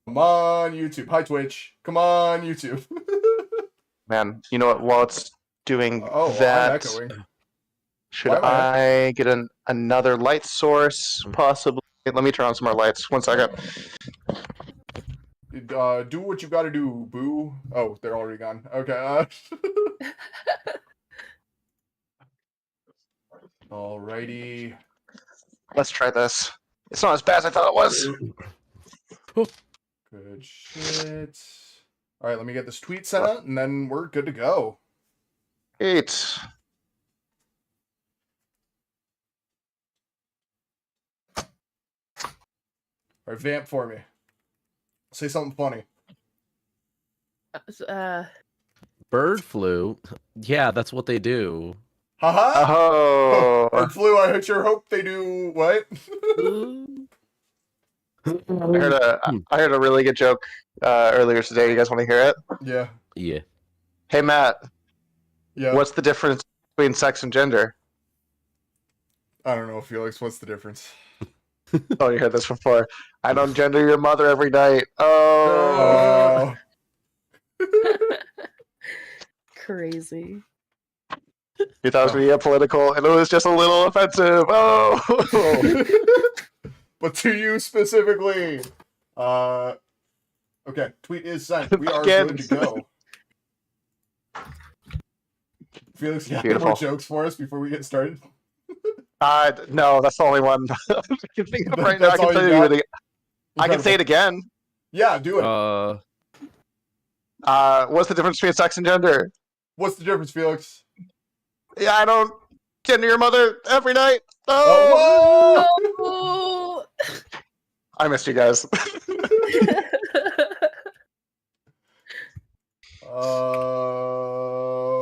Come on, YouTube. Hi, Twitch. Come on, YouTube. Man, you know what? While it's doing Oh, well, I'm that, echoing. should Why am I echoing? I get another light source? Possibly. Let me turn on some more lights. 1 second. Do what you gotta do, boo. Oh, they're already gone. Okay. Alrighty. Let's try this. It's not as bad as I thought it was. Good shit. All right, let me get this tweet sent out, and then we're good to go. 8. All right, vamp for me. Say something funny. Bird flu. Yeah, that's what they do. Haha. Oh. Bird flu. I sure hope they do what? I heard a really good joke earlier today. You guys want to hear it? Yeah. Yeah. Hey Matt. Yeah. What's the difference between sex and gender? I don't know, Felix. What's the difference? Oh, you heard this before. I don't gender your mother every night. Oh. Crazy. You thought it was going to get political, and it was just a little offensive. Oh. But to you specifically. Okay, tweet is sent. We are Again. good to go. Felix, you got any Beautiful. more jokes for us before we get started? No, that's the only one I can think of right now. I That's can all tell you you got? the, I can say it again. Yeah, do it. What's the difference between sex and gender? What's the difference, Felix? Yeah, I don't gender your mother every night. Oh! Oh! I missed you guys.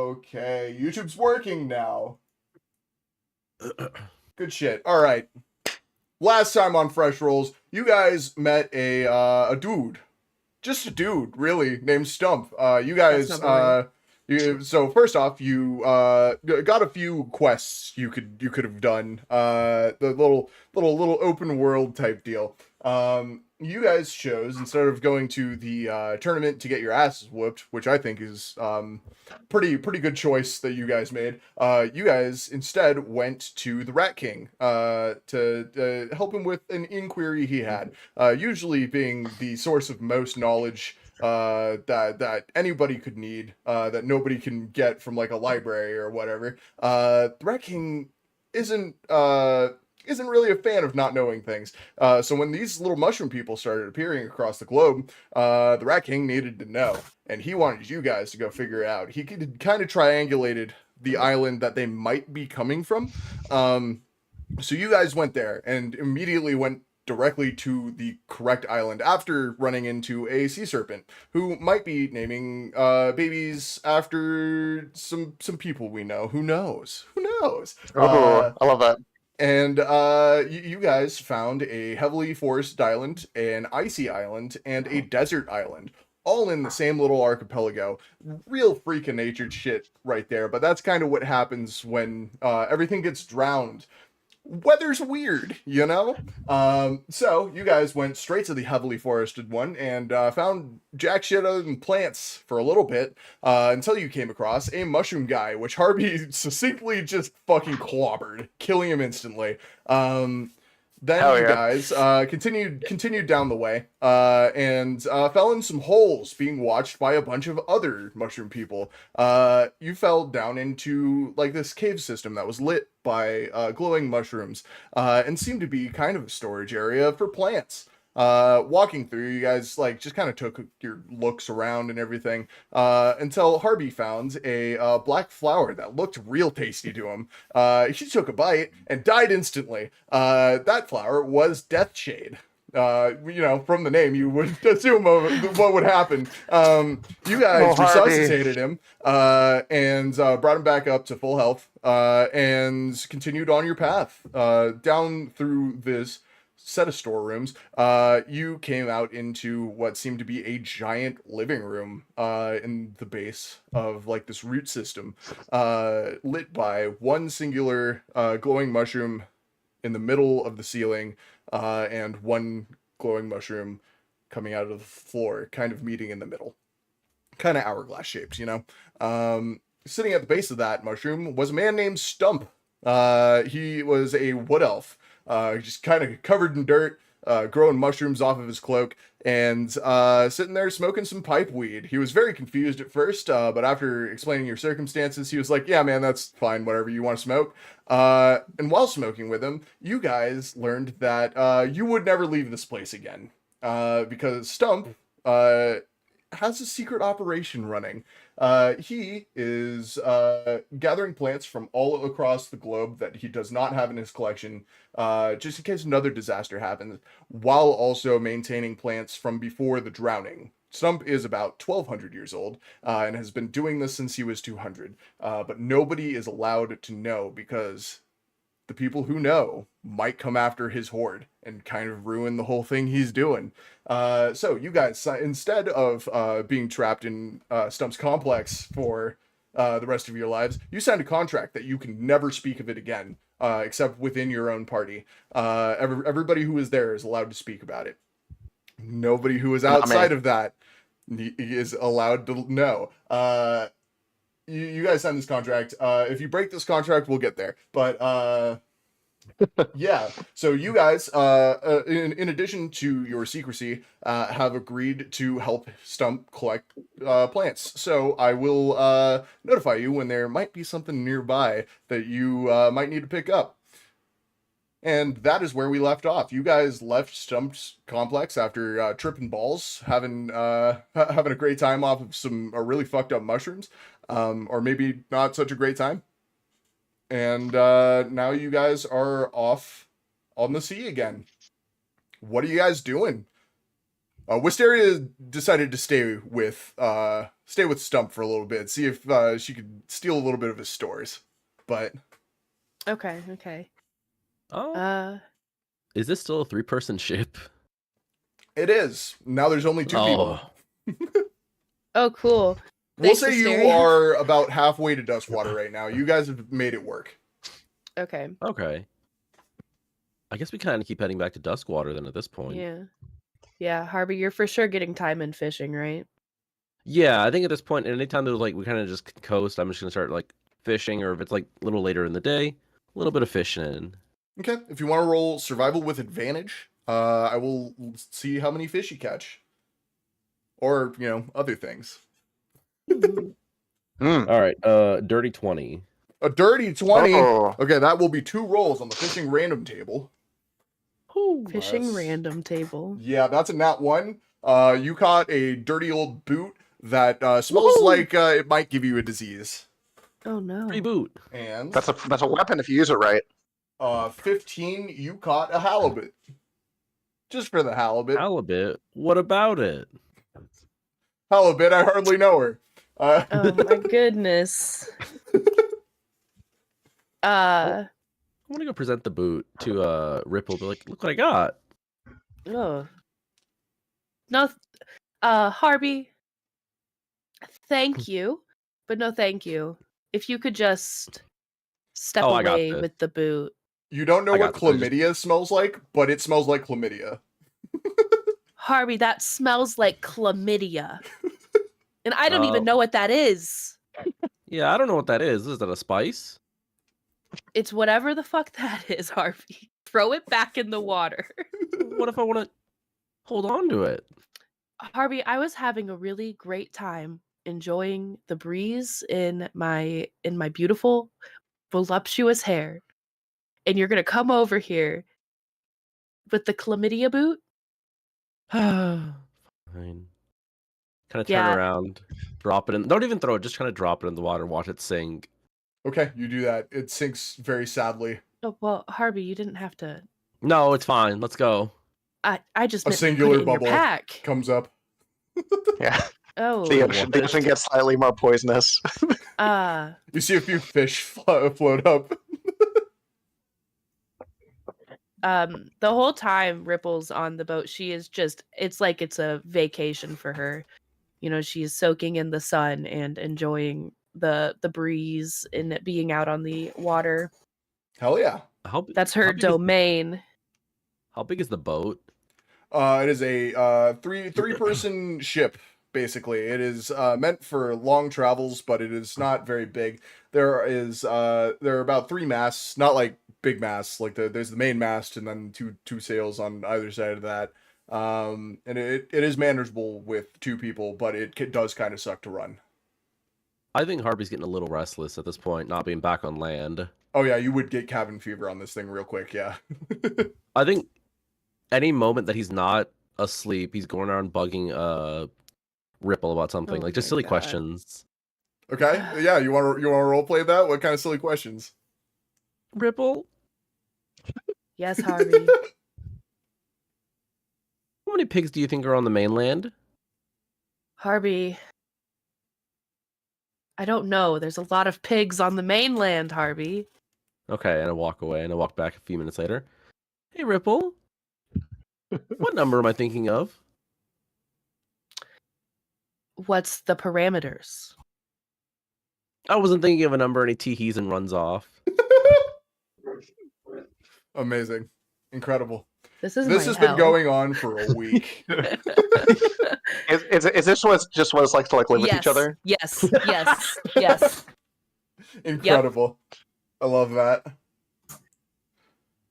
Okay, YouTube's working now. Good shit. All right. Last time on Fresh Rolls, you guys met a dude, just a dude, really, named Stump. You guys, That's not so first off, you got a few quests you could have done. The little open world type deal. You guys chose, instead of going to the tournament to get your asses whooped, which I think is pretty good choice that you guys made. You guys instead went to the Rat King to help him with an inquiry he had. Usually being the source of most knowledge that anybody could need, that nobody can get from like a library or whatever. The Rat King isn't really a fan of not knowing things. So when these little mushroom people started appearing across the globe, the Rat King needed to know, and he wanted you guys to go figure it out. He kind of triangulated the island that they might be coming from. So you guys went there and immediately went directly to the correct island after running into a sea serpent who might be naming babies after some people we know. Who knows? Oh, I love that. And you guys found a heavily forested island, an icy island, and a desert island, all in the same little archipelago. Real freaking natured shit right there. But that's kind of what happens when everything gets drowned. Weather's weird, you know? So you guys went straight to the heavily forested one and found jack shit other than plants for a little bit until you came across a mushroom guy, which Harvey succinctly just fucking clobbered, killing him instantly. Then Hell you yeah. guys continued down the way and fell in some holes being watched by a bunch of other mushroom people. You fell down into like this cave system that was lit by glowing mushrooms and seemed to be kind of a storage area for plants. Walking through, you guys like just kind of took your looks around and everything until Harvey found a black flower that looked real tasty to him. He took a bite and died instantly. That flower was Deathshade. From the name, you would assume what would happen. You guys resuscitated him and brought him back up to full health and continued on your path down through this set of storerooms. You came out into what seemed to be a giant living room in the base of like this root system, lit by one singular glowing mushroom in the middle of the ceiling, and one glowing mushroom coming out of the floor, kind of meeting in the middle. Kind of hourglass shaped, you know? Sitting at the base of that mushroom was a man named Stump. He was a wood elf, just kind of covered in dirt, growing mushrooms off of his cloak, and sitting there smoking some pipe weed. He was very confused at first, but after explaining your circumstances, he was like, yeah, man, that's fine, whatever you want to smoke. And while smoking with him, you guys learned that you would never leave this place again, because Stump has a secret operation running. He is gathering plants from all across the globe that he does not have in his collection, just in case another disaster happens, while also maintaining plants from before the drowning. Stump is about 1,200 years old and has been doing this since he was 200, but nobody is allowed to know because the people who know might come after his horde and kind of ruin the whole thing he's doing. So you guys, instead of being trapped in Stump's complex for the rest of your lives, you signed a contract that you can never speak of it again, except within your own party. Everybody who is there is allowed to speak about it. Nobody who is outside of that is allowed to know. You guys signed this contract. If you break this contract, we'll get there. But yeah, so you guys, in addition to your secrecy, have agreed to help Stump collect plants. So I will notify you when there might be something nearby that you might need to pick up. And that is where we left off. You guys left Stump's complex after tripping balls, having a great time off of some really fucked up mushrooms, or maybe not such a great time. And now you guys are off on the sea again. What are you guys doing? Wisteria decided to stay with Stump for a little bit, see if she could steal a little bit of his stores. But Okay. Oh, is this still a 3-person ship? it is. Now there's only 2 people. Oh, cool. We'll Thanks, say you Wisteria. are about halfway to Duskwater right now. You guys have made it work. Okay. Okay. I guess we kind of keep heading back to Duskwater then at this point. Yeah, Harvey, you're for sure getting time in fishing, right? Yeah, I think at this point, anytime there's like we kind of just coast, I'm just gonna start like fishing, or if it's like a little later in the day, a little bit of fishing. Okay, if you want to roll survival with advantage, I will see how many fish you catch. Or, other things. All right, dirty 20. A dirty 20. Oh. Okay, that will be 2 rolls on the fishing random table. Fishing Nice. random table. Yeah, that's a nat 1. You caught a dirty old boot that smells Woohoo! like it might give you a disease. Oh no. Reboot. And That's a weapon if you use it right. 15, you caught a halibut. Just for the halibut. Halibut. What about it? Halibut, I hardly know her. Oh my goodness. I want to go present the boot to Ripple. Be like, look what I got. Oh. No, Harvey, thank you, but no thank you. If you could just step Oh, I got away this. with the boot. You don't know I what got this, I just- chlamydia smells like, but it smells like chlamydia. Harvey, that smells like chlamydia. And I don't even Oh. know what that is. Yeah, I don't know what that is. Is that a spice? It's whatever the fuck that is, Harvey. Throw it back in the water. What if I want to hold on to it? Harvey, I was having a really great time enjoying the breeze in my beautiful, voluptuous hair. And you're gonna come over here with the chlamydia boot? Fine. Kind of turn Yeah. around, drop it in. Don't even throw it. Just kind of drop it in the water. Watch it sink. Okay, you do that. It sinks very sadly. Oh well, Harvey, you didn't have to. No, it's fine. Let's go. I just A meant to put singular it in your bubble pack. comes up. Yeah. Oh, The ocean gets slightly more poisonous. You see a few fish float up. The whole time Ripple's on the boat, she is just, it's like it's a vacation for her. You know, she's soaking in the sun and enjoying the breeze and it being out on the water. Hell yeah. How, That's how her big is- domain. how big is the boat? It is a three person ship. Basically, it is meant for long travels, but it is not very big. There are about 3 masts, not like big masts. Like there's the main mast and then two sails on either side of that. And it is manageable with 2 people, but it does kind of suck to run. I think Harvey's getting a little restless at this point, not being back on land. Oh yeah, you would get cabin fever on this thing real quick. Yeah. I think any moment that he's not asleep, he's going around bugging Ripple about something, Oh like just my silly God. questions. Okay. Yeah. You want to role play that? What kind of silly questions? Ripple, Yes, Harvey. how many pigs do you think are on the mainland? Harvey. I don't know. There's a lot of pigs on the mainland, Harvey. Okay, and I walk away, and I walk back a few minutes later. Hey, Ripple, what number am I thinking of? What's the parameters? I wasn't thinking of a number, and he teehees and runs off. Amazing. Incredible. This This my has hell. been going on for a week. Is this what it's like to like live with each other? Yes, yes, yes. Incredible. I love that.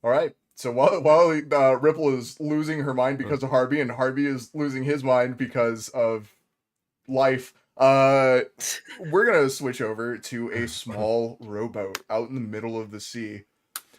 All right. So while Ripple is losing her mind because of Harvey, and Harvey is losing his mind because of life, we're gonna switch over to a small rowboat out in the middle of the sea.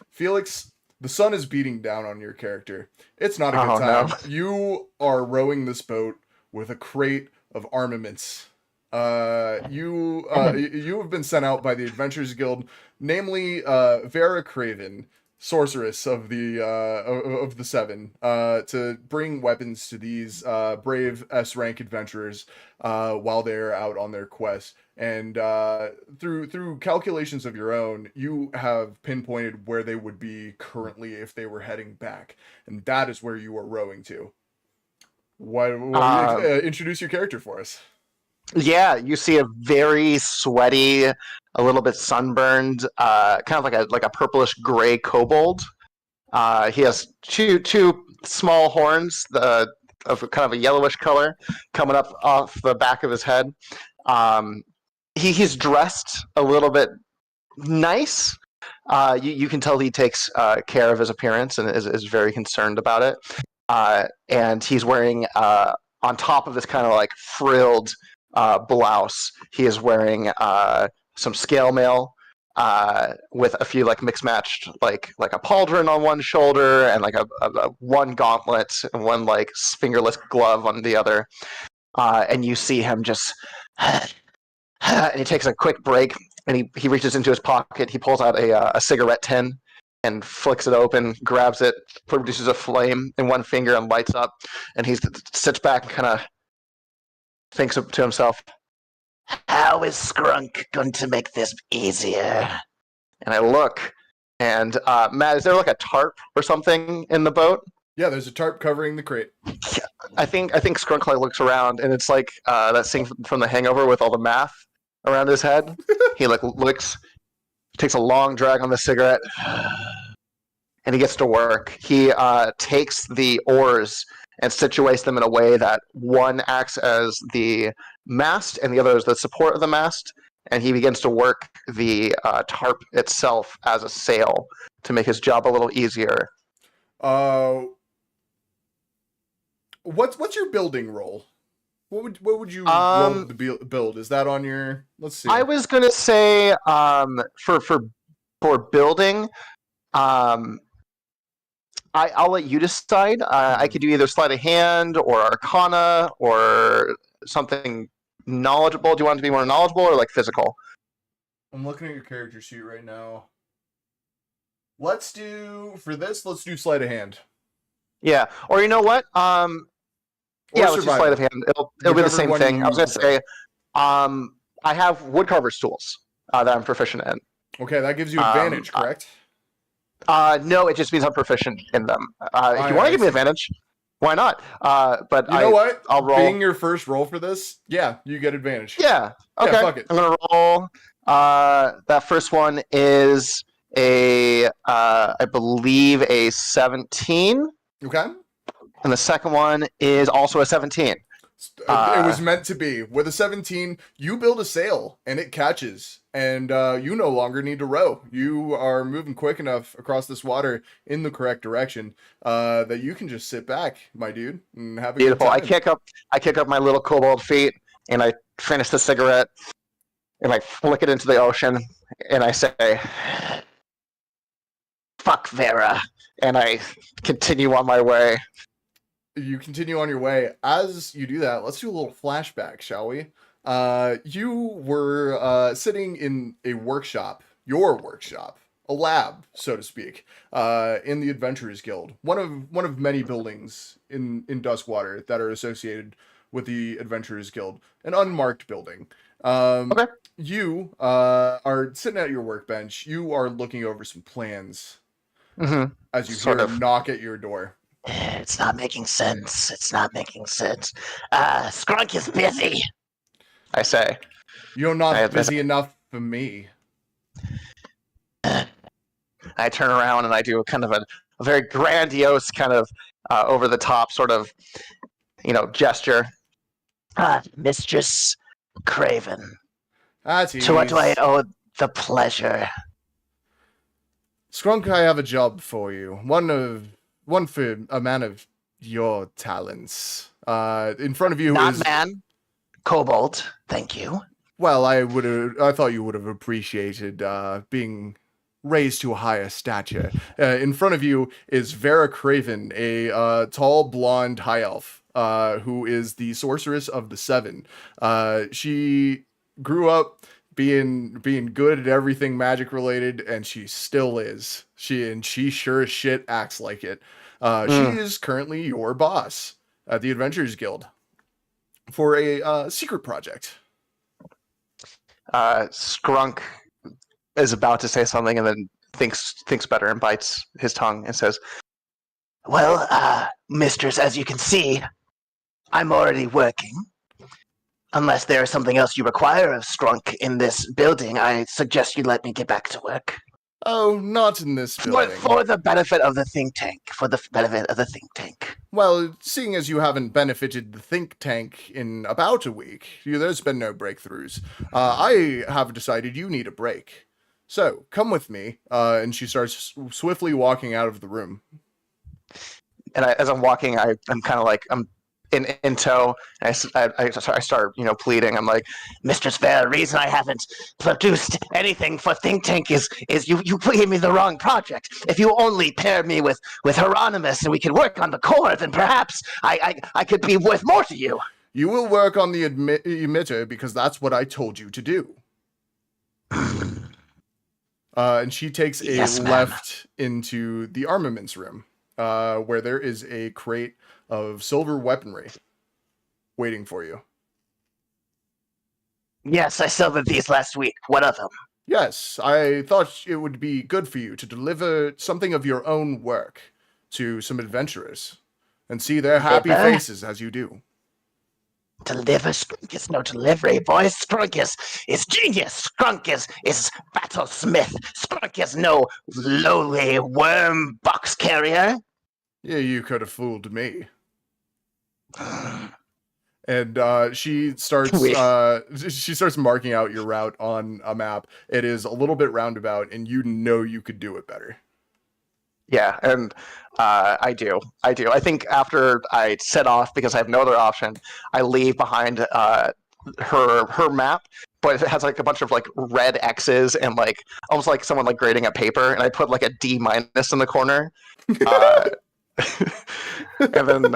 Felix, the sun is beating down on your character. It's not a good time. No. You are rowing this boat with a crate of armaments. You have been sent out by the Adventurers Guild, namely Vera Craven, sorceress of the Seven, to bring weapons to these brave S-rank adventurers while they're out on their quest. And through calculations of your own, you have pinpointed where they would be currently if they were heading back, and that is where you are rowing to. Introduce your character for us. Yeah, you see a very sweaty, a little bit sunburned, kind of like a purplish gray kobold. He has two small horns, of kind of a yellowish color, coming up off the back of his head. He's dressed a little bit nice. You can tell he takes care of his appearance and is very concerned about it. And he's wearing on top of this kind of like frilled blouse, he is wearing some scale mail with a few like mixed matched like a pauldron on one shoulder and like a one gauntlet and one like fingerless glove on the other. And you see him just and he takes a quick break and he reaches into his pocket, he pulls out a cigarette tin and flicks it open, grabs it, produces a flame in one finger and lights up, and he sits back and kind of thinks to himself, how is Skrunk going to make this easier? And I look, and Matt, is there like a tarp or something in the boat? Yeah, there's a tarp covering the crate. I think Skrunk like looks around, and it's like that scene from The Hangover with all the math around his head. He like looks, takes a long drag on the cigarette, and he gets to work. He takes the oars and situates them in a way that one acts as the mast and the other is the support of the mast, and he begins to work the tarp itself as a sail to make his job a little easier. What's your building roll? What would you roll to build? Is that on your? Let's see. I was gonna say for building, I'll let you decide. I could do either sleight of hand or arcana or something knowledgeable. Do you want it to be more knowledgeable or like physical? I'm looking at your character sheet right now. Let's do sleight of hand. Yeah, or you know what? Let's do sleight of hand. It'll be the same thing. I was gonna say, I have woodcarver's tools that I'm proficient in. Okay, that gives you advantage, correct? No, it just means I'm proficient in them. If you want to give me advantage, why not? But you know what? I'll roll. Being your first roll for this, yeah, you get advantage. Yeah. Okay. Yeah, fuck it. I'm gonna roll. That first one is I believe a 17. Okay. and the second one is also a 17. It was meant to be. With a 17, you build a sail and it catches, and you no longer need to row. You are moving quick enough across this water in the correct direction that you can just sit back, my dude, and have a Beautiful. good time. I kick up my little kobold feet, and I finish the cigarette, and I flick it into the ocean, and I say, "Fuck Vera," and I continue on my way. You continue on your way. As you do that, let's do a little flashback, shall we? You were sitting in a workshop, your workshop, a lab, so to speak, in the Adventurers Guild, one of many buildings in Duskwater that are associated with the Adventurers Guild, an unmarked building. Okay. You are sitting at your workbench. You are looking over some plans Mm-hmm. as you Sort hear a of. knock at your door. It's not making sense. It's not making sense. Skrunk is busy. I say. You're not busy enough for me. I turn around and I do a kind of a very grandiose kind of over the top sort of, gesture. Mistress Craven. That's easy. To what do I owe the pleasure? Skrunk, I have a job for you. One for a man of your talents. In front of you Not is man. Kobold. Thank you. well, I thought you would have appreciated being raised to a higher stature. In front of you is Vera Craven, a tall blonde high elf, who is the sorceress of the Seven. She grew up being good at everything magic related, and she still is. She sure as shit acts like it. She is currently your boss at the Adventurers Guild for a secret project. Skrunk is about to say something and then thinks better and bites his tongue and says, Well, mistress, as you can see, I'm already working. Unless there is something else you require of Skrunk in this building, I suggest you let me get back to work. Oh, not in this building. For the benefit of the think tank. For the benefit of the think tank. Well, seeing as you haven't benefited the think tank in about a week, there's been no breakthroughs. I have decided you need a break. So, come with me. And she starts swiftly walking out of the room. and as I'm walking, I'm kind of like, I'm in tow. And I start, pleading. I'm like, Mistress Fair, the reason I haven't produced anything for Think Tank is you gave me the wrong project. If you only pair me with Hieronymus and we could work on the core, then perhaps I could be worth more to you. You will work on the emitter because that's what I told you to do. And she takes a Yes, ma'am. left into the armaments room, where there is a crate of silver weaponry waiting for you. Yes, I silvered these last week. What of them? Yes, I thought it would be good for you to deliver something of your own work to some adventurers and see their happy Deliver? faces as you do. Deliver? Skrunk is no delivery, boys. Skrunk is genius. Skrunk is battlesmith. Skrunk is no lowly worm box carrier. Yeah, you could have fooled me. And she starts marking out your route on a map. It is a little bit roundabout, and you could do it better. yeah, and I do. I think after I set off, because I have no other option, I leave behind her map, but it has like a bunch of like red X's and like almost like someone like grading a paper, and I put like a D- in the corner. And then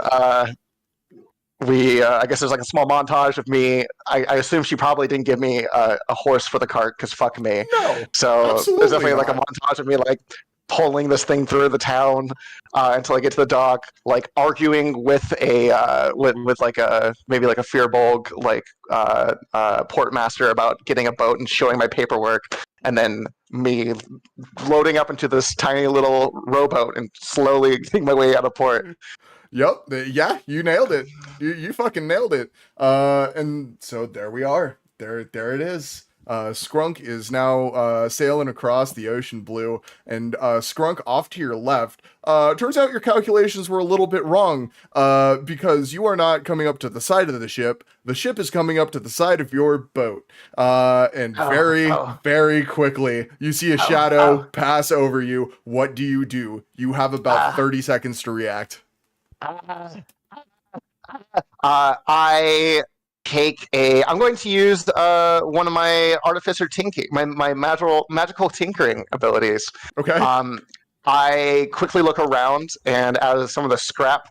I guess there's like a small montage of me. I assume she probably didn't give me a horse for the cart because fuck me. No, So absolutely there's definitely like a not. montage of me like pulling this thing through the town until I get to the dock, like arguing with a with like a maybe like a Fearbolg like portmaster about getting a boat and showing my paperwork, and then me loading up into this tiny little rowboat and slowly getting my way out of port. Yep. Yeah, you nailed it. You fucking nailed it. And so there we are. There it is. Skrunk is now sailing across the ocean blue, and Skrunk off to your left. Turns out your calculations were a little bit wrong, because you are not coming up to the side of the ship. The ship is coming up to the side of your boat. And very quickly, you see a shadow pass over you. What do? You have about 30 seconds to react. I take a. I'm going to use one of my artificer tinking, my magical tinkering abilities. Okay. I quickly look around, and out of some of the scrap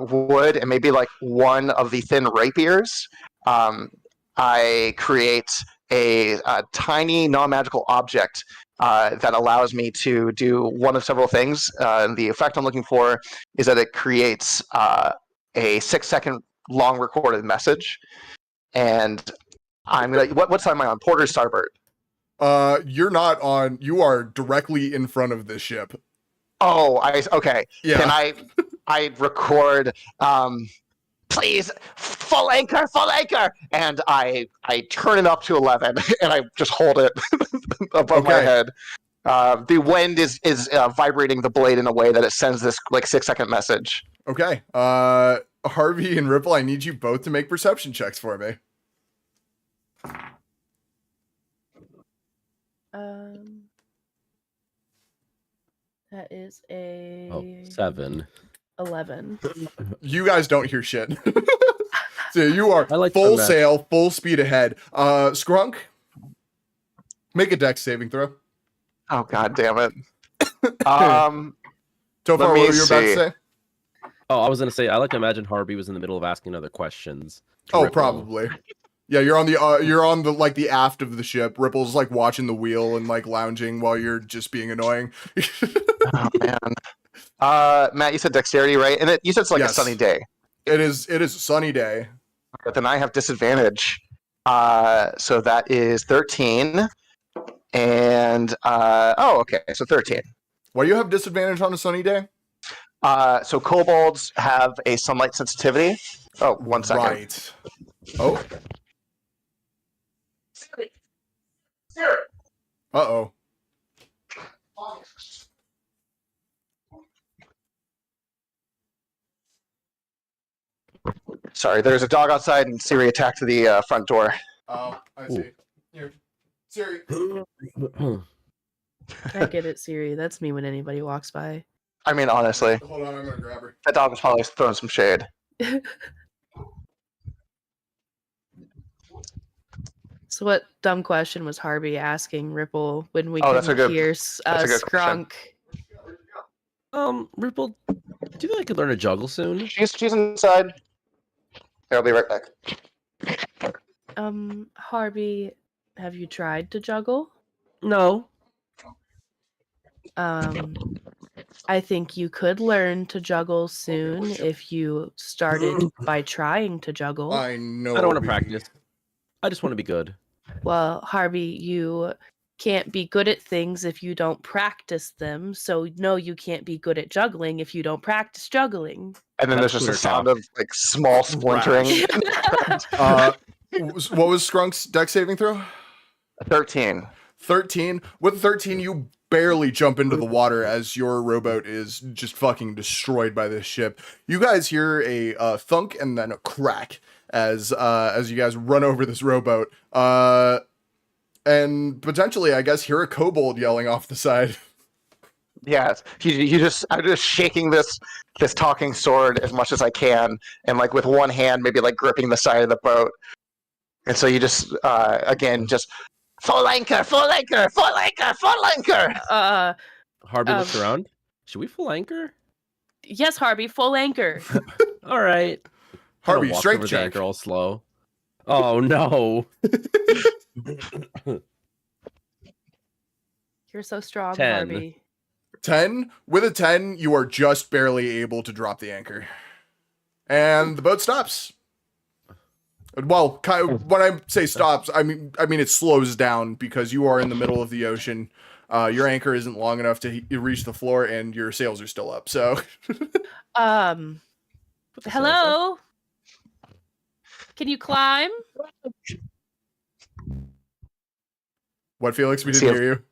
wood and maybe like one of the thin rapiers, I create a tiny non-magical object that allows me to do one of several things. And the effect I'm looking for is that it creates a 6-second long recorded message. And I'm gonna. What side am I on? Port or starboard? You're not on. You are directly in front of this ship. Oh, okay. Yeah. Can I record? Please, full anchor, and I turn it up to 11, and I just hold it above my head. The wind is vibrating the blade in a way that it sends this like 6-second message. Okay. Harvey and Ripple, I need you both to make perception checks for me. That is a 7. 11. You guys don't hear shit. So you are I like full that. sail, full speed ahead. Skrunk, make a dex saving throw. Oh god damn it. Topher, what were you about to say? Oh, I was gonna say I like to imagine Harvey was in the middle of asking other questions. to Oh, Ripple. probably. Yeah, you're on the like the aft of the ship. Ripple's like watching the wheel and like lounging while you're just being annoying. Oh man. Matt, you said dexterity, right? And you said it's like Yes. a sunny day. It is a sunny day. But then I have disadvantage. So that is 13. And okay, so 13. Why do you have disadvantage on a sunny day? So kobolds have a sunlight sensitivity. Oh, 1 second. Right. Oh. Uh-oh. Sorry, there's a dog outside and Siri attacked the front door. Oh, I see. Here. Siri. I get it, Siri. That's me when anybody walks by. I mean, honestly, Hold on, I'm gonna grab her. that dog was probably throwing some shade. So what dumb question was Harvey asking Ripple when we that's a couldn't good- hear that's a good question. Skrunk? Ripple, do you think I could learn to juggle soon? She's inside. Here, I'll be right back. Harvey, have you tried to juggle? No. I think you could learn to juggle soon if you started by trying to juggle. I know. I don't want to practice. I just want to be good. Well, Harvey, you can't be good at things if you don't practice them. So no, you can't be good at juggling if you don't practice juggling. And then That's there's just a Twitter sound talk. of like small splintering. What was Skrunk's dex saving throw? 13. 13. With 13, you barely jump into the water as your rowboat is just fucking destroyed by this ship. You guys hear a thunk and then a crack as you guys run over this rowboat. And potentially, I guess, hear a kobold yelling off the side. Yes, I'm just shaking this talking sword as much as I can, and like with one hand, maybe like gripping the side of the boat. And so you just again just full anchor. Harvey looks around. Should we full anchor? Yes, Harvey, full anchor. All right. Harvey, Walks strength over to check. anchor all slow. Oh no. You're so strong, 10. Harvey. 10. With a 10, you are just barely able to drop the anchor. And the boat stops. Well, when I say stops, I mean it slows down because you are in the middle of the ocean. Your anchor isn't long enough to reach the floor, and your sails are still up. So, Hello? Can you climb? What, Felix? We See didn't if- hear you.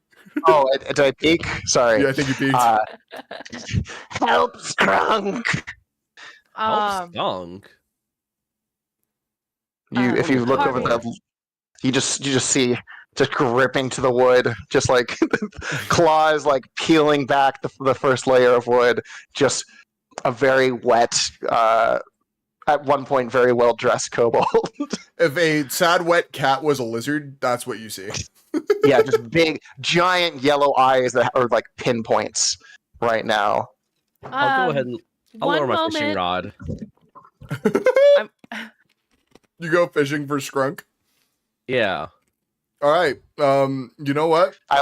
Oh, did I peek? Sorry. Yeah, I think you peeked. Help, Skrunk! Help skunk. If you look over Harvey. the, you just see just gripping to the wood, just like claws like peeling back the first layer of wood. Just a very wet, at one point very well dressed kobold. If a sad wet cat was a lizard, that's what you see. Yeah, just big, giant yellow eyes that are like pinpoints right now. I'll go ahead and I'll one lower my moment. fishing rod. I'm, You go fishing for Skrunk. Yeah. All right. You know what? I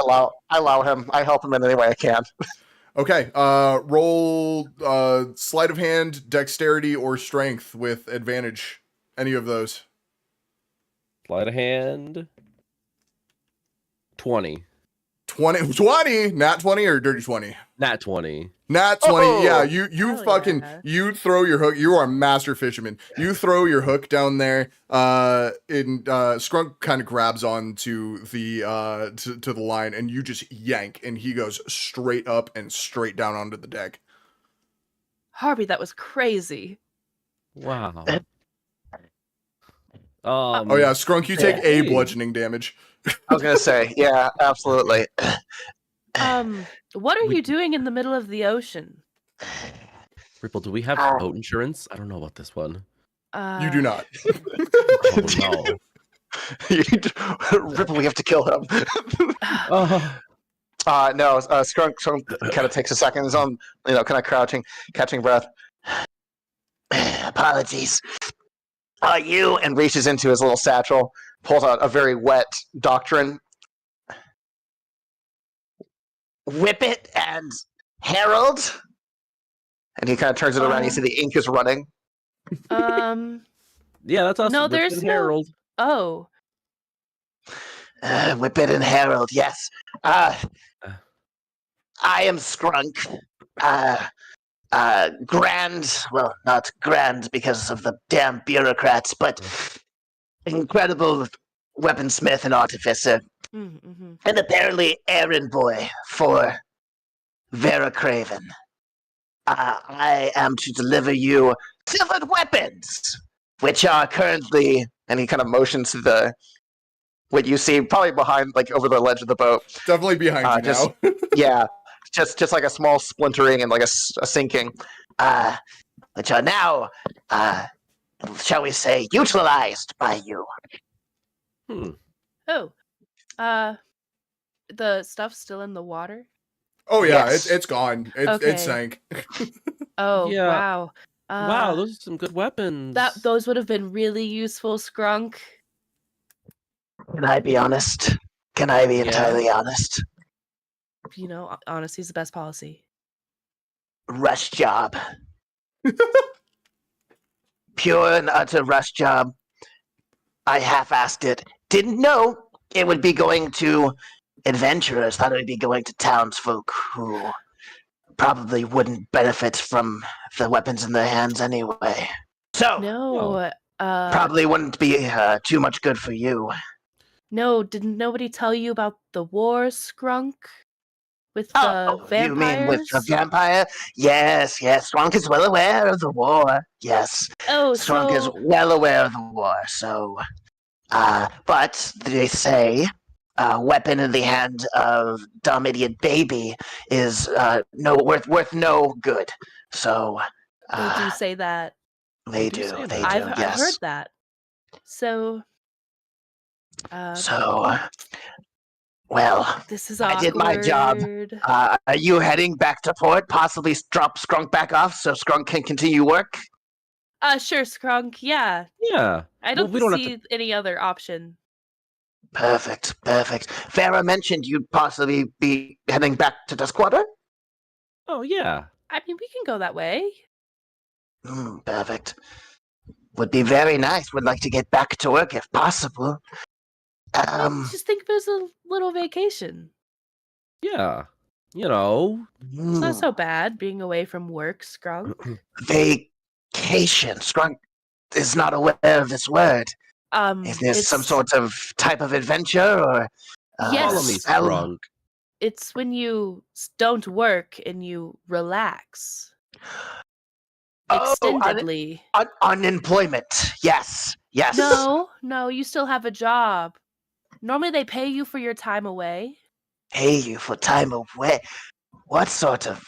allow him. I help him in any way I can. Okay. Roll sleight of hand, dexterity, or strength with advantage. Any of those. Sleight of hand. 20. 20, nat 20 or dirty 20? Nat 20. Nat 20, Oh! yeah, you Hell fucking, yeah. you throw your hook, you are a master fisherman. You throw your hook down there, and Skrunk kind of grabs on to the, to the line, and you just yank, and he goes straight up and straight down onto the deck. Harvey, that was crazy. Wow. Oh yeah, Skrunk, you take a Hey. bludgeoning damage. I was gonna say, yeah, absolutely. What are you doing in the middle of the ocean? Ripple, do we have Ah. boat insurance? I don't know about this one. You do not. Oh no. Ripple, we have to kill him. Oh. No, Skunk kind of takes a second. He's on, kind of crouching, catching breath. Apologies. Are you? And reaches into his little satchel, pulls out a very wet doctrine. Whippet and Harold? And he kind of turns it around. You see the ink is running. Yeah, that's us. No, Whippet there's and no- Harold. Oh, Whippet and Harold, yes. I am Skrunk. Grand, well, not grand because of the damn bureaucrats, but incredible weaponsmith and artificer, mm-hmm. and apparently errand boy for Vera Craven. I am to deliver you silvered weapons, which are currently, And he kind of motions to the, what you see probably behind, like over the ledge of the boat. Definitely behind you just- now. Yeah, just like a small splintering and like a sinking. which are now, shall we say, utilized by you. Oh, the stuff's still in the water. Oh yeah, Yes. it's gone. It Okay. sank. Oh, Yeah. wow. Wow, those are some good weapons. Those would have been really useful, Skrunk. Can I be honest? Can I be Yeah. entirely honest? Honesty's the best policy. Rush job. Pure and utter rush job. I half-assed it. Didn't know it would be going to adventurers. Thought it would be going to townsfolk who probably wouldn't benefit from the weapons in their hands anyway. So, No, probably wouldn't be too much good for you. no. Didn't nobody tell you about the war, Skrunk? With the Oh, vampires? you mean with the vampire? Yes, yes. Strunk is well aware of the war. Yes. Oh, Strunk is so well aware of the war, so but they say a weapon in the hand of dumb idiot baby is worth no good. So they do say that. they do do, say they that. do, I've yes. heard that. So, So well, this is I awkward. did my job. Are you heading back to port? Possibly drop Skrunk back off so Skrunk can continue work? Sure, Skrunk. Yeah, Yeah. I Well, don't we don't have see any other option. Perfect. Farah mentioned you'd possibly be heading back to Duskwater? Oh yeah. I mean, we can go that way. Perfect. Would be very nice. Would like to get back to work if possible. Just think of it as a little vacation. Yeah. You know. It's not so bad being away from work, Skrunk. Vacation. Skrunk is not aware of this word. Is there it's some sort of type of adventure or Follow me, Yes. Sprunk. It's when you don't work and you relax. Oh, Extendedly. unemployment. Yes. No, you still have a job. Normally they pay you for your time away. Pay you for time away. What sort of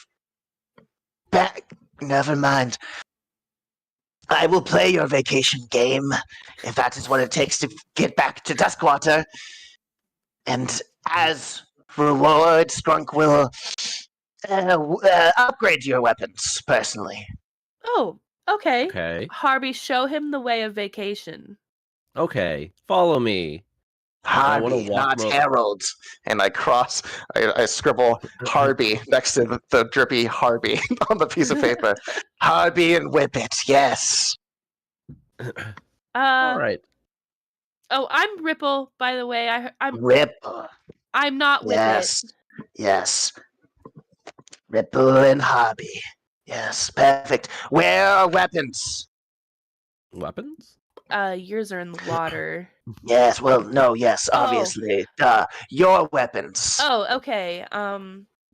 Never mind. I will play your vacation game, if that is what it takes to get back to Duskwater. And as reward, Strunk will upgrade your weapons, personally. Oh, okay. Okay. Harvey, show him the way of vacation. Okay. Follow me. I wanna Harvey, walk not mo- Harold, and I scribble Harvey next to the drippy Harvey on the piece of paper. Harvey and Whippet, yes. All right. Oh, I'm Ripple, by the way. Ripple, I'm not Whippet. yes. Ripple and Harvey. Yes, perfect. Where are weapons? Weapons? Yours are in the water. Yes, well, no, yes, Oh. obviously. Your weapons. Oh, okay.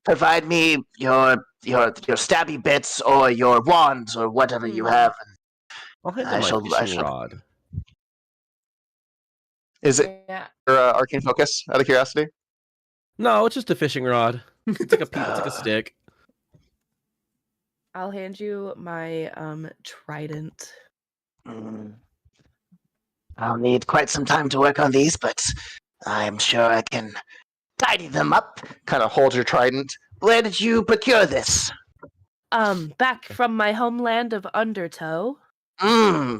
Provide me your stabby bits or your wands or whatever you have. I'll hand I him my shall- I fishing shall- rod. Is it Yeah. your arcane focus? Out of curiosity. No, it's just a fishing rod. It's like it's like a stick. I'll hand you my trident. I'll need quite some time to work on these, but I'm sure I can tidy them up. Kind of hold your trident. Where did you procure this? Back from my homeland of Undertow.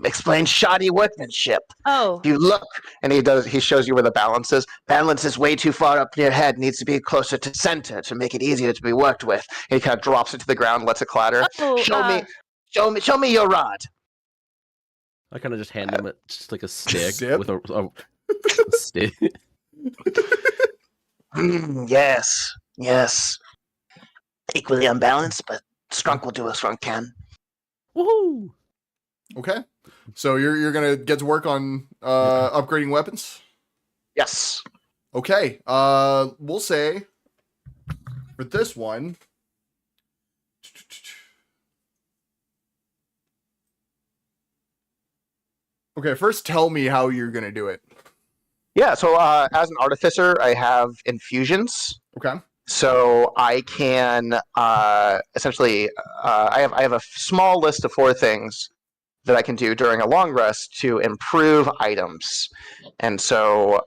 Explains shoddy workmanship. Oh, You look, And he shows you where the balance is. balance is way too far up near head, needs to be closer to center to make it easier to be worked with. And he kind of drops it to the ground, lets it clatter. oh, Show me your rod. I kind of just hand him it, just like a stick Zip. with a stick. Yes. Equally unbalanced, but Strunk will do what Strunk can. Woohoo! Okay. So you're gonna get to work on upgrading weapons? Yes. Okay. We'll say for this one. Okay, first tell me how you're gonna do it. Yeah. So as an artificer, I have infusions. Okay. So I can essentially I have a small list of 4 things that I can do during a long rest to improve items. And so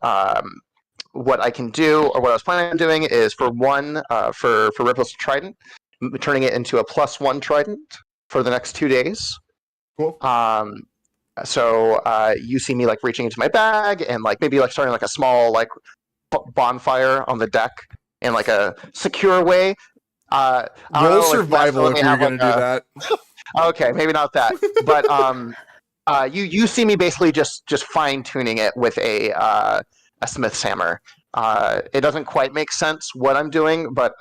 what I can do, or what I was planning on doing, is for Ripple's trident, turning it into a +1 trident for the next 2 days. Cool. So you see me like reaching into my bag and like maybe like starting like a small like bonfire on the deck in like a secure way. I don't Roll know, like, survival let if me you're have, gonna like, do that. Okay, maybe not that, but you see me basically just fine tuning it with a smith's hammer. It doesn't quite make sense what I'm doing, but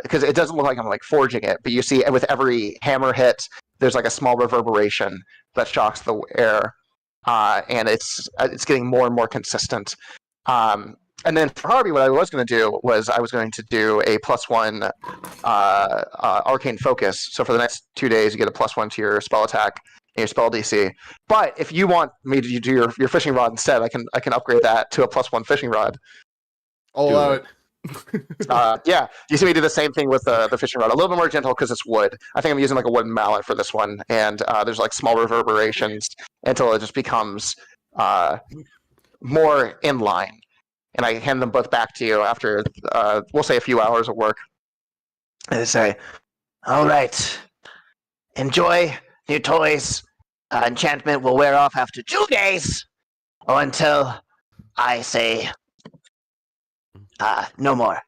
because it doesn't look like I'm like forging it, but you see with every hammer hit, there's like a small reverberation that shocks the air, and it's getting more and more consistent. And then for Harvey, what I was going to do was I was going to do a +1 arcane focus. So for the next 2 days, you get a +1 to your spell attack and your spell DC. But if you want me to do your fishing rod instead, I can upgrade that to a +1 fishing rod. I'll Do allow it. it. Yeah, you see me do the same thing with the fishing rod. A little bit more gentle because it's wood. I think I'm using like a wooden mallet for this one, and there's like small reverberations until it just becomes more in line. And I hand them both back to you after, we'll say, a few hours of work. And they say, all right, enjoy your toys. Enchantment will wear off after 2 days, or until I say no more.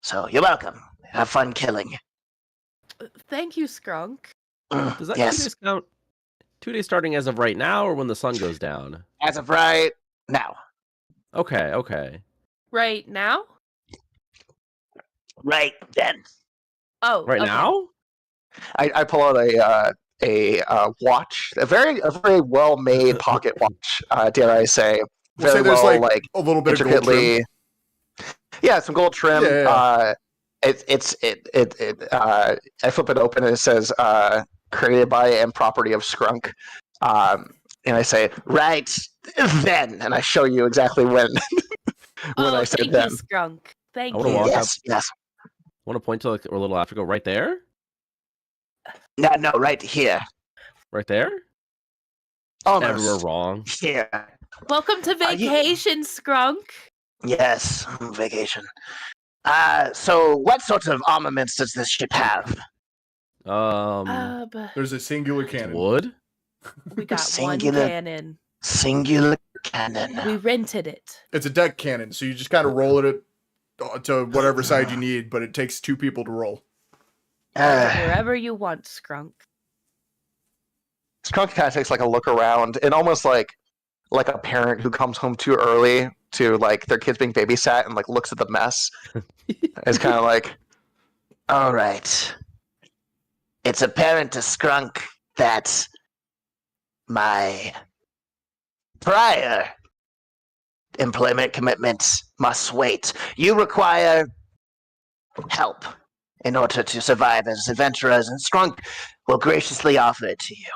So you're welcome. Have fun killing. thank you, Skrunk. Does that 2 Yes, days count? 2 days starting as of right now, or when the sun goes down? as of right now. Okay. Right now? Right then. Oh, Right okay. now? I pull out a watch, a very well made pocket watch. Dare I say, We'll say very there's well like a little bit of gold trim. intricately. Yeah, some gold trim. Yeah. I flip it open and it says created by and property of Skrunk. And I say, right then, and I show you exactly when I said thank then. you, Skrunk. Thank I wanna you. walk up. Yes. Want to point to like a little after go right there? No, right here. Right there? Almost. Everywhere wrong. Here. Welcome to Are you- vacation, Skrunk. Yes, vacation. So what sort of armaments does this ship have? But There's a singular cannon. Wood? we got Singular. one cannon. Singular cannon. We rented it. It's a deck cannon, so you just kind of roll it to whatever side you need, but it takes 2 people to roll. Wherever you want, Skrunk. Skrunk kind of takes like a look around and almost like a parent who comes home too early to like their kids being babysat and like looks at the mess. It's kind of like, All right. It's apparent to Skrunk that my prior employment commitments must wait. You require help in order to survive as adventurers, and Skrunk will graciously offer it to you.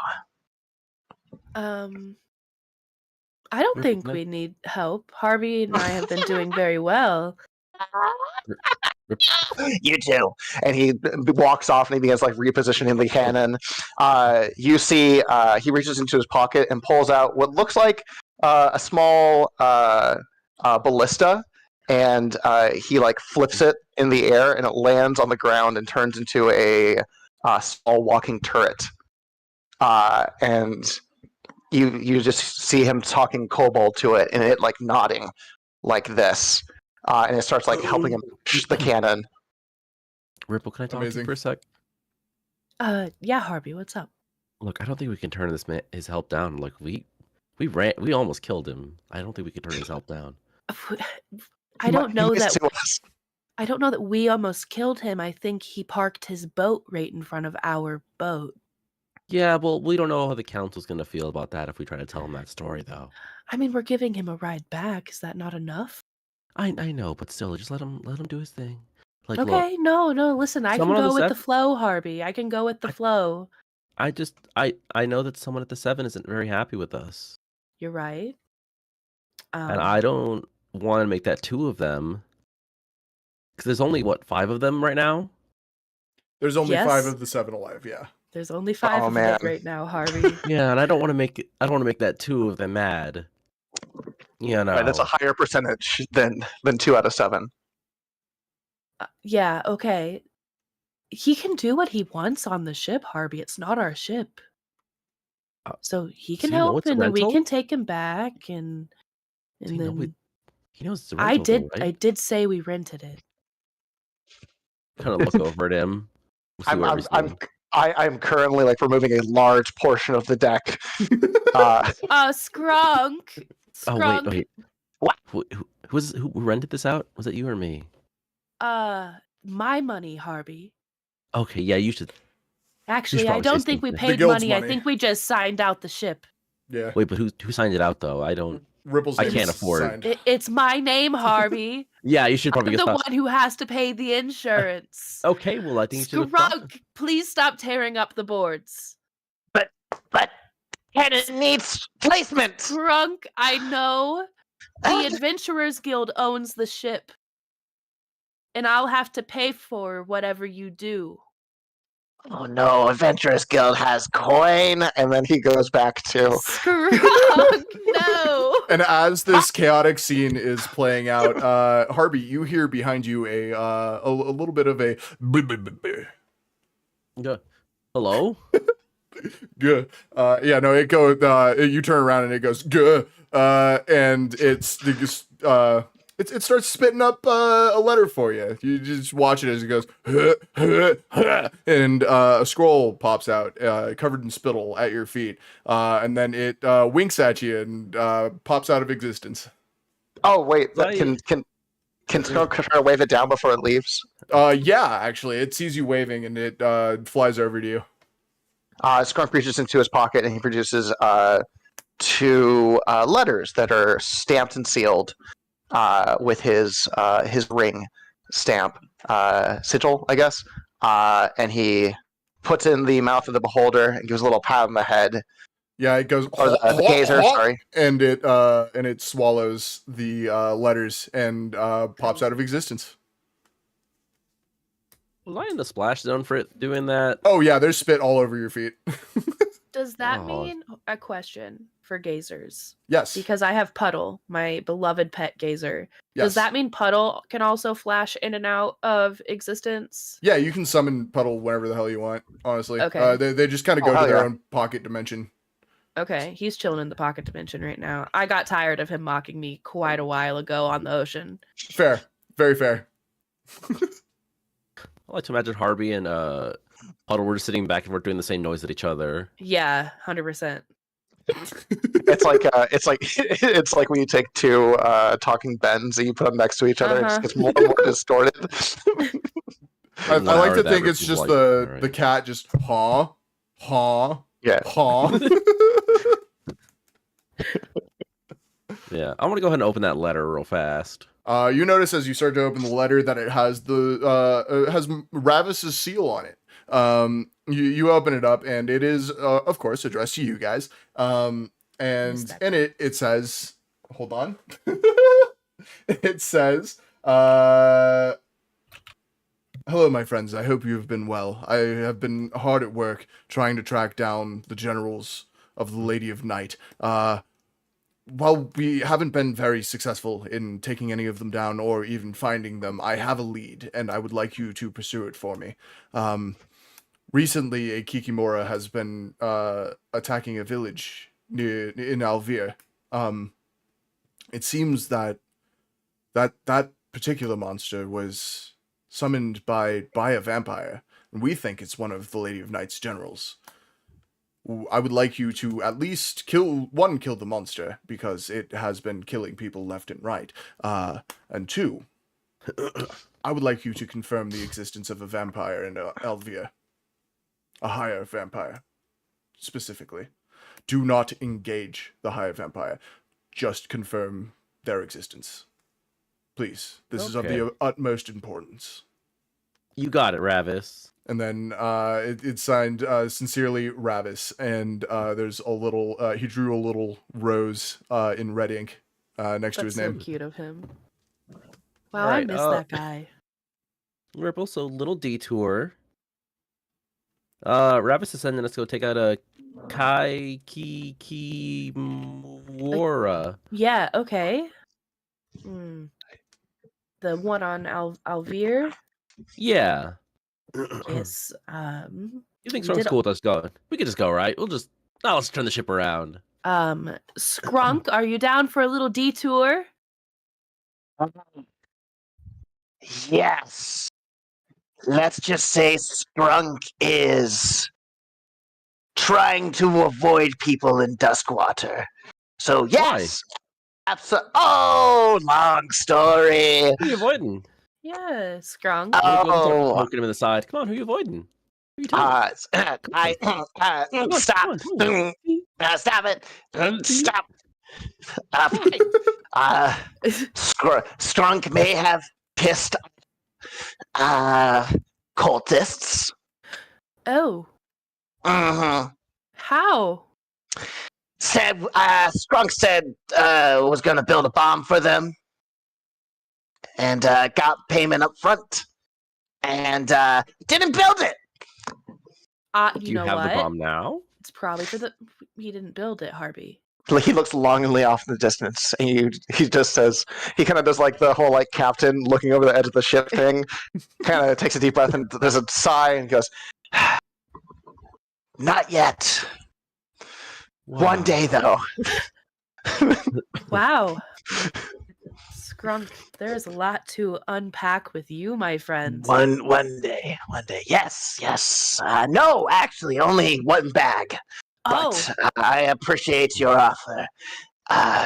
I don't Rip, think Rip. we need help. Harvey and I have been doing very well. You too. and he walks off and he begins like repositioning the cannon. You see he reaches into his pocket and pulls out what looks like a small ballista, and he like flips it in the air and it lands on the ground and turns into a small walking turret. And you just see him talking kobold to it, and it like nodding like this, and it starts like helping him push the cannon. Ripple, can I talk to Amazing. you for a sec? Yeah, Harvey, what's up? Look, I don't think we can turn this man his help down. Like we almost killed him. I don't think we can turn his help down. I don't know He is that. to us. I don't know that we almost killed him. I think he parked his boat right in front of our boat. Yeah, well, we don't know how the council's gonna feel about that if we try to tell him that story, though. I mean, we're giving him a ride back. Is that not enough? I know, but still, just let him do his thing. Like, Okay, look, no, listen, I can someone on go the with the set- flow, Harvey. I can go with the flow. I know that someone at the 7 isn't very happy with us, You're right. and I don't want to make that 2 of them, because there's only what 5 of them right now. There's only Yes. 5 of the 7 alive, yeah. There's only 5 Oh, of man. it right now, Harvey. Yeah, and I don't want to make that 2 of them mad. You know, Right, that's a higher percentage than 2 out of 7. Yeah, okay. He can do what he wants on the ship, Harvey. It's not our ship. So he can so you know help, it's a and then we rental? can take him back, and So you know then he knows it's a I rental, did. though, right? I did say we rented it. Kind of look over at him. We'll see where he's going. I'm currently like removing a large portion of the deck. Skrunk. Oh Skrunk. wait. What? Who rented this out? Was it you or me? My money, Harvey. Okay, yeah, you should. Actually, I probably don't say think we something. The paid guild's money. I money. think we just signed out the ship. Yeah. Wait, but who signed it out though? I don't. Ripple's I name can't is afford. signed. It's my name, Harvey. Yeah, you should probably I'm get the stopped. one who has to pay the insurance. Okay, well, I think you should. Skrunk, please stop tearing up the boards. But cannon needs placement. Skrunk, I know. The Adventurers Guild owns the ship. And I'll have to pay for whatever you do. Oh no, Adventurers Guild has coin. And then he goes back to Skrunk, no. And as this chaotic scene is playing out, Harvey, you hear behind you a little bit of a Yeah. Hello. Guh. Yeah, no, it goes. You turn around and it goes Guh. And it starts spitting up a letter for you. You just watch it as it goes, and a scroll pops out, covered in spittle at your feet, and then it winks at you and pops out of existence. Oh wait, Right. can Skunk try to wave it down before it leaves? Yeah, actually, it sees you waving and it flies over to you. Skunk reaches into his pocket and he produces 2 letters that are stamped and sealed. with his ring stamp, sigil, I guess, and he puts it in the mouth of the beholder and gives a little pat on the head. Yeah, it goes Or the gazer, sorry. and it swallows the letters and pops out of existence. Was I in the splash zone for it doing that? Oh yeah, there's spit all over your feet. Does that Oh. mean a question for gazers? Yes. Because I have Puddle, my beloved pet gazer. Yes. Does that mean Puddle can also flash in and out of existence? Yeah, you can summon Puddle whenever the hell you want. Honestly, Okay. They just kind of go hell to their yeah. own pocket dimension. Okay, he's chilling in the pocket dimension right now. I got tired of him mocking me quite a while ago on the ocean. Fair, very fair. I like to imagine Harvey and Puddle were just sitting back and we're doing the same noise at each other. Yeah, 100%. It's like it's like when you take two talking Bens and you put them next to each other, it just gets more and more distorted. I 1 like hour to that think it's versus, just like, the alright. cat just haw. Yeah. Yeah, I want to go ahead and open that letter real fast. You notice as you start to open the letter that it has has Ravis's seal on it. You open it up and it is of course addressed to you guys. And in it says, hold on. It says, hello, my friends. I hope you have been well. I have been hard at work trying to track down the generals of the Lady of Night. While we haven't been very successful in taking any of them down or even finding them, I have a lead, and I would like you to pursue it for me. Recently, a Kikimora has been attacking a village in Alvir. It seems that particular monster was summoned by a vampire, and we think it's one of the Lady of Night's generals. I would like you to at least kill the monster, because it has been killing people left and right. And two, I would like you to confirm the existence of a vampire in Elvia. A higher vampire, specifically. Do not engage the higher vampire. Just confirm their existence. Please. This is of the utmost importance. You got it, Ravis. And then it's signed sincerely Ravis, and there's a little he drew a little rose in red ink next to his name. That's so cute of him. Wow, Alright, I miss that guy. Ripple, so little detour. Ravis is sending us to go take out a Kikimora. Yeah, okay. The one on Alvir? Yeah. Yes. You think we Strong's did- cool with us going? We could just go, right? Let's turn the ship around. Skrunk, are you down for a little detour? Yes. Let's just say Sprunk is trying to avoid people in Duskwater. So yes. Absolutely. Oh, long story. Who are you avoiding? Yeah, Skrunk. Oh. Poking him in the side. Come on, who are you avoiding? Who are you telling? Stop. Stop it. Stop. Strunk may have pissed cultists. Oh, Mm-hmm. how? Said Strunk said was gonna build a bomb for them, and got payment up front, and didn't build it. Do You you know have what? the bomb now? It's probably for the. He didn't build it, Harvey. He looks longingly off in the distance, and he just says, he kind of does like the whole like captain looking over the edge of the ship thing, kind of takes a deep breath, and there's a sigh, and goes, Not yet. One day though. Wow. Skrunk, there's a lot to unpack with you, my friend. One day. Yes. No, actually, only one bag. Oh, But I appreciate your offer.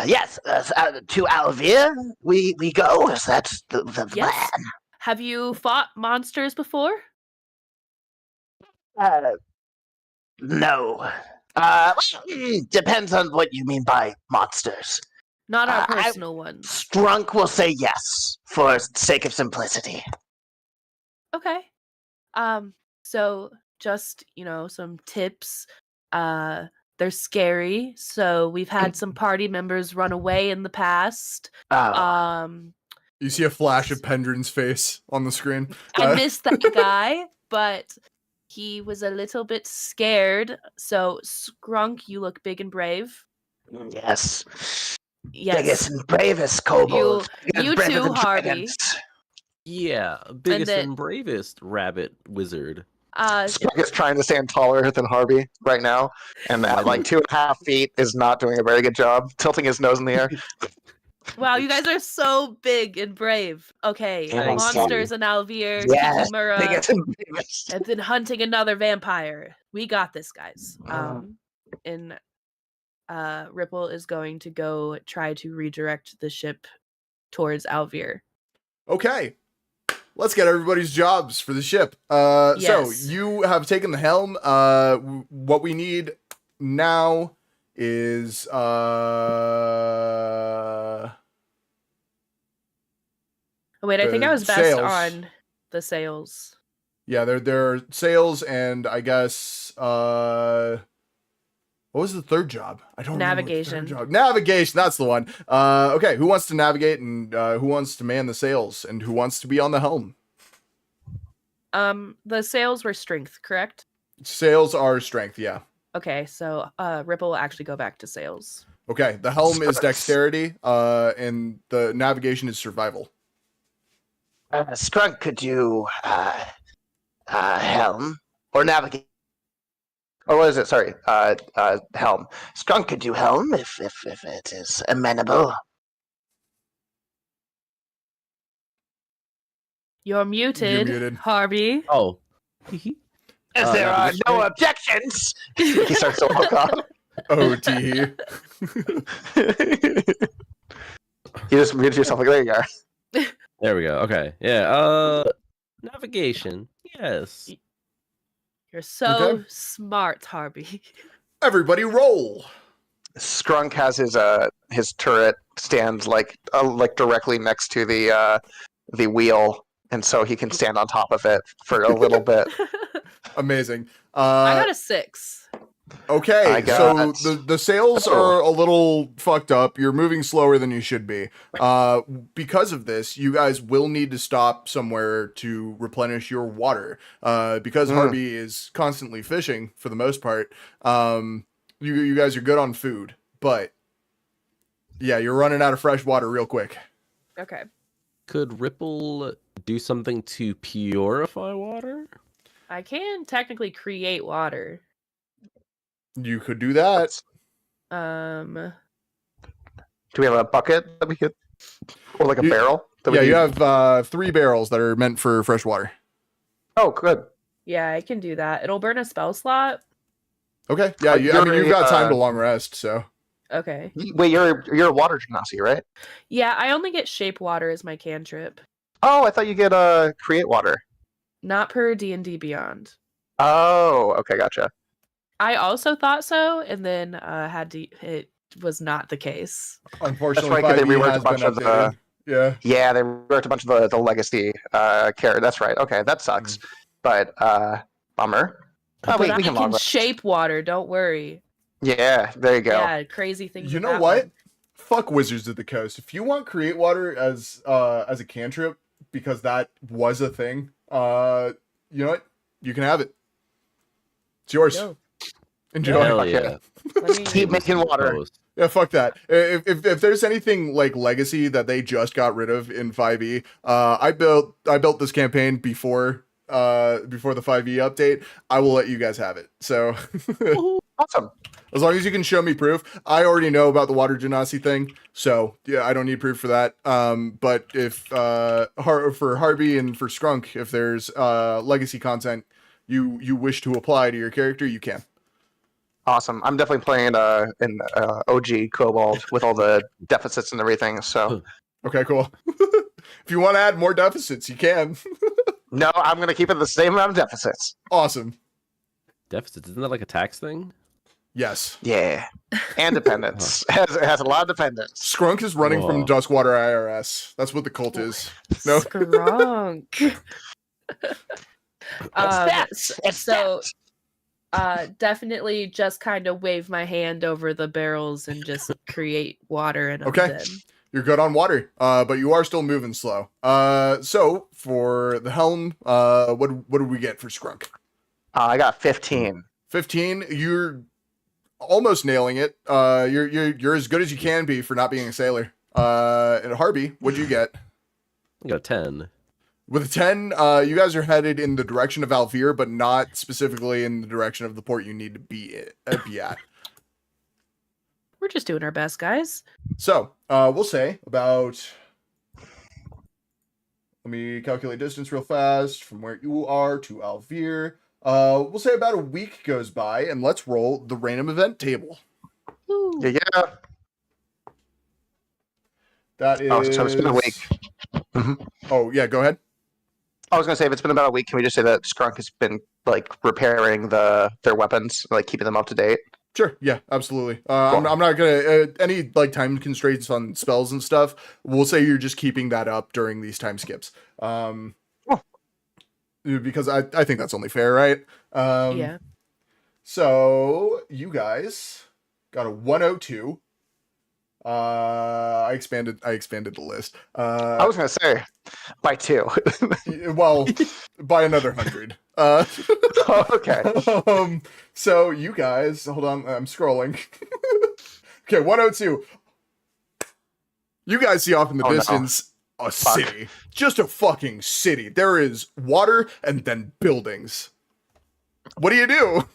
Yes, to Alvir we go. Is that the Yes. plan? have you fought monsters before? No. Depends on what you mean by monsters. Not our I- personal ones. Strunk will say yes for sake of simplicity. Okay. So just, some tips. They're scary. So we've had some party members run away in the past. Oh, You see a flash of Pendrin's face on the screen. I missed that guy, but he was a little bit scared. So Skrunk, you look big and brave. yes. Yes. Biggest and bravest kobold. You Braver too, than Harvey. dragons. Yeah, biggest then- and bravest rabbit wizard. Skunk is trying to stand taller than Harvey right now, and at like 2.5 feet is not doing a very good job, tilting his nose in the air. Wow, you guys are so big and brave. Okay, Thanks, monsters and Alvier, Yes, Kikimura, biggest and bravest. and then hunting another vampire. We got this, guys. And Ripple is going to go try to redirect the ship towards Alvier. Okay. Let's get everybody's jobs for the ship. So Yes. you have taken the helm. What we need now is Oh, wait, I think The I was best sails. on the sails. yeah, there are sails and I guess what was the third job? I don't remember what the third Navigation. job. Navigation, that's the one. Okay, who wants to navigate and who wants to man the sails and who wants to be on the helm? The sails were strength, correct? Sails are strength, yeah. Okay, so Ripple will actually go back to sails. Okay, the helm is dexterity, and the navigation is survival. Strunk could do helm or navigate. Or what is it? Sorry. Helm. Strunk could do helm if it is amenable. You're muted, muted. Harvey. Oh. As there are navigation. no objections. He starts to walk off. OT. You just muted yourself like, there you are. There we go. Okay. Yeah. Navigation. Yes. You're so Okay. smart, Harvey. Everybody roll. Skrunk has his turret stand like directly next to the wheel, and so he can stand on top of it for a little bit. Amazing. I got a 6. Okay, I so got- the sails are a little fucked up. You're moving slower than you should be. Because of this, you guys will need to stop somewhere to replenish your water. Because Harvey is constantly fishing for the most part. You guys are good on food, but yeah, you're running out of fresh water real quick. Okay. Could Ripple do something to purify water? I can technically create water. You could do that. Um, Do we have a bucket that we could, or like a You- barrel? That we Yeah, you could- have 3 barrels that are meant for fresh water. Oh, good. yeah, I can do that. It'll burn a spell slot. Okay, yeah, you've got time to long rest, so. Okay. Wait, you're a water genasi, right? Yeah, I only get shape water as my cantrip. Oh, I thought you get create water. Not per D&D Beyond. Oh, okay, gotcha. I also thought so, and then it was not the case. Unfortunately, That's right, 'cause they 5e reworked has a bunch been of the- updated. Yeah. Yeah, they wrote a bunch of the legacy character. That's right. Okay, that sucks. But bummer. Oh, But wait, I we can can log that. shape water, don't worry. Yeah, there you go. Yeah, crazy things. You with know that what? one. Fuck Wizards of the Coast. If you want create water as a cantrip, because that was a thing, you know what? You can have it. It's yours. Yo, Enjoy. Hell fuck yeah. let me- Keep making water. Post. Yeah, fuck that. If there's anything like Legacy that they just got rid of in 5e, I built this campaign before the 5e update. I will let you guys have it. So Awesome. as long as you can show me proof, I already know about the water genasi thing. So yeah, I don't need proof for that. But if for Harvey and for Skrunk, if there's Legacy content you wish to apply to your character, you can. Awesome. I'm definitely playing in OG Kobold with all the deficits and everything. So Okay, cool. If you want to add more deficits, you can. no, I'm gonna keep it the same amount of deficits. Awesome. Deficits. Isn't that like a tax thing? Yes. Yeah. And dependents. It has a lot of dependents. Skrunk is running from Whoa. Duskwater IRS. That's what the cult is. No. Skrunk. that. It's so definitely just kind of wave my hand over the barrels and just create water in them. Okay. Then. You're good on water, but you are still moving slow. So for the helm, what do we get for Skrunk? I got 15. 15. You're almost nailing it. You're as good as you can be for not being a sailor. And Harvey, what'd you get? I got a 10. With a 10, you guys are headed in the direction of Alvir, but not specifically in the direction of the port you need to be at. We're just doing our best, guys. So, we'll say about... Let me calculate distance real fast from where you are to Alvir. We'll say about a week goes by, and let's roll the random event table. Woo. Yeah. That is... Oh, so it's been a week. Oh, yeah, go ahead. I was gonna say, if it's been about a week, can we just say that Skrunk has been like repairing their weapons, like keeping them up to date? Sure, yeah, absolutely. Cool. I'm not gonna any like time constraints on spells and stuff. We'll say you're just keeping that up during these time skips. Because I think that's only fair, right? Yeah. So you guys got a 102. I expanded the list. I was gonna say by 2. Well, by another 100. Okay. So you guys, hold on, I'm scrolling. Okay, 102. You guys see off in the distance a city. Just a fucking city. There is water and then buildings. What do you do?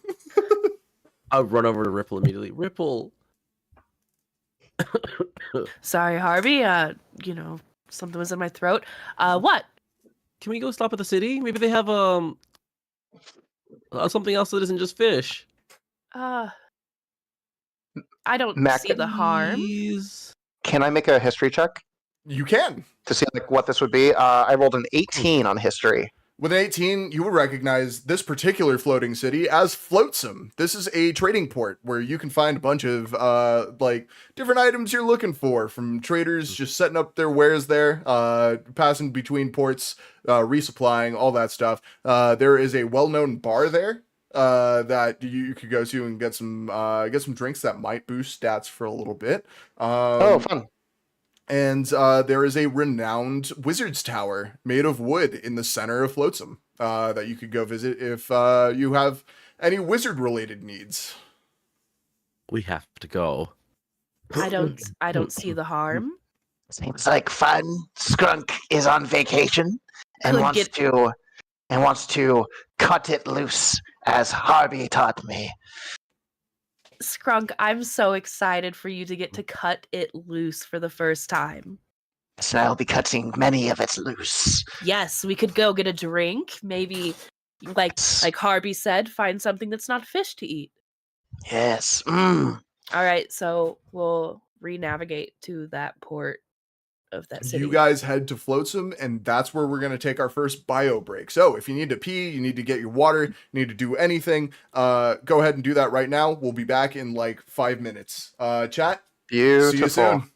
I'll run over to Ripple immediately. Ripple. Sorry, Harvey. Something was in my throat. What? Can we go stop at the city? Maybe they have something else that isn't just fish. I don't Mac- see the harm. Please. Can I make a history check You can. to see like what this would be? I rolled an 18 on history. With an 18, you would recognize this particular floating city as Flotsam. This is a trading port where you can find a bunch of different items you're looking for, from traders just setting up their wares there, passing between ports, resupplying, all that stuff. There is a well-known bar there that you could go to and get some drinks that might boost stats for a little bit. Fun. And there is a renowned wizard's tower made of wood in the center of Flotsam that you could go visit if you have any wizard-related needs. We have to go. I don't see the harm. Seems like fun. Skrunk is on vacation and Could wants to cut it loose, as Harvey taught me. Skrunk, I'm so excited for you to get to cut it loose for the first time. So I'll be cutting many of it loose. Yes, we could go get a drink. Maybe, like Harvey said, find something that's not fish to eat. Yes. All right, so we'll re-navigate to that port of that city. You guys head to Flotsam, and that's where we're going to take our first bio break. So if you need to pee, you need to get your water, you need to do anything, go ahead and do that right now. We'll be back in like 5 minutes. Chat, Beautiful. see you soon.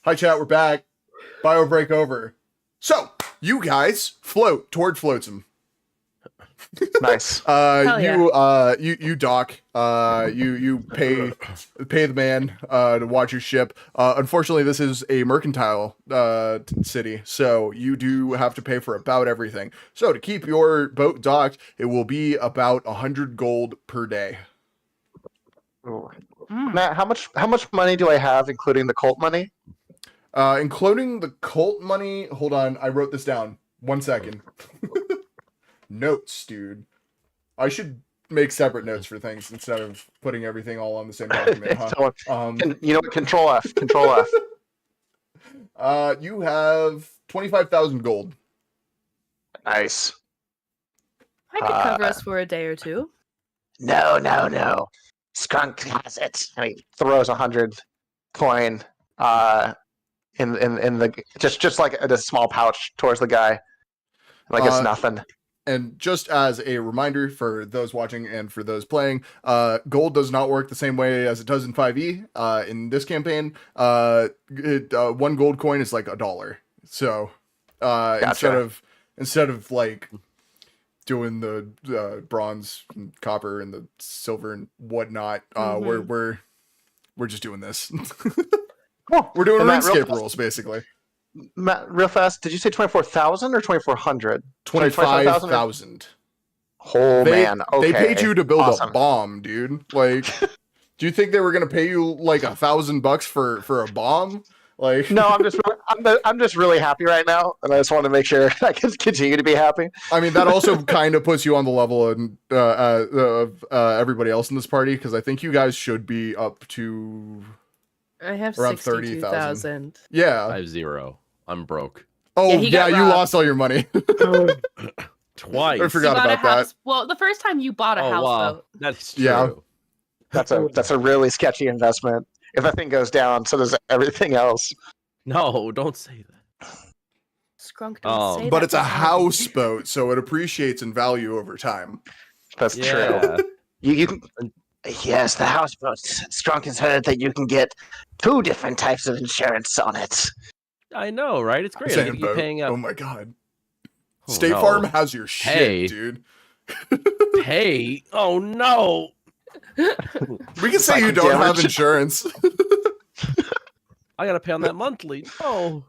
Hi, chat. We're back. Bio break over. So you guys float toward Flotsam. Nice. You dock. You pay the man to watch your ship. Unfortunately, this is a mercantile city, so you do have to pay for about everything. So to keep your boat docked, it will be about 100 gold per day. Ooh. Matt, how much money do I have, including the cult money? Including the cult money. Hold on, I wrote this down. 1 second. Notes, dude. I should make separate notes for things instead of putting everything all on the same document. Huh? You know what? Control F. Control F. You have 25,000 gold. Nice. I could cover us for a day or two. No. Skunk has it. And he throws 100 coin in the just like a small pouch towards the guy, like it's nothing. And just as a reminder for those watching and for those playing, gold does not work the same way as it does in 5e. In this campaign, 1 gold coin is like $1. So Gotcha. instead of like doing the bronze and copper and the silver and whatnot, we're just doing this. Cool. We're doing And Matt, RuneScape rules basically. Matt, real fast, did you say 24,000 or 2,400? 25,000. Oh man, okay. They paid you to build Awesome. a bomb, dude. Like, do you think they were gonna pay you like $1,000 for a bomb? Like, No, I'm just really happy right now, and I just want to make sure I can continue to be happy. I mean, that also kind of puts you on the level of everybody else in this party, because I think you guys should be up to I have around 62,000. Yeah. I have 0. I'm broke. Oh Yeah, he got you robbed. lost all your money. Twice. I forgot You bought about a that. house. Well, the first time you bought a Oh wow, houseboat. that's true. Yeah. That's a really sketchy investment. If that thing goes down, so does everything else. No, don't say that. Skrunk, don't say But that it's a to Howard. houseboat, so it appreciates in value over time. That's true. Yeah. You can. Yes, the houseboats. Strunk has heard that you can get 2 different types of insurance on it. I know, right? It's great. I get to keep Sandboat. paying out. Oh my god. Oh, State no. Farm has your shit, Hey. dude. Hey, oh no. We can say like you don't have damage. insurance. I gotta pay on that monthly. Oh.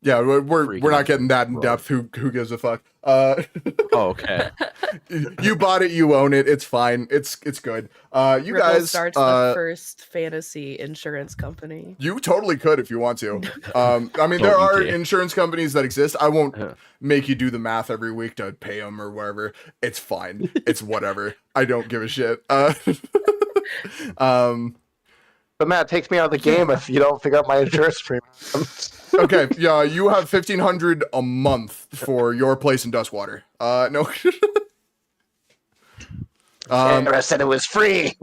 Yeah, we're Freaking not getting that in bro. depth. Who gives a fuck? Oh, okay. You bought it, you own it. It's fine. It's good. You Ripple guys starts the first fantasy insurance company. You totally could if you want to. I mean, there Don't you are dare. insurance companies that exist. I won't Uh-huh. make you do the math every week to pay them or whatever. It's fine. It's whatever. I don't give a shit. But Matt, it takes me out of the game if you don't figure out my insurance premium. Okay, yeah, you have 1,500 a month for your place in Duskwater. No. Sarah said it was free.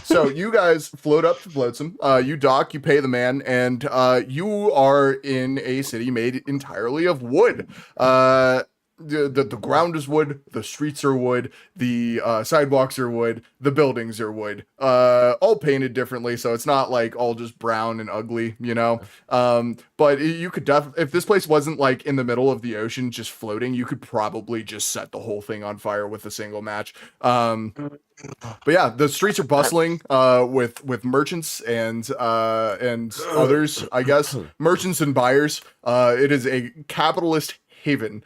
So you guys float up to Flotsam. You dock, you pay the man, and you are in a city made entirely of wood. The ground is wood, the streets are wood, the sidewalks are wood, the buildings are wood. All painted differently, so it's not like all just brown and ugly, you know. But you could if this place wasn't like in the middle of the ocean, just floating, you could probably just set the whole thing on fire with a single match. But yeah, the streets are bustling with merchants and others, I guess, merchants and buyers. It is a capitalist haven.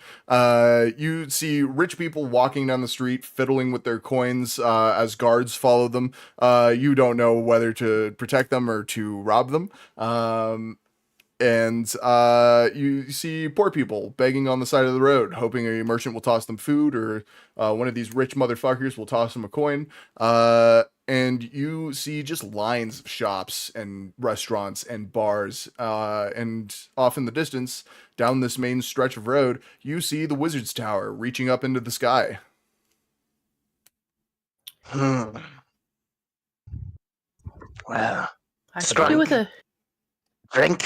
You see rich people walking down the street, fiddling with their coins as guards follow them. You don't know whether to protect them or to rob them. And you see poor people begging on the side of the road, hoping a merchant will toss them food, or one of these rich motherfuckers will toss them a coin. And you see just lines of shops and restaurants and bars. And off in the distance, down this main stretch of road, you see the Wizard's Tower reaching up into the sky. Well, I could do with a. drink?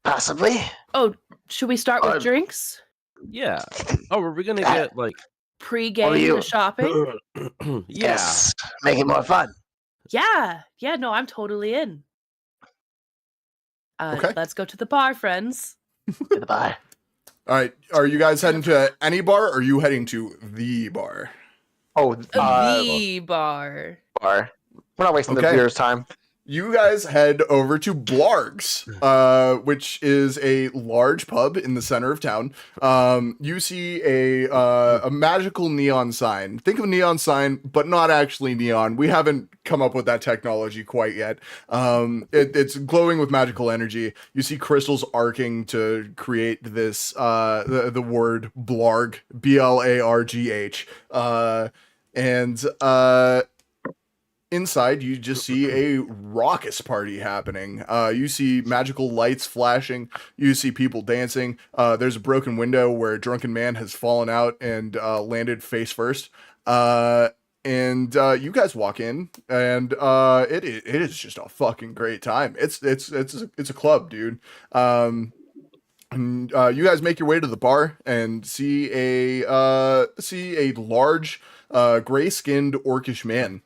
Possibly. Oh, should we start with drinks? Yeah. Oh, were we gonna get like? Pre-game you- to shopping? Yeah. Yes. Make it more fun. Yeah, no, I'm totally in. Okay. Let's go to the bar, friends. Goodbye. All right. Are you guys heading to any bar, or are you heading to the bar? Oh, The bar. bar. We're not wasting the Okay. viewers' time. You guys head over to Blarg's, which is a large pub in the center of town. You see a magical neon sign. Think of a neon sign, but not actually neon. We haven't come up with that technology quite yet. It's glowing with magical energy. You see crystals arcing to create this the word Blarg, BLARGH, and inside, you just see a raucous party happening. You see magical lights flashing. You see people dancing. There's a broken window where a drunken man has fallen out and landed face first. And you guys walk in, and it is just a fucking great time. It's a club, dude. And you guys make your way to the bar and see a large gray-skinned orcish man.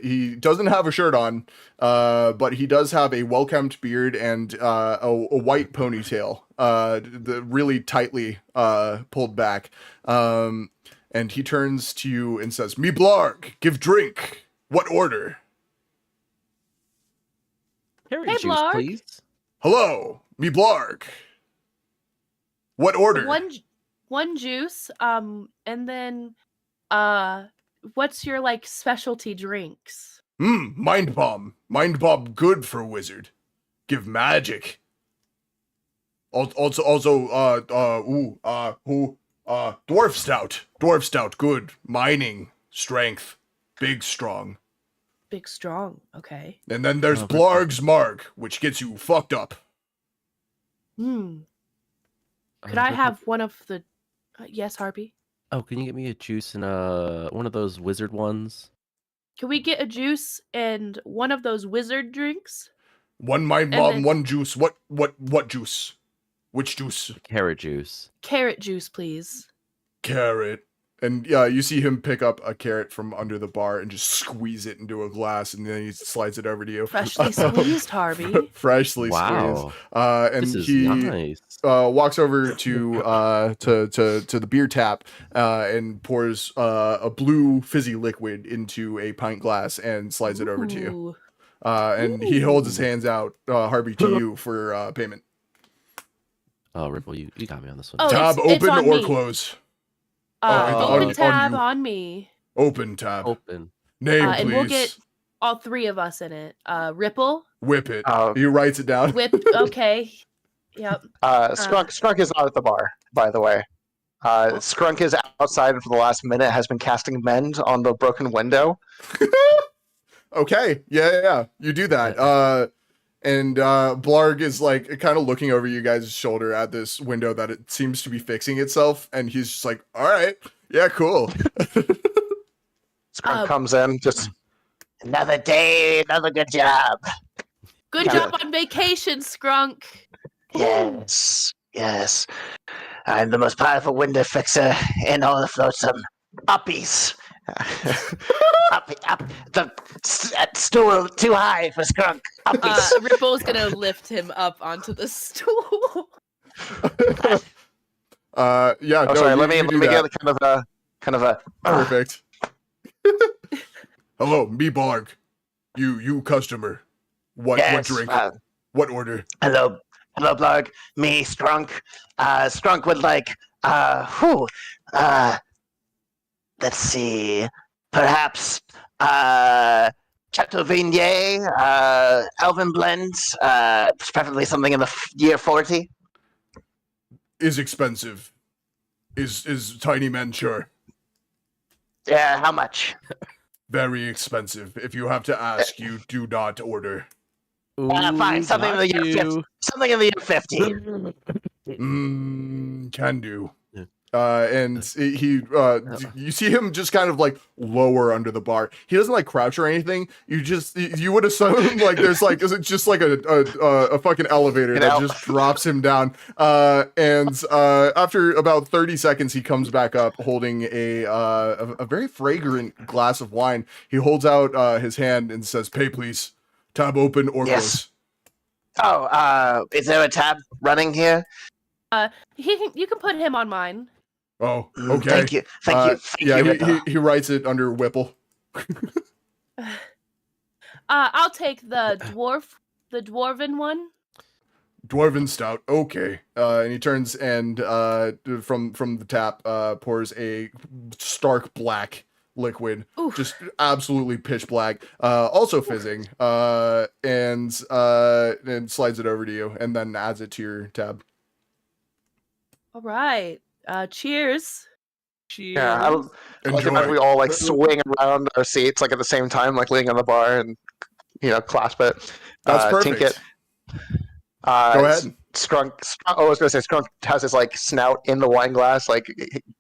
He doesn't have a shirt on, but he does have a well-kempt beard and a white ponytail, really tightly pulled back. And he turns to you and says, "Me Blarg, give drink. What order?" Carrot Hey, juice, Blarg. please. "Hello, me Blarg. What order?" One juice, and then what's your like specialty drinks? Mind bomb. Mind bomb good for a wizard. Give magic. Also, dwarf stout. Dwarf stout, good. Mining, strength, big, strong. Big strong. Okay. And then there's Okay. Blarg's Marg, which gets you fucked up. Could I have one of the? Yes, Harpy. Oh, can you get me a juice and one of those wizard ones? Can we get a juice and one of those wizard drinks? One mind And bomb, then- one juice. What juice? Which juice? Carrot juice. Carrot juice, please. Carrot. And yeah, you see him pick up a carrot from under the bar and just squeeze it into a glass, and then he slides it over to you. Freshly squeezed, Harvey. Freshly Wow. squeezed. And This is he nice. walks over to the beer tap and pours a blue fizzy liquid into a pint glass and slides it over to you. Ooh. And he holds his hands out, Harvey, to you for payment. Oh, Ripple, you got me on this one. Oh, Tab it's open on or me. close? Open on tab you. on me. Open tab. Open. Name, please. And we'll get all three of us in it. Ripple, Whip it. Uh, He writes it down. Whip. Okay. Yep. Skrunk is not at the bar, by the way. Skrunk is outside and for the last minute has been casting mend on the broken window. Okay. Yeah. You do that. And Blarg is like kind of looking over you guys' shoulder at this window that it seems to be fixing itself, and he's just like, "All right, yeah, cool." Skrunk comes in, just Another day, another good job. Good job on vacation, Skrunk. Yes, yes. I'm the most powerful window fixer in all of Flotsam. Uppies. up, the stool too high for Skrunk. Uppies. Ripple's gonna lift him up onto the stool. Yeah. oh, no, sorry. you- Let me you do get that. kind of a. Perfect. Hello, me Blarg. You customer. What Yes, drink? What order? hello, Blarg. Me, Skrunk. Skrunk would like. Let's see. Perhaps. Chateau Viognier, Elven blends, preferably something in the year 40. Is expensive. Is tiny man sure? Yeah, how much? Very expensive. If you have to ask, you do not order. Fine, something in the year 50. Something in the year 50. Can do. And you see him just kind of like lower under the bar. He doesn't like crouch or anything. You would assume like there's like is it just like a fucking elevator that just drops him down. And after about 30 seconds, he comes back up holding a very fragrant glass of wine. He holds out his hand and says, "Pay, please. Tab open or close." Oh, is there a tab running here? You can put him on mine. Oh, okay. Thank you. Thank you. He writes it under Whipple. I'll take the dwarven one. Dwarven stout. Okay. And he turns and from the tap pours a stark black liquid, Oof. just absolutely pitch black, also fizzing, and slides it over to you, and then adds it to your tab. All right. Cheers. Cheers. Yeah, I like Enjoy. imagine we all like swing around our seats like at the same time, like laying on the bar and clasp it. That's Tink perfect. it. Go ahead. Strunk. Oh, I was gonna say Strunk has his like snout in the wine glass, like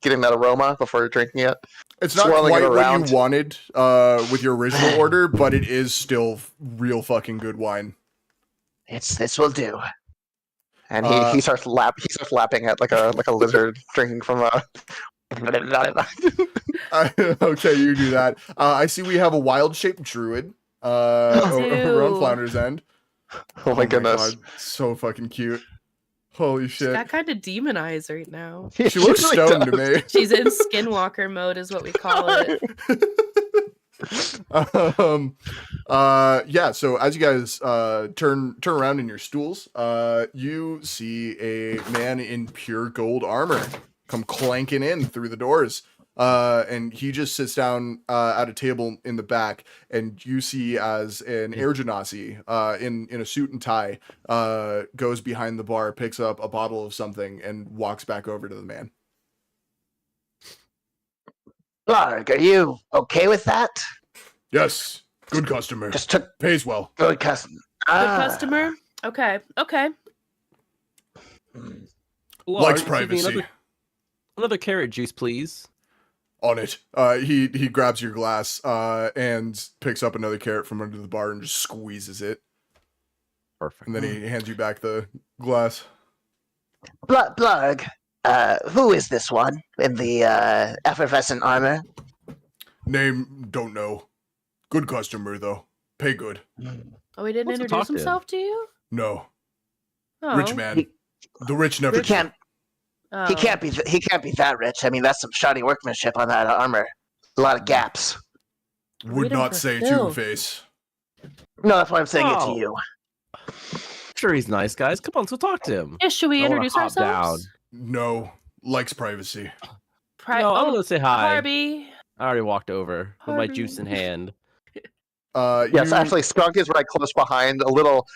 getting that aroma before drinking it. It's not swirling it quite what around. you wanted with your original order, but it is still real fucking good wine. This will do. And he starts lapping it like a lizard drinking from a. Okay, you do that. I see we have a wild-shaped druid around Flounder's End. Oh my goodness! God, so fucking cute. Holy She's shit. got kind of demonized right now. She looks really stoned to does. me. She's in skinwalker mode, is what we call it. Yeah, so as you guys turn around in your stools, you see a man in pure gold armor come clanking in through the doors, and he just sits down at a table in the back, and you see as an air genasi in a suit and tie goes behind the bar, picks up a bottle of something, and walks back over to the man. Blarg, are you okay with that? Yes, good customer. Just took Pays well. good customer. Good customer. Okay. Likes Excuse me, privacy. Another carrot juice, please. On it. He grabs your glass and picks up another carrot from under the bar and just squeezes it. Perfect. And then he hands you back the glass. Blarg, who is this one in the effervescent armor? Name, don't know. Good customer, though. Pay good. Oh, he didn't What's to introduce talk to? himself to you? No. Oh. Rich man. The rich never He can't. Oh. He can't be. He can't be that rich. I mean, that's some shoddy workmanship on that armor. A lot of gaps. would Read him not for say Phil. Two-Face. No, that's why I'm saying it to Oh. you. Sure, he's nice, guys. Come on, let's go talk to him. Yeah, should we I wanna introduce hop ourselves? No. Likes privacy. No, I'm gonna say hi. Harvey. I already walked over with my juice in Harvey. hand. Yes, you- actually, Strunk is right close behind, a little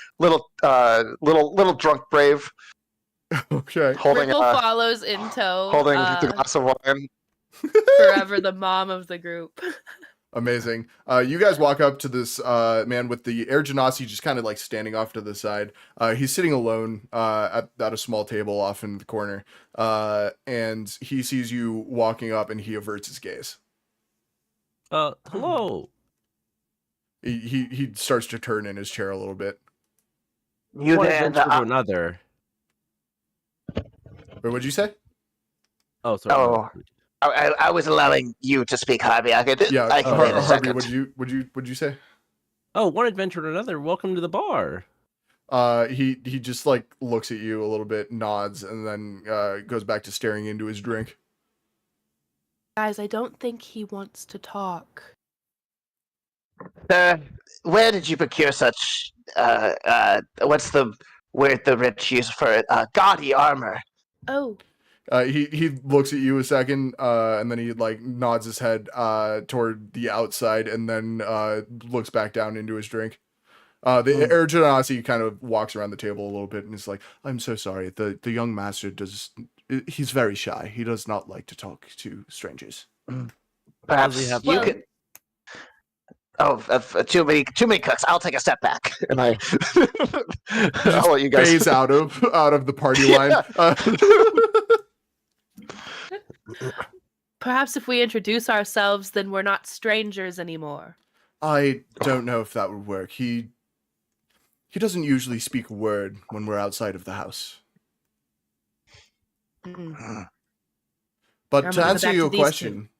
drunk brave, Okay. holding Ripple follows in tow. holding the glass of wine. Forever the mom of the group. Amazing. You guys walk up to this man with the air genasi just kind of like standing off to the side. He's sitting alone at a small table off in the corner. And he sees you walking up and he averts his gaze. Hello. He starts to turn in his chair a little bit. You One there? adventure to The, another. Wait, what'd you say? Oh, sorry. Oh. I was allowing you to speak, Harvey. I could. Yeah, I can wait a Harvey, second. what'd you say? Oh, one adventure to another. Welcome to the bar. He just like looks at you a little bit, nods, and then goes back to staring into his drink. Guys, I don't think he wants to talk. Where did you procure such? What's the word the rich use for it? Gaudy armor. Oh, He looks at you a second, and then he like nods his head toward the outside, and then looks back down into his drink. The air genasi kind of walks around the table a little bit, and is like, "I'm so sorry. The young master he's very shy. He does not like to talk to strangers." Perhaps Does he have you fun? could. Oh, too many cooks. I'll take a step back. And I'll let you guys. Phase out of the party line. Perhaps if we introduce ourselves, then we're not strangers anymore. I don't know if that would work. He doesn't usually speak a word when we're outside of the house. Mm. But I'm to gonna go answer back to your these question,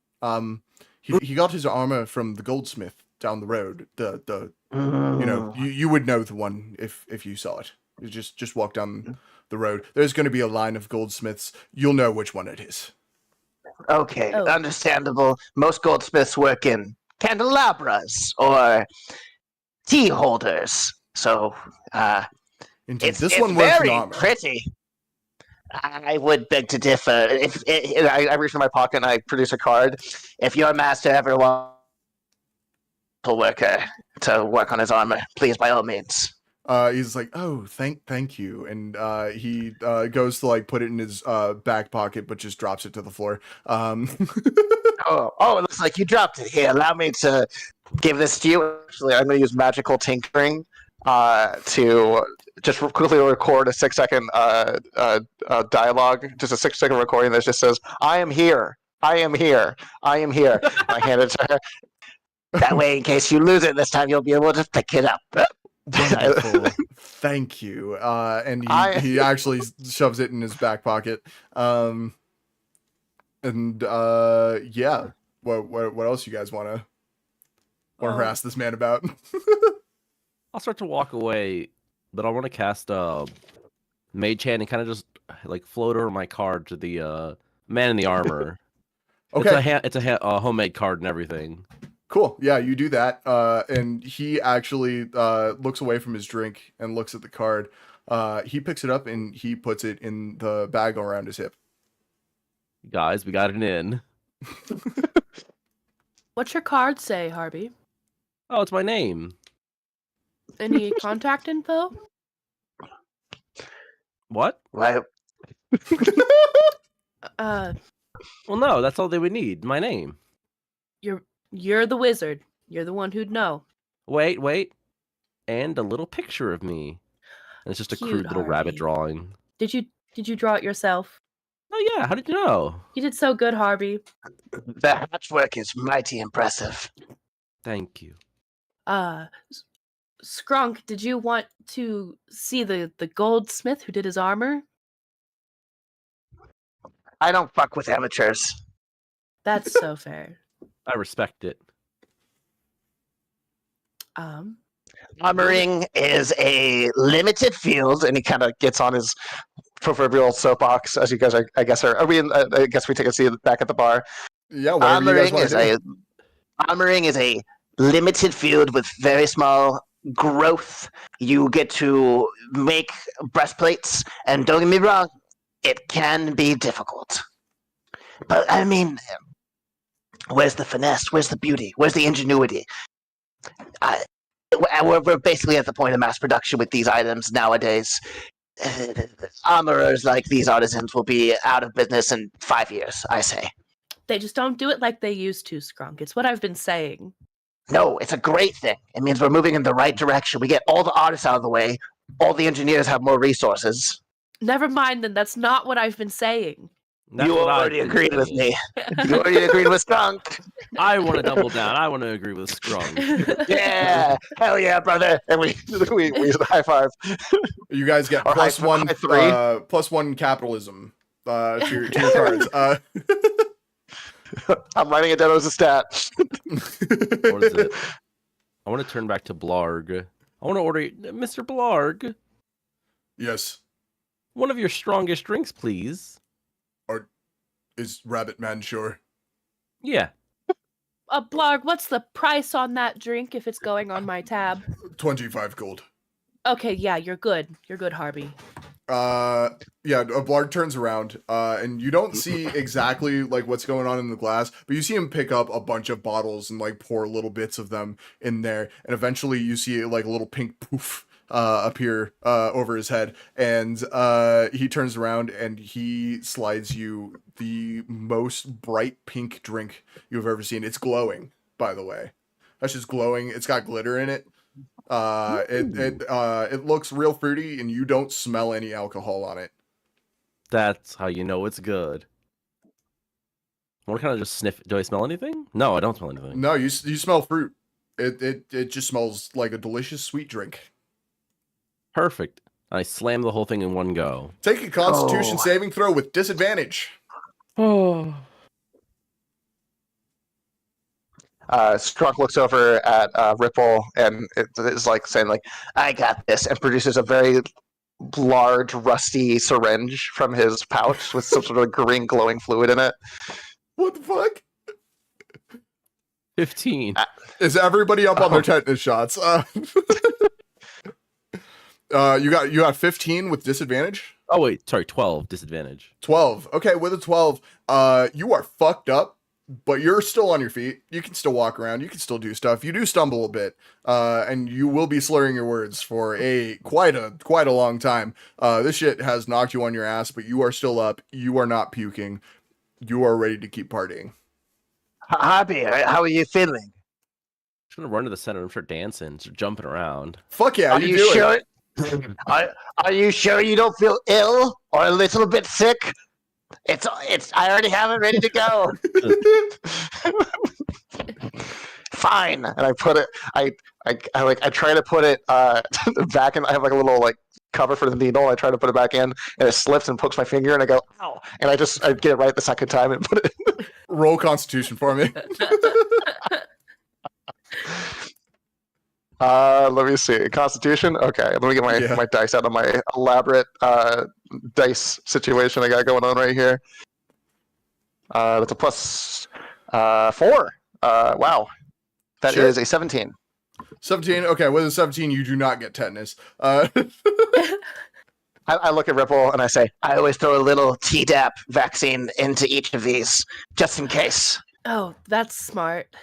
he got his armor from the goldsmith down the road. You would know the one if you saw it. You just walk down the road. There's going to be a line of goldsmiths. You'll know which one it is. Okay, Oh. understandable. Most goldsmiths work in candelabras or tea holders. So Indeed, it's this one works in very armor. pretty. I would beg to differ. If I reach in my pocket and I produce a card, if your master ever wants a worker to work on his armor, please by all means. He's like, oh, thank you, and he goes to like put it in his back pocket, but just drops it to the floor. Oh, it looks like you dropped it. Here, allow me to give this to you. Actually, I'm going to use magical tinkering to just quickly record a 6-second dialogue, just a 6-second recording that just says, "I am here. I am here. I am here." I hand it to her. That way, in case you lose it this time, you'll be able to pick it up. Wonderful, thank you. And he actually shoves it in his back pocket. Yeah. What else you guys want to harass this man about? I'll start to walk away, but I want to cast Mage Hand and kind of just like float over my card to the man in the armor. Okay. It's a homemade card and everything. Cool. Yeah, you do that. And he actually looks away from his drink and looks at the card. He picks it up and he puts it in the bag around his hip. Guys, we got it in. What's your card say, Harvey? Oh, it's my name. Any contact info? What? Why? Well, no, that's all they would need. My name. You're the wizard. You're the one who'd know. Wait. And a little picture of me. And it's just a Cute, crude little rabbit Harvey. drawing. Did you draw it yourself? Oh yeah, how did you know? You did so good, Harvey. The hatchwork is mighty impressive. Thank you. Skrunk, did you want to see the goldsmith who did his armor? I don't fuck with amateurs. That's so fair. I respect it. Armoring is a limited field, and he kind of gets on his proverbial soapbox. As you guys, I guess, are we? I guess we take a seat back at the bar. Yeah, whatever you guys want to do. Armoring is a limited field with very small growth. You get to make breastplates, and don't get me wrong, it can be difficult. But I mean, where's the finesse? Where's the beauty? Where's the ingenuity? We're basically at the point of mass production with these items nowadays. Armorers like these artisans will be out of business in 5 years, I say. They just don't do it like they used to, Skrunk. It's what I've been saying. No, it's a great thing. It means we're moving in the right direction. We get all the artists out of the way. All the engineers have more resources. Never mind, then. That's not what I've been saying. That's You what I've already been agreed with saying. me. You already agreed with Skunk. I want to double down. I want to agree with Scrum. Yeah, hell yeah, brother. And we high five. You guys get Or plus high one, three. plus one capitalism to your cards. I'm writing it down as a stat. What is it? I want to turn back to Blarg. I want to order Mr. Blarg. Yes. One of your strongest drinks, please. Is Rabbit Man sure? Yeah. Blarg, what's the price on that drink if it's going on my tab? 25 gold. Okay, yeah, you're good. You're good, Harvey. Yeah, Blarg turns around, and you don't see exactly like what's going on in the glass, but you see him pick up a bunch of bottles and like pour little bits of them in there, and eventually you see like a little pink poof appear over his head, and he turns around and he slides you the most bright pink drink you've ever seen. It's glowing, by the way. That's just glowing. It's got glitter in it. It looks real fruity, and you don't smell any alcohol on it. That's how you know it's good. I want to kind of just sniff. Do I smell anything? No, I don't smell anything. No, you smell fruit. It just smells like a delicious sweet drink. Perfect. I slam the whole thing in one go. Take a Constitution Oh. saving throw with disadvantage. Oh. Strunk looks over at Ripple and it is like saying like, "I got this," and produces a very large, rusty syringe from his pouch with some sort of green glowing fluid in it. What the fuck? 15. Is everybody up on their tetanus shots? You got 15 with disadvantage. Oh wait, sorry, 12 disadvantage. 12. Okay, with a 12, you are fucked up, but you're still on your feet. You can still walk around. You can still do stuff. You do stumble a bit, and you will be slurring your words for quite a long time. This shit has knocked you on your ass, but you are still up. You are not puking. You are ready to keep partying. Hobby, how are you feeling? Just gonna run to the center and start dancing, start jumping around. Fuck yeah, Are you you do sure? it. Are you sure you don't feel ill or a little bit sick? It's. I already have it ready to go. Fine, and I put it. I try to put it back in. I have like a little like cover for the needle. I try to put it back in, and it slips and pokes my finger, and I go, "Ow!" And I get it right the second time and put it. Roll Constitution for me. Let me see. Constitution. Okay, let me get my dice out of my elaborate dice situation I got going on right here. That's a plus 4. Wow, that is a 17. 17. Okay, with a 17, you do not get tetanus. I look at Ripple and I say, I always throw a little Tdap vaccine into each of these, just in case. Oh, that's smart.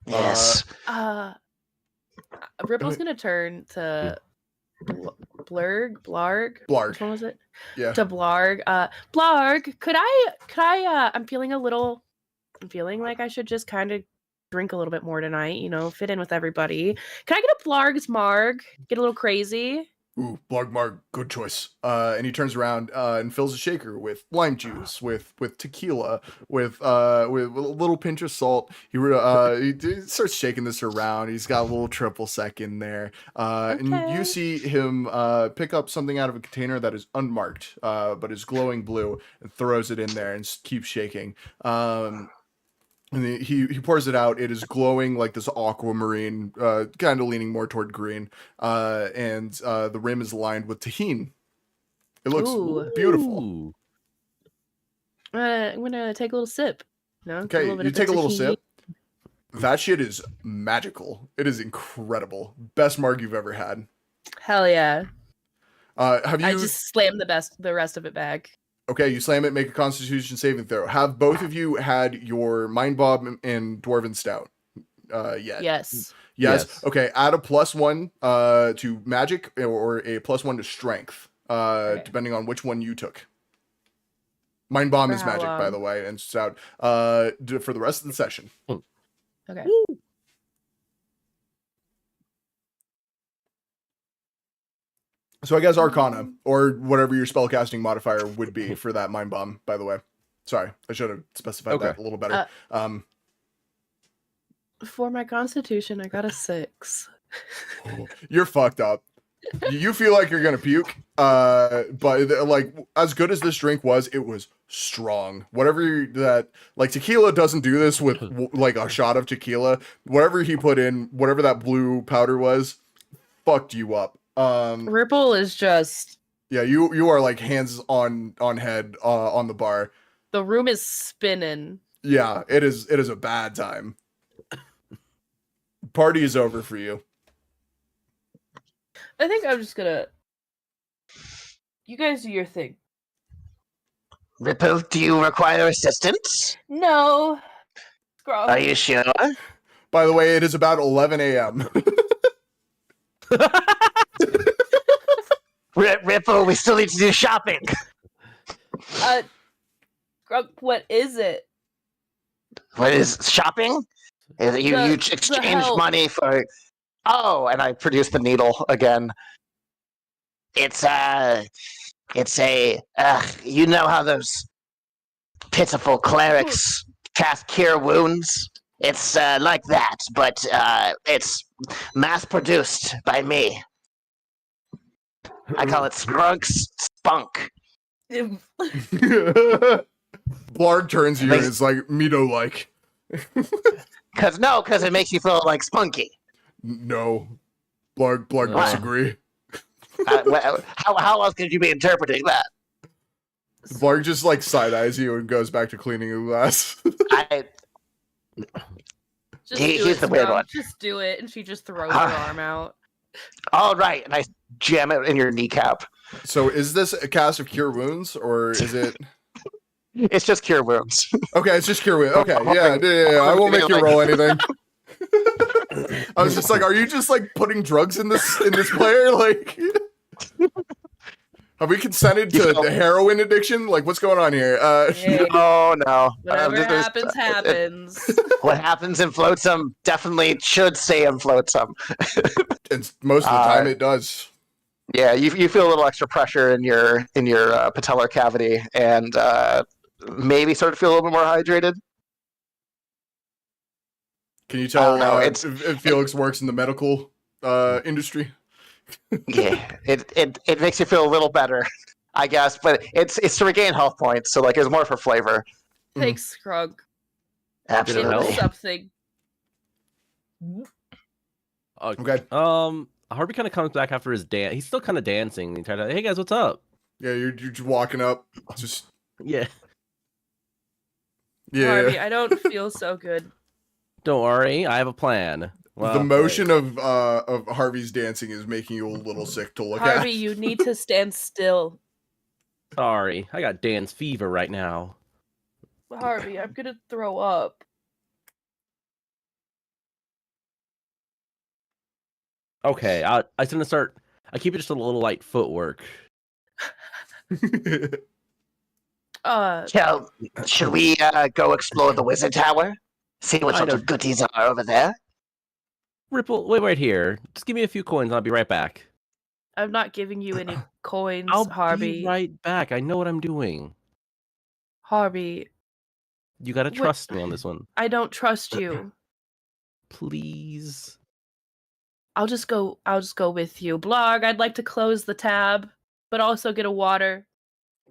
Yes. Ripple's gonna turn to Blarg. Blarg. Which one was it? Yeah. To Blarg. Blarg, could I I'm feeling like I should just kind of drink a little bit more tonight, fit in with everybody. Can I get a Blarg's Marg? Get a little crazy? Ooh, Blargmarg, good choice. And he turns around and fills a shaker with lime juice, with tequila, with a little pinch of salt. He starts shaking this around. He's got a little triple sec in there. And you see him pick up something out of a container that is unmarked, but is glowing blue, and throws it in there and keeps shaking. And he pours it out. It is glowing like this aquamarine, kind of leaning more toward green. And the rim is lined with tahini. It looks beautiful. Ooh. I'm gonna take a little sip. Okay, you take a little sip. That shit is magical. It is incredible. Best marg you've ever had. Hell yeah! Have you? I just slammed the rest of it back. Okay, you slam it, make a Constitution saving throw. Have both of you had your Mind Bomb and Dwarven Stout yet? Yes. Yes. Okay, add a +1 to magic or a +1 to strength, depending on which one you took. Mind Bomb For is how magic, by long? the way, and Stout for the rest of the session. Okay. So I guess Arcana, or whatever your spellcasting modifier would be for that Mind Bomb, by the way. Sorry, I should have specified that a little better. For my Constitution, I got a 6. You're fucked up. You feel like you're gonna puke, but like as good as this drink was, it was strong. Whatever that, like tequila doesn't do this with like a shot of tequila. Whatever he put in, whatever that blue powder was, fucked you up. Ripple is just. Yeah, you are like hands on head on the bar. The room is spinning. Yeah, it is a bad time. Party is over for you. I think I'm just gonna. You guys do your thing. Ripple, do you require assistance? No. Scroll. Are you sure? By the way, it is about 11 a.m. Ripple, we still need to do shopping. Grug, what is it? What is shopping? You exchange help. money for. Oh, and I produce the needle again. It's a. You know how those pitiful clerics cast cure wounds. It's like that, but it's mass produced by me. I call it Skrunk's Spunk. Blarg turns to you and is like, Mito-like. Because it makes you feel like spunky. No. Blarg disagree. How else could you be interpreting that? Blarg just like side-eyes you and goes back to cleaning a glass. Just He's do it, the weird Scrum. one. Just do it, and she just throws her arm out. All right, and I jam it in your kneecap. So is this a cast of cure wounds, or is it... It's just cure wounds. Okay, it's just cure wounds. Okay, yeah, I won't make you roll anything. I was just like, are you just like putting drugs in this player? Like, have we consented to the heroin addiction? Like, what's going on here? Hey, Oh no! whatever happens, happens. What happens in Flotsam definitely should stay in Flotsam. And most of the time, it does. Yeah, you feel a little extra pressure in your patellar cavity, and maybe start to feel a little bit more hydrated. Can you tell if Felix works in the medical industry? Yeah, it makes you feel a little better, I guess. But it's to regain health points, so like it's more for flavor. Thanks, Scrug. Absolutely. Something. Okay. Harvey kind of comes back after his dance. He's still kind of dancing the entire time. Hey guys, what's up? Yeah, you're just walking up. Just Yeah. Harvey, I don't feel so good. Don't worry, I have a plan. Well, the motion of Harvey's dancing is making you a little sick to look Harvey, at. you need to stand still. Sorry, I got dance fever right now. Harvey, I'm gonna throw up. Okay, I'm gonna start. I keep it just a little light footwork. Should we go explore the wizard tower? See what sort of goodies are over there? Ripple, wait right here. Just give me a few coins. I'll be right back. I'm not giving you any coins, I'll Harvey. be right back. I know what I'm doing. Harvey, You gotta trust me on this one. I don't trust you. Please. I'll just go with you. Blarg, I'd like to close the tab, but also get a water.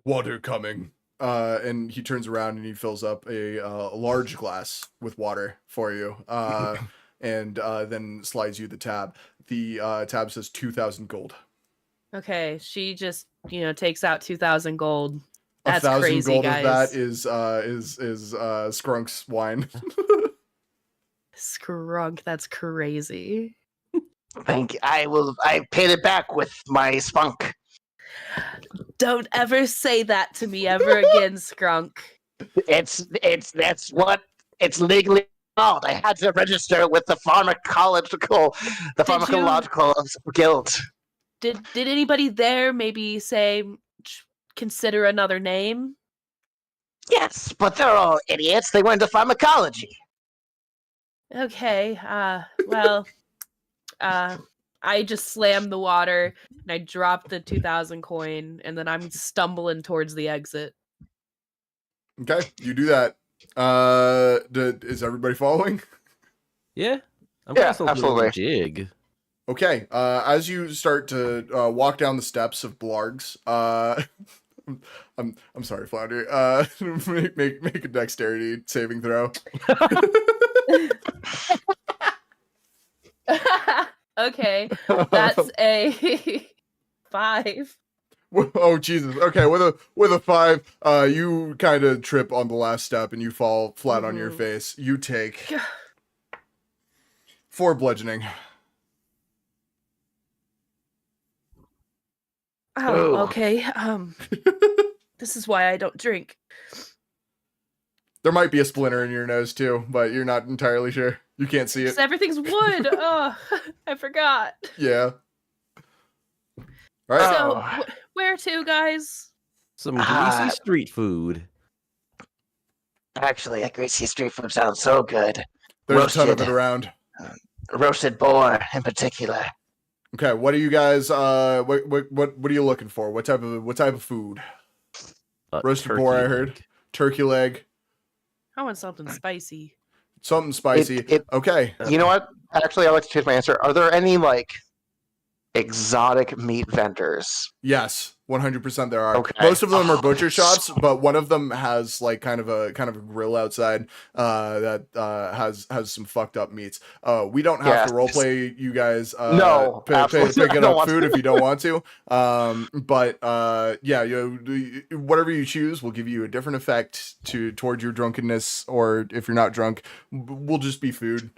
Water coming. And he turns around and he fills up a large glass with water for you. And then slides you the tab. The tab says 2,000 gold. Okay, she just, takes out 2,000 gold. That's 1,000 crazy, gold guys. of that is Skrunk's wine. Skrunk, that's crazy. Thank you. I paid it back with my spunk. Don't ever say that to me ever again, Skrunk. That's what it's legally called. I had to register with the pharmacological guild. Did anybody there maybe say consider another name? Yes, but they're all idiots. They went to pharmacology. Okay, I just slammed the water and I dropped the 2,000 coin, and then I'm stumbling towards the exit. Okay, you do that. Is everybody following? Yeah. I'm Yeah, still doing absolutely. a jig. Okay, as you start to walk down the steps of Blarg's, I'm sorry, Flounder. Make a dexterity saving throw. Okay, that's a 5. Oh Jesus! Okay, with a 5, you kind of trip on the last step and you fall flat on your face. You take 4 bludgeoning. Oh, okay. This is why I don't drink. There might be a splinter in your nose too, but you're not entirely sure. You can't see it. 'Cause everything's wood. Oh, I forgot. Yeah. All right. So, where to, guys? Some greasy street food. Actually, that greasy street food sounds so good. There's a ton of it around. Roasted boar, in particular. Okay, what are you guys? What are you looking for? What type of food? Roasted boar, I heard. turkey leg, I want something spicy. something spicy. Okay. You know what? Actually, I'd like to change my answer. Are there any like exotic meat vendors? Yes, 100% there are. Okay. Most of them are butcher shops, but one of them has like kind of a grill outside that has some fucked up meats. We don't have to Yes. roleplay you guys No, absolutely. picking I don't up want food to. if you don't want to. But yeah, whatever you choose will give you a different effect towards your drunkenness, or if you're not drunk, will just be food.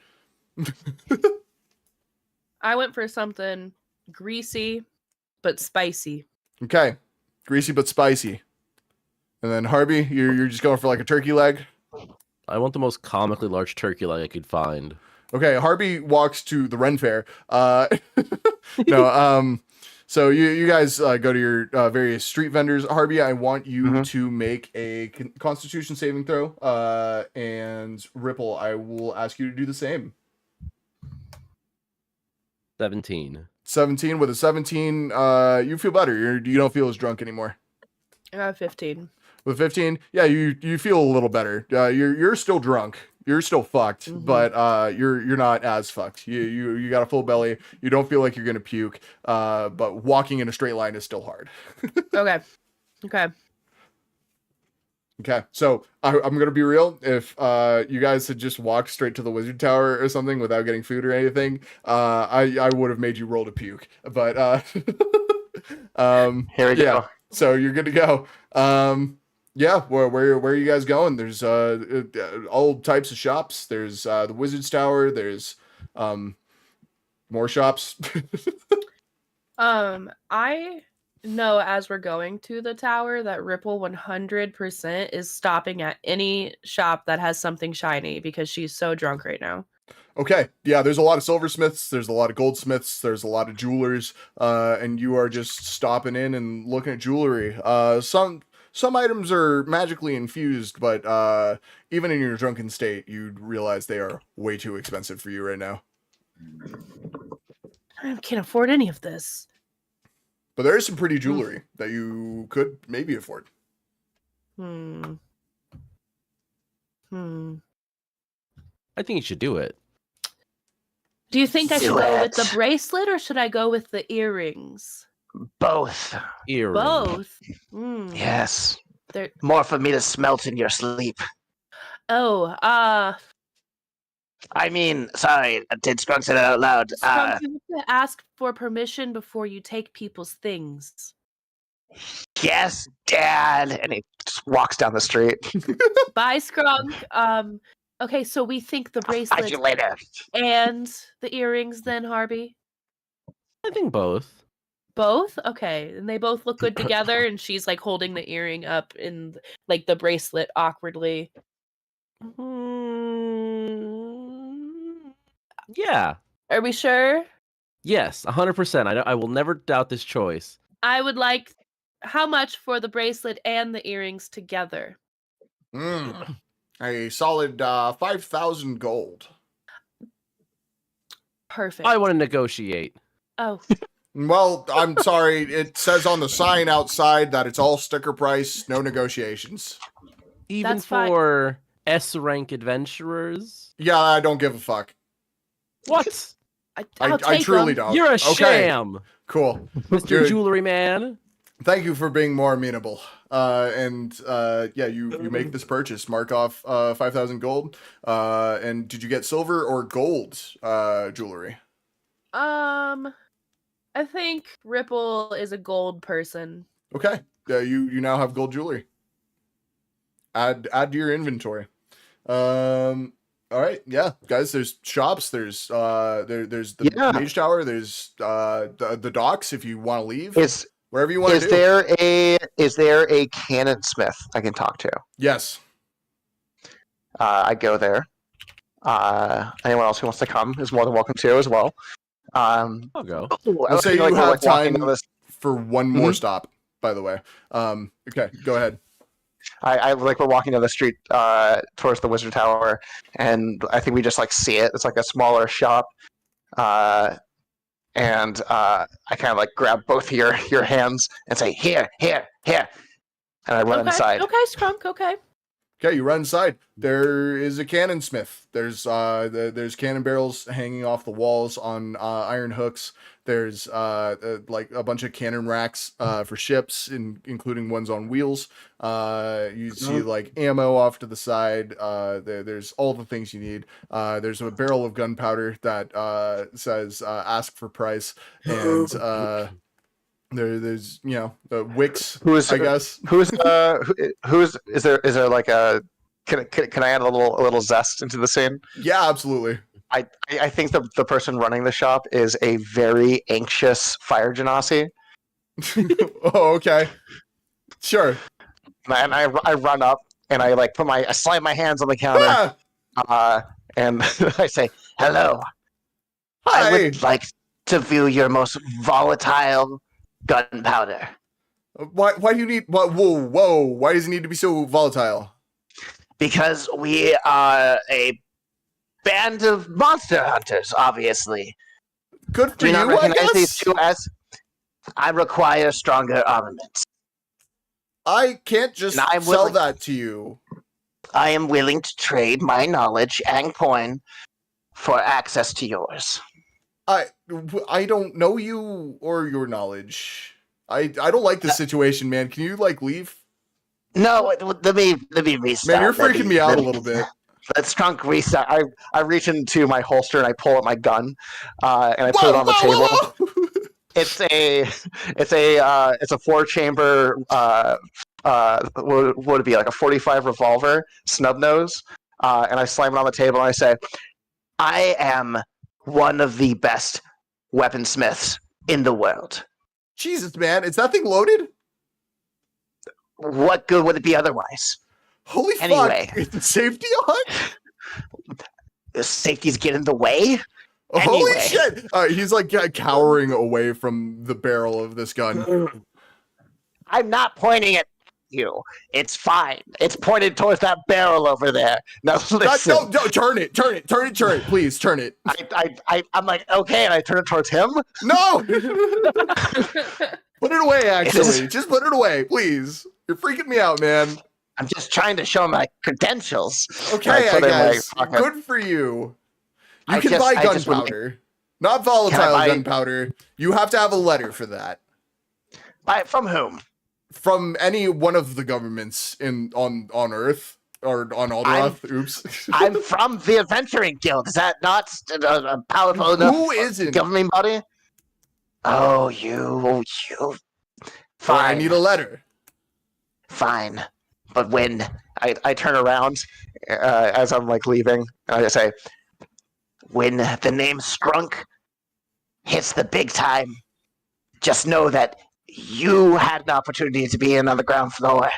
I went for something greasy but spicy. Okay, greasy but spicy. And then Harvey, you're just going for like a turkey leg. I want the most comically large turkey leg I could find. Okay, Harvey walks to the Ren Fair. No, so you guys go to your various street vendors. Harvey, I want you to make a Constitution saving throw. And Ripple, I will ask you to do the same. 17. 17. With a 17, you feel better. You don't feel as drunk anymore. I got 15. With 15, yeah, you feel a little better. You're still drunk. You're still fucked, but you're not as fucked. You got a full belly. You don't feel like you're gonna puke. But walking in a straight line is still hard. Okay. Okay, so I'm gonna be real. If you guys had just walked straight to the wizard tower or something without getting food or anything, I would have made you roll to puke. But Here we go. So you're good to go. Yeah, where are you guys going? There's all types of shops. There's the Wizard's Tower. There's more shops. I know as we're going to the tower that Ripple 100% is stopping at any shop that has something shiny because she's so drunk right now. Okay, yeah, there's a lot of silversmiths. There's a lot of goldsmiths. There's a lot of jewelers. And you are just stopping in and looking at jewelry. Some items are magically infused, but even in your drunken state, you'd realize they are way too expensive for you right now. I can't afford any of this. But there is some pretty jewelry that you could maybe afford. I think you should do it. Do you think I should Do go with it. the bracelet or should I go with the earrings? Both. Earring. Both. Yes. They're... More for me to smelt in your sleep. Oh, I mean, sorry, did Sprung say that out loud? Scrunk, you have to ask for permission before you take people's things. Yes, Dad. And he just walks down the street. Bye, Scrunk. Okay, so we think the I'll find bracelet you later. and the earrings then, Harvey? I think both. Both? Okay. And they both look good together, and she's like holding the earring up in like the bracelet awkwardly. Yeah. Are we sure? Yes, 100%. I will never doubt this choice. I would like how much for the bracelet and the earrings together? A solid 5,000 gold. Perfect. I want to negotiate. Oh. Well, I'm sorry. It says on the sign outside that it's all sticker price, no negotiations. Even That's fine. for S-rank adventurers? Yeah, I don't give a fuck. What? I'll I take truly them. don't. You're a Okay, sham, cool. Mr. Good. Jewelry Man. Thank you for being more amenable. Yeah, you make this purchase. Mark off 5,000 gold. And did you get silver or gold jewelry? I think Ripple is a gold person. Okay, you now have gold jewelry. Add to your inventory. All right, yeah, guys. There's shops. There's there's the Mage Tower. There's the docks if you want to leave. Wherever you want to do. Is there a cannon smith I can talk to? Yes. I go there. Anyone else who wants to come is more than welcome to as well. I'll go. Let's say you have time for one more stop, by the way. Okay, go ahead. I like we're walking down the street towards the Wizard Tower, and I think we just like see it. It's like a smaller shop. And I kind of like grab both of your hands and say, here. And I run inside. Okay, Scrunk, okay. Okay, you run inside. There is a cannon smith. There's cannon barrels hanging off the walls on iron hooks. There's like a bunch of cannon racks for ships, including ones on wheels. You see like ammo off to the side. There's all the things you need. There's a barrel of gunpowder that says "ask for price," and there's the wicks. I guess who's is there like a can I add a little zest into the scene? Yeah, absolutely. I think the person running the shop is a very anxious fire genasi. Oh, okay. Sure. And I run up and I slam my hands on the counter. And I say, "Hello. Hi. I would like to view your most volatile gunpowder." Why do you need whoa, why does it need to be so volatile? Because we are a band of monster hunters, obviously. Good for Do you not you, I recognize these guess. two as? I require stronger armaments. I can't just And I'm sell willing- that to you. I am willing to trade my knowledge and coin for access to yours. I don't know you or your knowledge. I don't like this situation, man. Can you like leave? No, let me restart. Man, you're freaking me out a little bit. Let's trunk restart. I reach into my holster and I pull out my gun, and I put it on the table. Whoa. It's a 4-chamber what would it be, like a 45 revolver, snub nose, and I slam it on the table and I say, I am one of the best weaponsmiths in the world. Jesus, man, is that thing loaded? What good would it be otherwise? Holy Anyway. fuck! Is the safety on? The safeties get in the way? Holy Anyway. shit! He's like cowering away from the barrel of this gun. I'm not pointing at you. It's fine. It's pointed towards that barrel over there. Now listen. No, turn it, please, turn it. I'm like, okay, and I turn it towards him. No! Put it away, actually. Just put it away, please. You're freaking me out, man. I'm just trying to show my credentials. Okay, I I put it in my guess. pocket. Good for you. You I can just- buy I just would like- gunpowder. Not volatile buy- gunpowder. You have to have a letter for that. From whom? From any one of the governments on Earth. Or on Alderoth. Oops. I'm from the Adventuring Guild. Is that not a powerful enough Who isn't? governing body? Oh, you. Well, Fine. I need a letter. Fine. But when? I turn around as I'm like leaving, and I say, When the name Strunk hits the big time, just know that you had an opportunity to be in on the ground floor.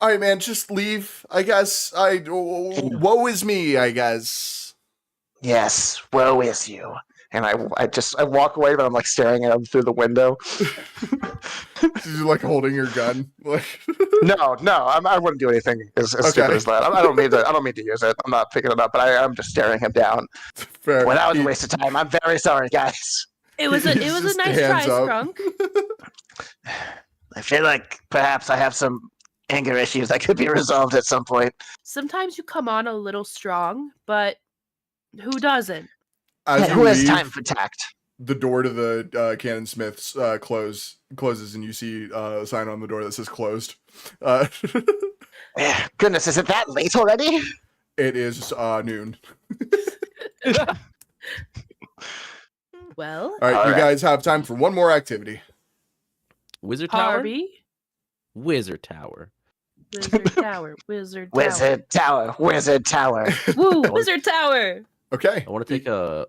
All right, man, just leave. I guess. Woe is me, I guess. Yes, woe is you. and I walk away, but I'm like staring at him through the window. You're like holding your gun. Like No, I wouldn't do anything as stupid as that. I don't mean to use it. I'm not picking it up, but I'm just staring him down. fair. Well, that was He- a waste of time. I'm very sorry, guys. It was a Just nice try, hands up. Sprunk. I feel like perhaps I have some anger issues that could be resolved at some point. Sometimes you come on a little strong, but who doesn't? As you Who has leave, time for tact? the door to the Cannon Smith's closes, and you see a sign on the door that says closed. Goodness, is it that late already? It is noon. Well, All right, All you right. guys have time for one more activity. Wizard Tower? Harvey, Wizard Tower. Wizard Tower, Wizard Tower. Wizard Tower, Wizard Tower. Woo, Wizard Tower. Okay. I want to take a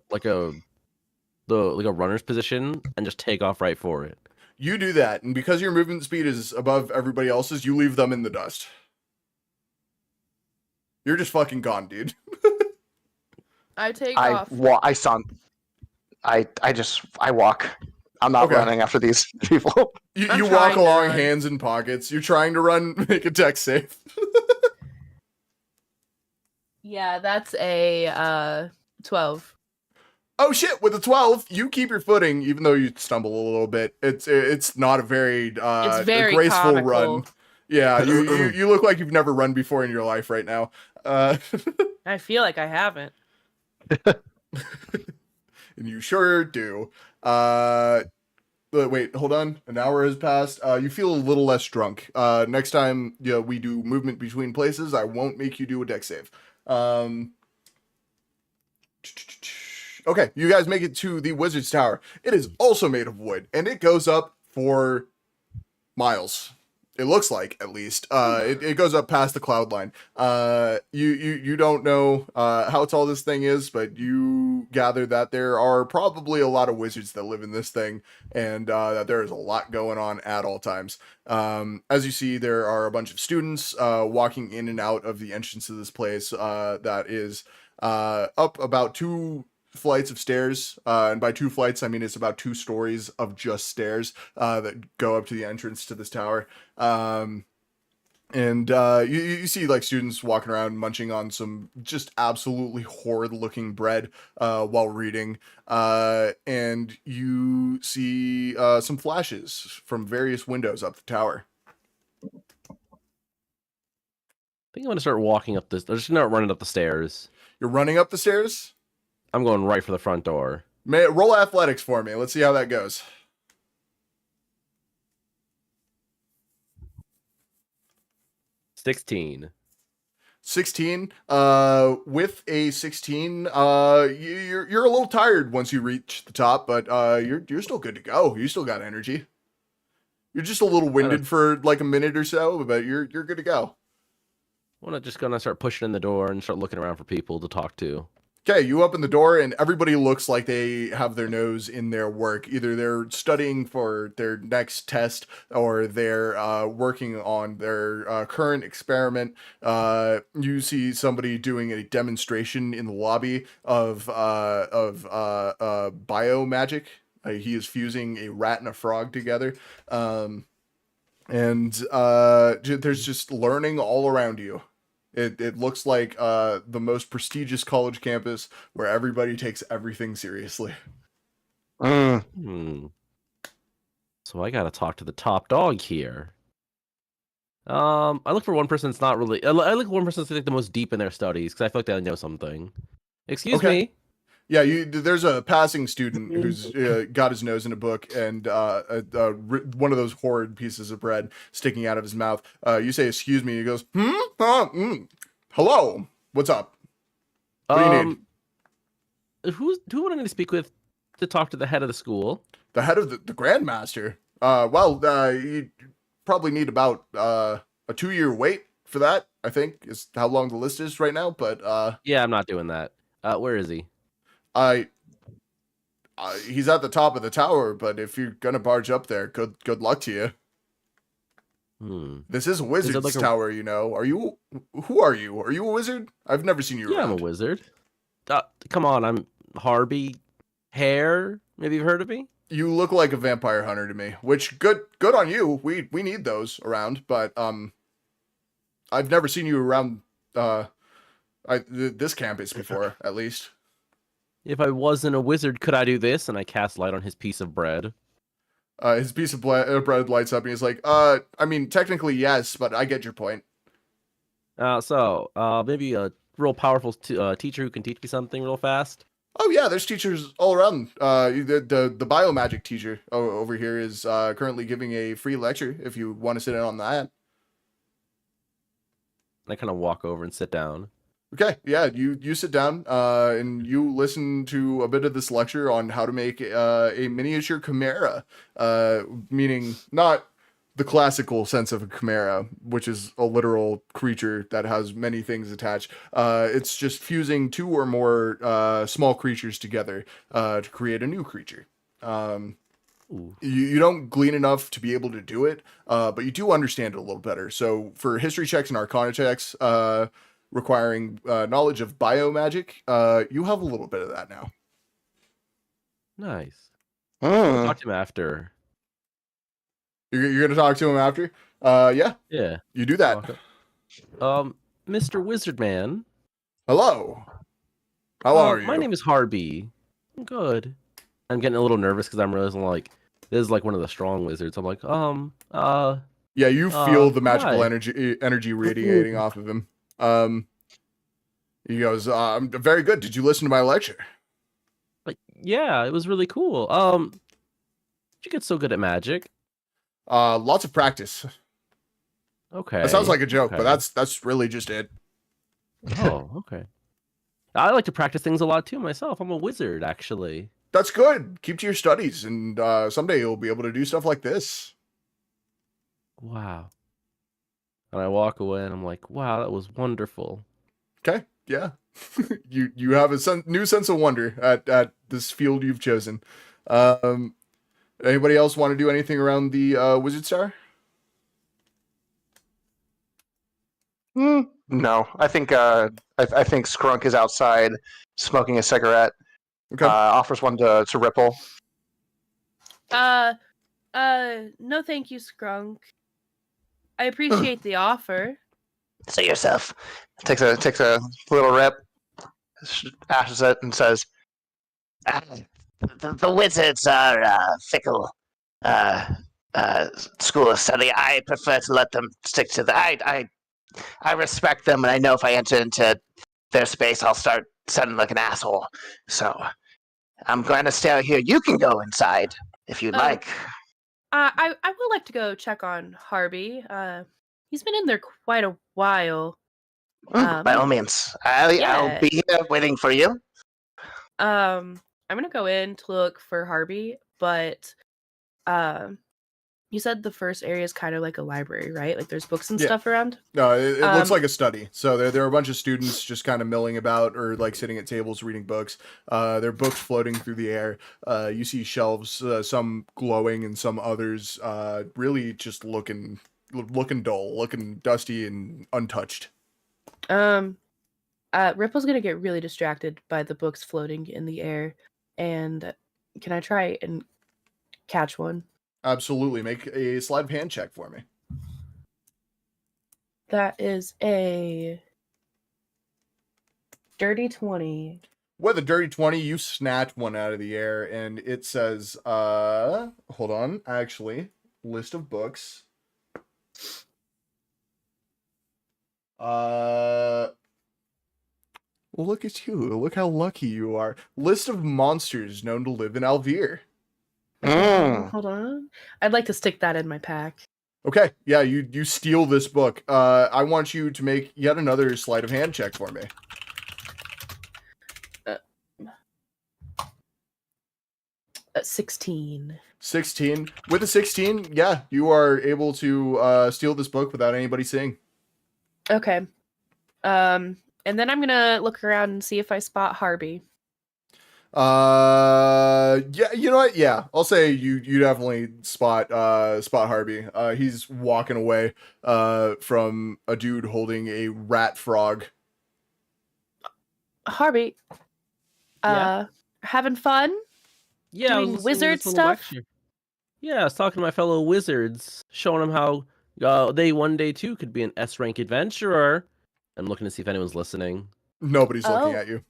runner's position and just take off right for it. You do that, and because your movement speed is above everybody else's, you leave them in the dust. You're just fucking gone, dude. I take I off. walk. I'm not Okay. running after these people. You I'm walk trying to along run. hands in pockets. You're trying to run, make a tech save. Yeah, that's a 12. Oh shit, with a 12, you keep your footing, even though you stumble a little bit. It's not a very It's very graceful comical. run. Yeah, you look like you've never run before in your life right now. I feel like I haven't. And you sure do. Wait, hold on. An hour has passed. You feel a little less drunk. Next time we do movement between places, I won't make you do a deck save. Okay, you guys make it to the Wizard's Tower. It is also made of wood, and it goes up for miles. It looks like, at least. It goes up past the cloud line. You don't know how tall this thing is, but you gather that there are probably a lot of wizards that live in this thing, and that there is a lot going on at all times. As you see, there are a bunch of students walking in and out of the entrance of this place that is up about 2 flights of stairs, and by 2 flights I mean it's about 2 stories of just stairs that go up to the entrance to this tower. And you see like students walking around munching on some just absolutely horrid looking bread while reading, and you see some flashes from various windows up the tower. I think I'm gonna start walking up this. I'm just not running up the stairs. You're running up the stairs? I'm going right for the front door. Roll athletics for me. Let's see how that goes. 16. 16. With a 16, you're a little tired once you reach the top, but you're still good to go. You still got energy. You're just a little winded for like a minute or so, but you're good to go. I'm just gonna start pushing in the door and start looking around for people to talk to. Okay, you open the door and everybody looks like they have their nose in their work. Either they're studying for their next test or they're working on their current experiment. You see somebody doing a demonstration in the lobby of biomagic. He is fusing a rat and a frog together. And there's just learning all around you. It looks like the most prestigious college campus where everybody takes everything seriously. Mm. So I gotta talk to the top dog here. I look for one person that's not really. I look for one person that's like the most deep in their studies because I feel like they know something. Excuse me. Yeah, there's a passing student who's got his nose in a book and one of those horrid pieces of bread sticking out of his mouth. You say, "Excuse me." He goes, "Hello, what's up? What do you need?" Who would I need to speak with to talk to the head of the school? The head of the Grandmaster. You probably need about a 2-year wait for that. I think is how long the list is right now. But yeah, I'm not doing that. Where is he? He's at the top of the tower, but if you're gonna barge up there, good luck to you. This is a wizard's tower, you know. Who are you? Are you a wizard? I've never seen you around. I'm a wizard. Come on, I'm Harby Hair. Maybe you've heard of me? You look like a vampire hunter to me, which good on you. We need those around, but I've never seen you around this campus before, at least. If I wasn't a wizard, could I do this? And I cast light on his piece of bread. His piece of bread lights up, and he's like, I mean, technically, yes, but I get your point. Maybe a real powerful teacher who can teach me something real fast? Oh, yeah, there's teachers all around. The biomagic teacher over here is currently giving a free lecture, if you want to sit in on that. I kind of walk over and sit down. Okay, yeah, you sit down and you listen to a bit of this lecture on how to make a miniature chimera, meaning not the classical sense of a chimera, which is a literal creature that has many things attached. It's just fusing 2 or more small creatures together to create a new creature. You don't glean enough to be able to do it, but you do understand it a little better. So for history checks and arcana checks, requiring knowledge of biomagic, you have a little bit of that now. Nice. I'll talk to him after. You're gonna talk to him after? Yeah. Yeah. You do that. Mr. Wizardman. Hello. How are you? My name is Harby. I'm good. I'm getting a little nervous because I'm realizing like this is like one of the strong wizards. I'm like, Yeah, you feel the magical Hi. energy radiating off of him. He goes, very good. Did you listen to my lecture? Like, yeah, it was really cool. Did you get so good at magic? Lots of practice. Okay. That sounds like a joke, but okay. that's really just it. Oh, okay. I like to practice things a lot too myself. I'm a wizard, actually. That's good. Keep to your studies, and someday you'll be able to do stuff like this. Wow. And I walk away and I'm like, wow, that was wonderful. Okay, yeah. you have a new sense of wonder at this field you've chosen. Um, Anybody else want to do anything around the Wizard Star? No, I think I think Skrunk is outside smoking a cigarette. Okay. Offers one to Ripple. No thank you, Skrunk. I appreciate the offer. Say yourself. Takes a little rip, ashes it, and says, Ah, the wizards are fickle school of study. I prefer to let them stick to the. I respect them, and I know if I enter into their space, I'll start sounding like an asshole. So I'm going to stay out here. You can go inside if you'd like. I would like to go check on Harvey. He's been in there quite a while. By all means, I'll be here waiting for you. I'm gonna go in to look for Harvey, but you said the first area is kind of like a library, right? Like there's books and Yeah. stuff around. No, it looks like a study. So there are a bunch of students just kind of milling about or like sitting at tables reading books. There are books floating through the air. You see shelves, some glowing and some others really just looking dull, looking dusty and untouched. Ripple's gonna get really distracted by the books floating in the air, and can I try and catch one? Absolutely. Make a sleight of hand check for me. That is a dirty 20. With a dirty 20, you snatch one out of the air and it says, hold on, actually, list of books. Look at you. Look how lucky you are. List of monsters known to live in Alvear. Hold on. I'd like to stick that in my pack. Okay, yeah, you steal this book. I want you to make yet another sleight of hand check for me. 16. 16. With a 16, yeah, you are able to steal this book without anybody seeing. Okay. And then I'm gonna look around and see if I spot Harvey. Yeah, you know what? Yeah, I'll say you definitely spot Harvey. He's walking away from a dude holding a rat frog. Harvey, Yeah? having fun? Yeah, I was Doing listening to wizard this little stuff? lecture. Yeah, I was talking to my fellow wizards, showing them how they one day too could be an S rank adventurer. I'm looking to see if anyone's listening. Nobody's looking Oh. at you.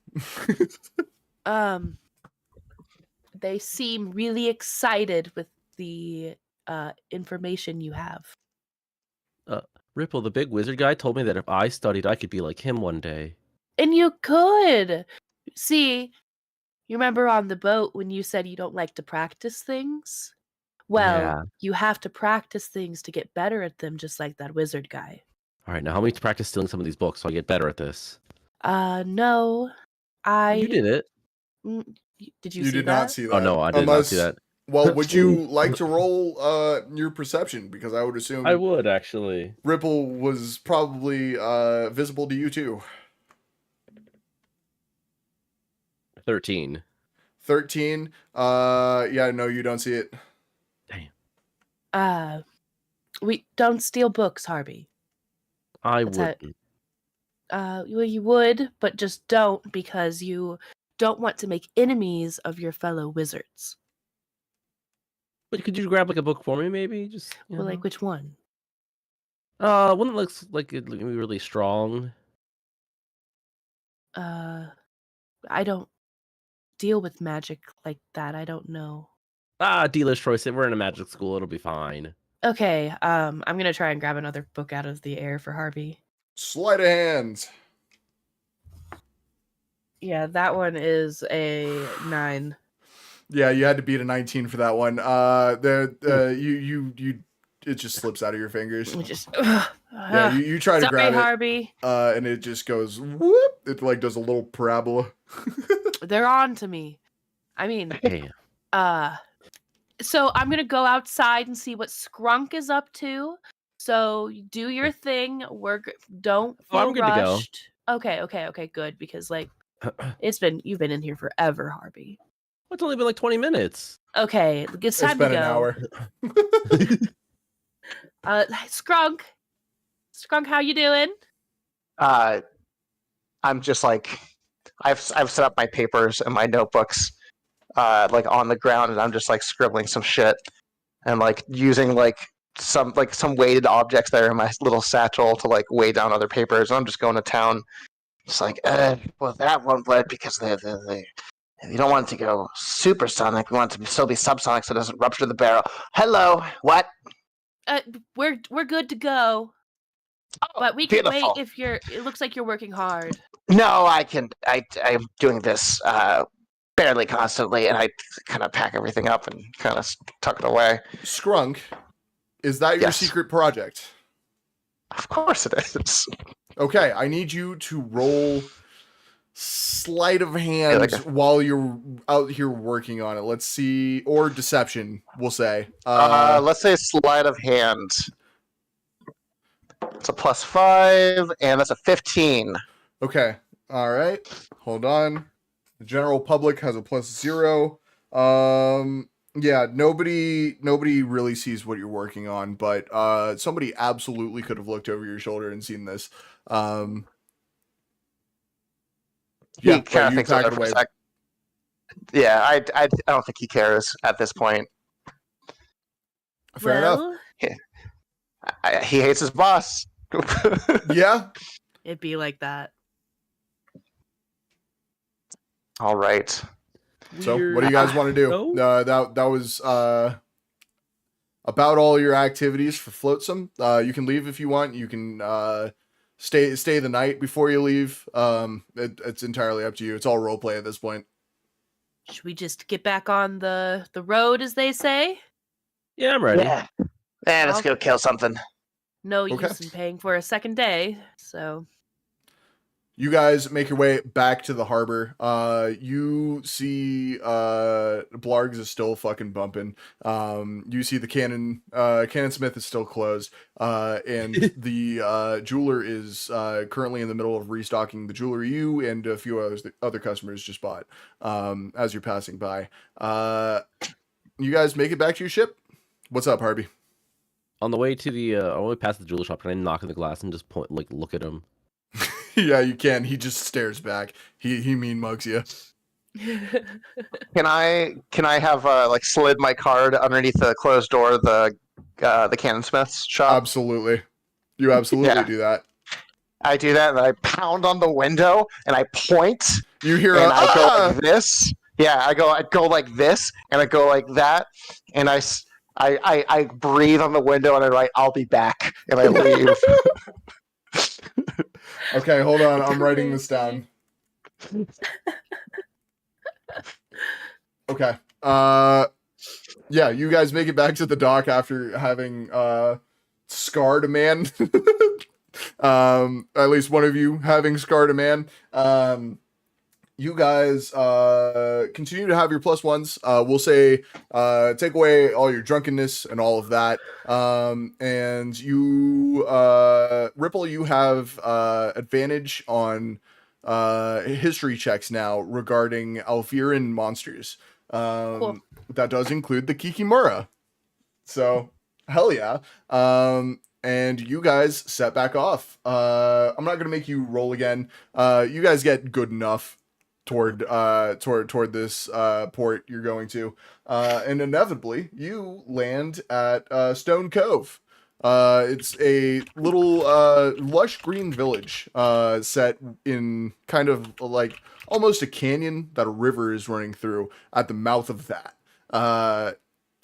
They seem really excited with the information you have. Ripple, the big wizard guy, told me that if I studied, I could be like him one day. And you could. See, you remember on the boat when you said you don't like to practice things? Well, Yeah. you have to practice things to get better at them, just like that wizard guy. All right, now help me to practice stealing some of these books so I get better at this. No. You did it. Did you You see did that? not see that. Oh no, I did not see that. Well, would you like to roll your perception? Because I would assume I would actually. Ripple was probably visible to you too. 13. 13. Yeah, no, you don't see it. Damn. We don't steal books, Harvey. I That's it. wouldn't. Well, you would, but just don't because you don't want to make enemies of your fellow wizards. But could you grab like a book for me, maybe? Just Well, like which one? one that looks like it'd be really strong. I don't deal with magic like that. I don't know. Dealer's choice. We're in a magic school. It'll be fine. Okay, I'm gonna try and grab another book out of the air for Harvey. Sleight of hand. Yeah, that one is a 9. Yeah, you had to beat a 19 for that one. It just slips out of your fingers. It just Yeah, you try to sorry, grab it, Harvey. and it just goes whoop. It like does a little parabola. They're on to me. I mean, Damn. so I'm gonna go outside and see what Skrunk is up to. So do your thing. Don't Oh, feel I'm good to go. rushed. Okay, good. Because like you've been in here forever, Harvey. It's only been like 20 minutes. Okay, it's time been to an go. hour. Skrunk, how you doing? I'm just like I've set up my papers and my notebooks like on the ground, and I'm just like scribbling some shit and like using some weighted objects that are in my little satchel to like weigh down other papers, and I'm just going to town. It's like, well, that won't work because you don't want it to go supersonic. We want it to still be subsonic so it doesn't rupture the barrel. Hello, what? We're good to go. But we can wait if it looks like you're working hard. No, I'm doing this barely constantly, and I kind of pack everything up and kind of tuck it away. Skrunk, is that your Yes. secret project? Of course it is. Okay, I need you to roll sleight of hand while you're out here working on it. Let's see, or deception, we'll say. Let's say sleight of hand. It's a +5, and that's a 15. Okay, all right. Hold on. The general public has a +0. Yeah, nobody really sees what you're working on, but somebody absolutely could have looked over your shoulder and seen this. He Yeah, kind of you thinks pack about it it for a away. sec. Yeah, I don't think he cares at this point. Fair enough. Well, He hates his boss. Yeah. it'd be like that. All right. So, what do you guys want to do? That was about all your activities for Flotsam. You can leave if you want. You can stay the night before you leave. It's entirely up to you. It's all role play at this point. Should we just get back on the road, as they say? Yeah, I'm ready. Yeah. Let's go kill something. No Okay. use in paying for a second day, so... You guys make your way back to the harbor. You see Blargs is still fucking bumping. You see the Cannon Smith is still closed. And the jeweler is currently in the middle of restocking the jewelry you and a few other customers just bought as you're passing by. You guys make it back to your ship. What's up, Harvey? On the way to on the way past the jeweler shop, can I knock on the glass and just point, like, look at him? Yeah, you can. He just stares back. He mean mugs you. Can I have like slid my card underneath the closed door of the Cannon Smith's shop? Absolutely. You absolutely Yeah. do that. I do that, and I pound on the window, and I point, You hear and a, I go like this. Yeah, I go like this, and I go like that, and I breathe on the window, and I write, "I'll be back," and I leave. Okay, hold on. I'm writing this down. Okay. Yeah, you guys make it back to the dock after having scarred a man. At least one of you having scarred a man. You guys continue to have your +1s. We'll say take away all your drunkenness and all of that. And you, Ripple, you have advantage on history checks now regarding Alfiran monsters. Cool. That does include the Kikimura. So, hell yeah. And you guys set back off. I'm not gonna make you roll again. You guys get good enough toward this port you're going to, and inevitably you land at Stone Cove. It's a little lush green village set in kind of like almost a canyon that a river is running through at the mouth of that.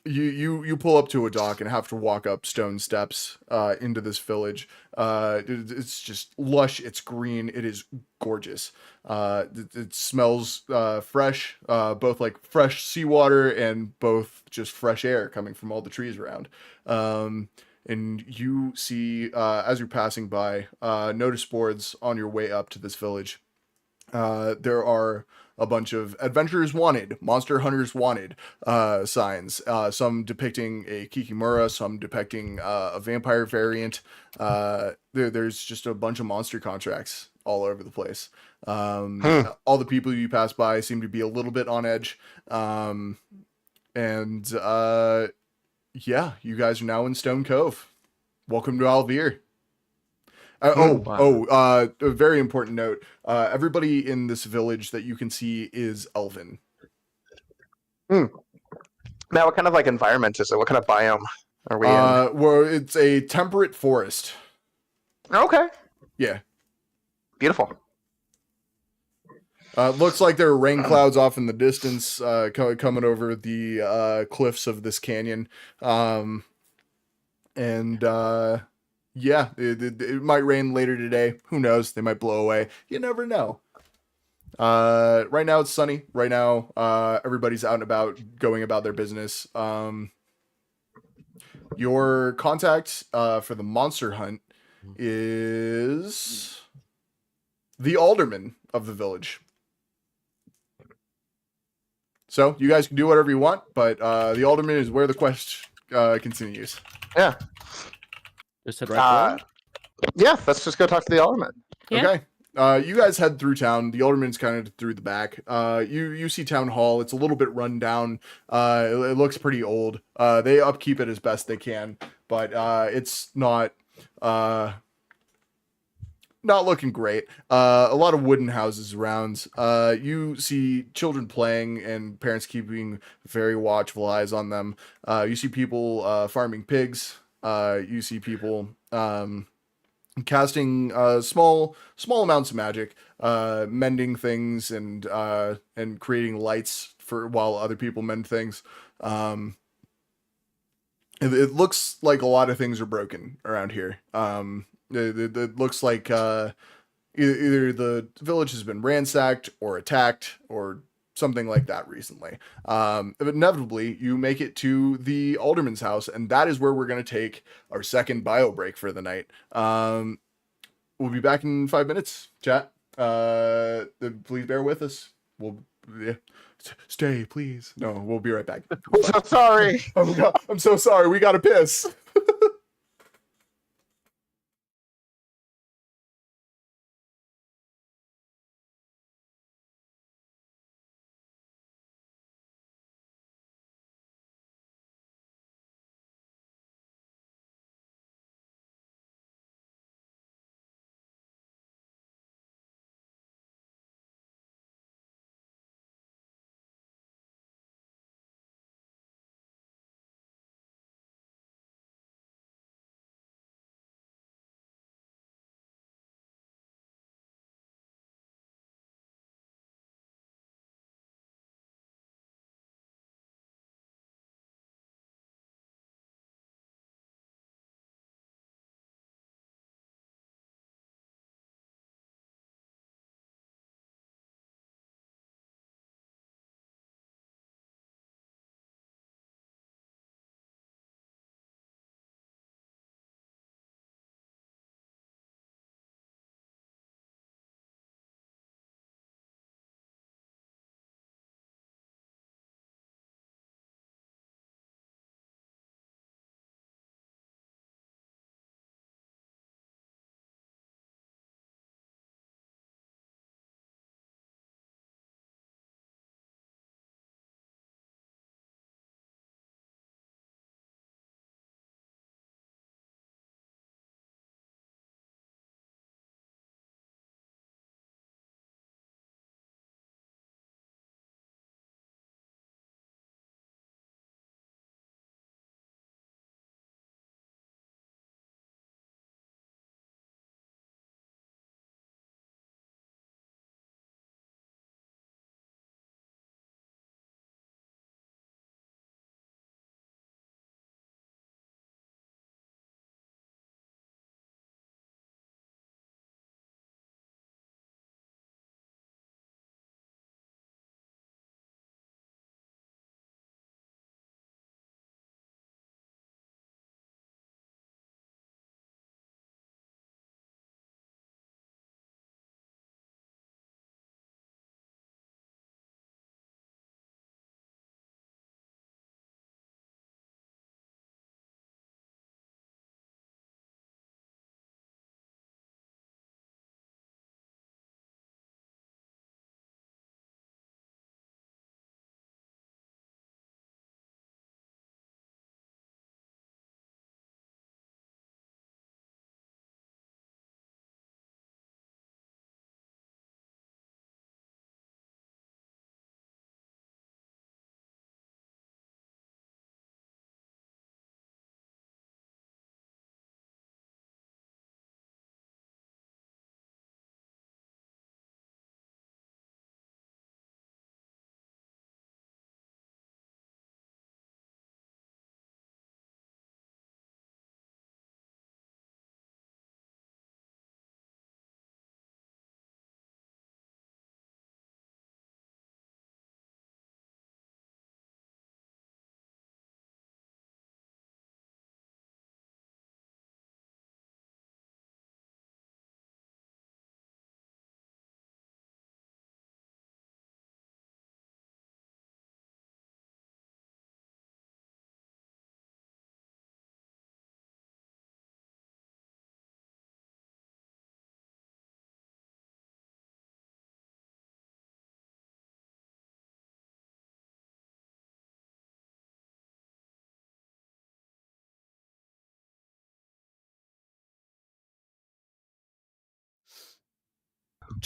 You pull up to a dock and have to walk up stone steps into this village. It's just lush. It's green. It is gorgeous. It smells fresh, both like fresh seawater and both just fresh air coming from all the trees around. And you see, as you're passing by, notice boards on your way up to this village. There are a bunch of adventurers wanted, monster hunters wanted signs. Some depicting a Kikimura, some depicting a vampire variant. There's just a bunch of monster contracts all over the place. All the people you pass by seem to be a little bit on edge. And yeah, you guys are now in Stone Cove. Welcome to Alvear. A very important note. Everybody in this village that you can see is elven. Now, what kind of like environment is it? What kind of biome are we in? Well, it's a temperate forest. Okay, Yeah. beautiful. Looks like there are rain clouds off in the distance, coming over the cliffs of this canyon. Yeah, it might rain later today. Who knows? They might blow away. You never know. Right now it's sunny. Right now, everybody's out and about, going about their business. Your contact for the monster hunt is the alderman of the village. So you guys can do whatever you want, but the alderman is where the quest continues. Yeah. Just head right for him? Yeah, let's just go talk to the alderman. Yeah. Okay. You guys head through town. The alderman's kind of through the back. You see town hall. It's a little bit run down. It looks pretty old. They upkeep it as best they can, but it's not looking great. A lot of wooden houses around. You see children playing and parents keeping very watchful eyes on them. You see people farming pigs. You see people casting small amounts of magic, mending things and creating lights for while other people mend things. It looks like a lot of things are broken around here. It looks like either the village has been ransacked or attacked or something like that recently. Inevitably, you make it to the alderman's house, and that is where we're going to take our second bio break for the night. We'll be back in 5 minutes, chat. Please bear with us. Stay, please. No, we'll be right back. I'm so sorry. I'm so sorry. We got to piss.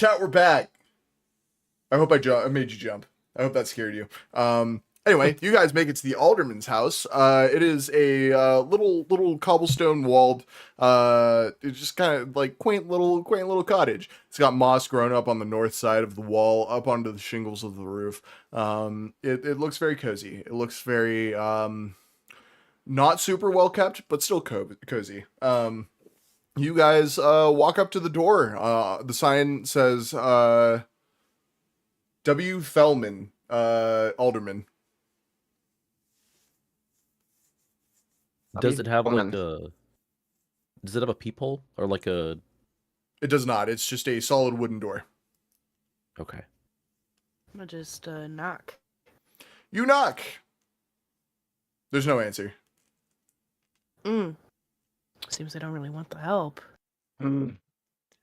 Chat, we're back. I hope I made you jump. I hope that scared you. Anyway, you guys make it to the alderman's house. It is a little cobblestone walled, it's just kind of like quaint little cottage. It's got moss growing up on the north side of the wall, up onto the shingles of the roof. It looks very cozy. It looks very not super well kept, but still cozy. You guys walk up to the door. The sign says W. Fellman, alderman. Does it have like Woman. a? Does it have a peephole or like a? It does not. It's just a solid wooden door. Okay. I'm gonna just knock. You knock. There's no answer. Seems they don't really want the help. Mm,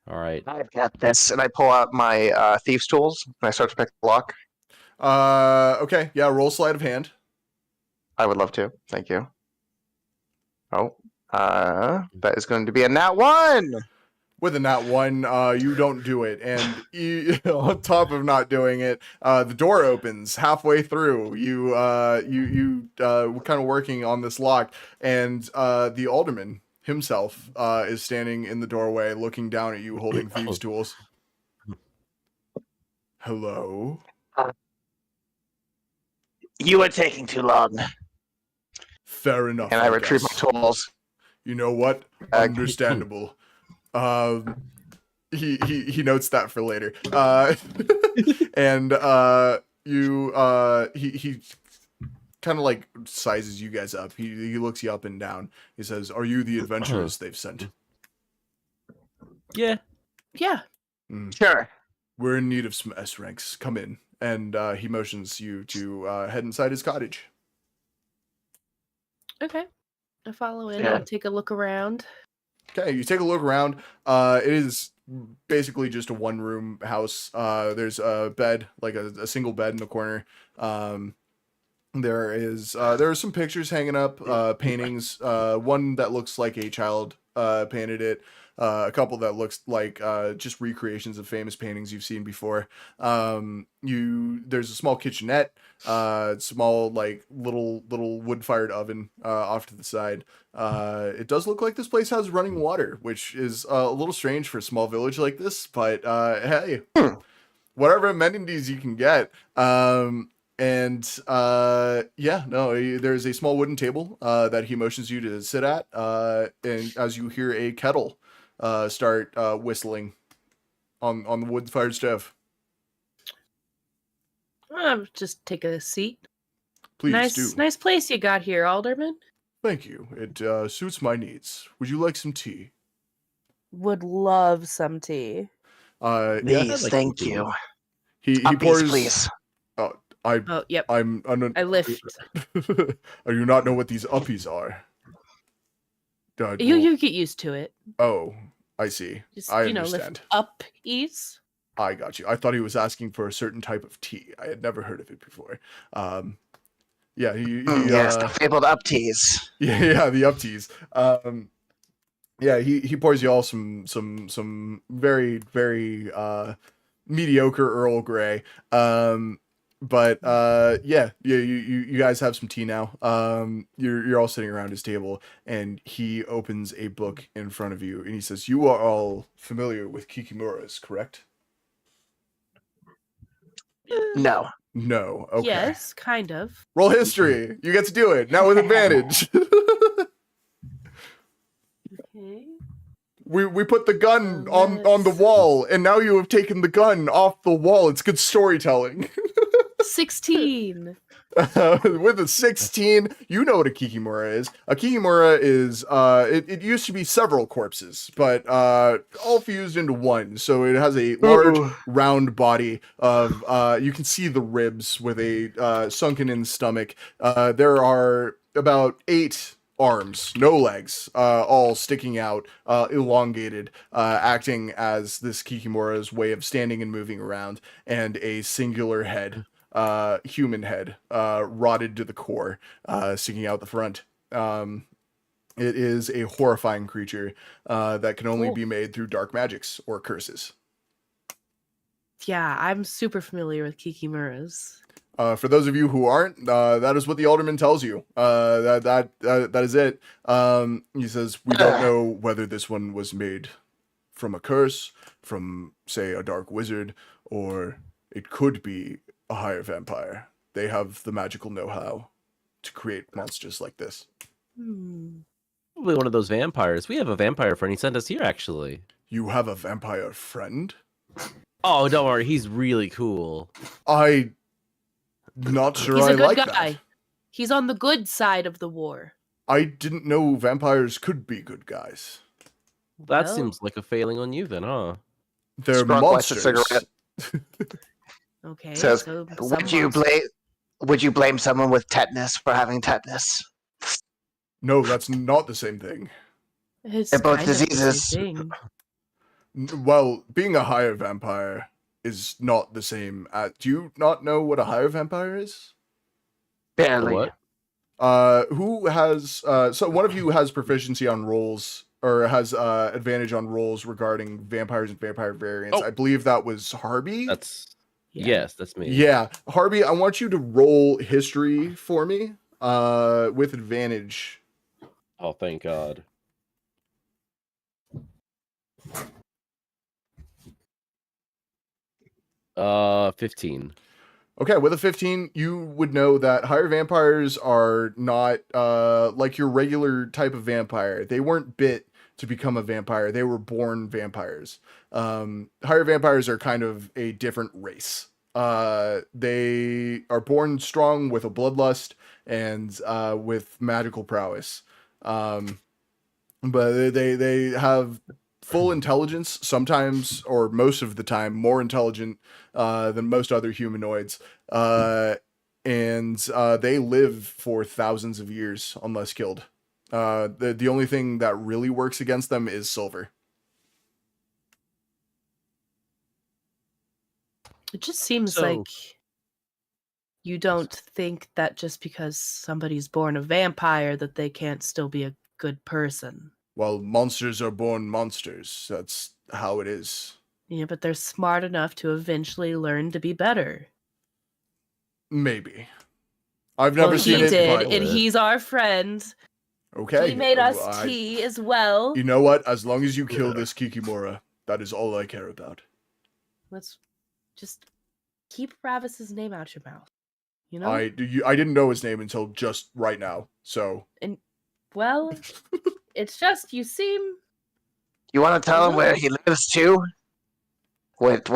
All right. I've got this, and I pull out my thieves' tools and I start to pick the lock. Okay. Yeah, roll sleight of hand. I would love to. Thank you. Oh, that is going to be a nat 1. With a nat 1, you don't do it. And you, on top of not doing it, the door opens halfway through. You kind of working on this lock, and the alderman himself is standing in the doorway looking down at you holding thieves' tools. Hello? You are taking too long. Fair enough. And I retrieve guess. my tools. You know what? Understandable. He notes that for later. And he kind of like sizes you guys up. He looks you up and down. He says, "Are you the adventurers they've sent?" Yeah. Yeah. Sure. We're in need of some S ranks. Come in. And he motions you to head inside his cottage. Okay. I follow in Yeah. and take a look around. Okay, you take a look around. It is basically just a one-room house. There's a bed, like a single bed in the corner. There are some pictures hanging up, paintings. One that looks like a child painted it. A couple that looks like just recreations of famous paintings you've seen before. There's a small kitchenette, small like little wood-fired oven off to the side. It does look like this place has running water, which is a little strange for a small village like this, but hey, whatever amenities you can get. There's a small wooden table that he motions you to sit at, and as you hear a kettle start whistling on the wood-fired stove. Just take a seat. Please do. Nice place you got here, Alderman. Thank you. It suits my needs. Would you like some tea? Would love some tea. Yeah. Please, like thank tea. you. He Uppies, pours. please. Oh, yep. I lift. Oh, you not know what these uppies are? You get used to it. Oh, I see. Just I lift understand. up ease. I got you. I thought he was asking for a certain type of tea. I had never heard of it before. Yeah, Yes, the fabled upteas. yeah, the upteas. Yeah, he pours you all some very very mediocre Earl Grey. But yeah, you guys have some tea now. You're all sitting around his table, and he opens a book in front of you, and he says, "You are all familiar with Kikimuras, correct?" No. No. Okay. Yes, kind of. Roll history. You get to do it now with advantage. Okay. We put the gun on the wall, and now you have taken the gun off the wall. It's good storytelling. 16. With a 16, you know what a kikimura is. A kikimura is it used to be several corpses, but all fused into one. So it has a large round body of you can see the ribs with a sunken in stomach. There are about 8 arms, no legs, all sticking out, elongated, acting as this kikimura's way of standing and moving around, and a singular head, human head, rotted to the core, sticking out the front. It is a horrifying creature that can only Cool. be made through dark magics or curses. Yeah, I'm super familiar with Kikimuras. For those of you who aren't, that is what the alderman tells you. That is it. He says we don't know whether this one was made from a curse, from say a dark wizard, or it could be a higher vampire. They have the magical know-how to create monsters like this. Probably one of those vampires. We have a vampire friend. He sent us here, actually. You have a vampire friend? Oh, don't worry. He's really cool. I not sure He's I a good like guy. that. He's on the good side of the war. I didn't know vampires could be good guys. That Well- seems like a failing on you, then, huh? They're Sprunk lights a monsters. cigarette. Okay, Says, so Would you blame someone with tetanus for having tetanus? No, that's not the same thing. It's They're both kind of the same diseases. thing. Well, being a higher vampire is not the same. Do you not know what a higher vampire is? Barely. What? Who has so one of you has proficiency on rolls or has advantage on rolls regarding vampires and vampire variants. Oh. I believe that was Harby. That's Yeah. yes, that's me. Yeah, Harby, I want you to roll history for me with advantage. Oh, thank God. Uh, 15. Okay, with a 15, you would know that higher vampires are not like your regular type of vampire. They weren't bit to become a vampire. They were born vampires. Higher vampires are kind of a different race. They are born strong with a bloodlust and with magical prowess. But they have full intelligence, sometimes or most of the time more intelligent than most other humanoids, and they live for thousands of years unless killed. The only thing that really works against them is silver. It just seems So- like you don't think that just because somebody's born a vampire that they can't still be a good person. Well, monsters are born monsters. That's how it is. Yeah, but they're smart enough to eventually learn to be better. Maybe. I've never Well, seen he it, did, but and he's our friend. okay. He made us I- tea as well. You know what? As long as you kill this Kikimora, that is all I care about. Let's just keep Ravis's name out your mouth. You know? I didn't know his name until just right now. So Well, it's just you seem You want to tell him where he lives too? What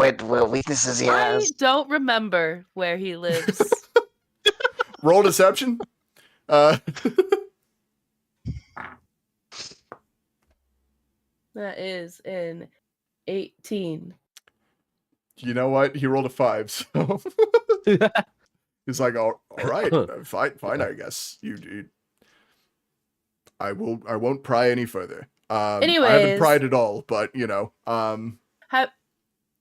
weaknesses he I has? don't remember where he lives. roll deception. That is an 18. You know what? He rolled a 5, so he's like, all right, fine, I guess. I won't pry any further. I haven't Anyways. pried at all, but you know,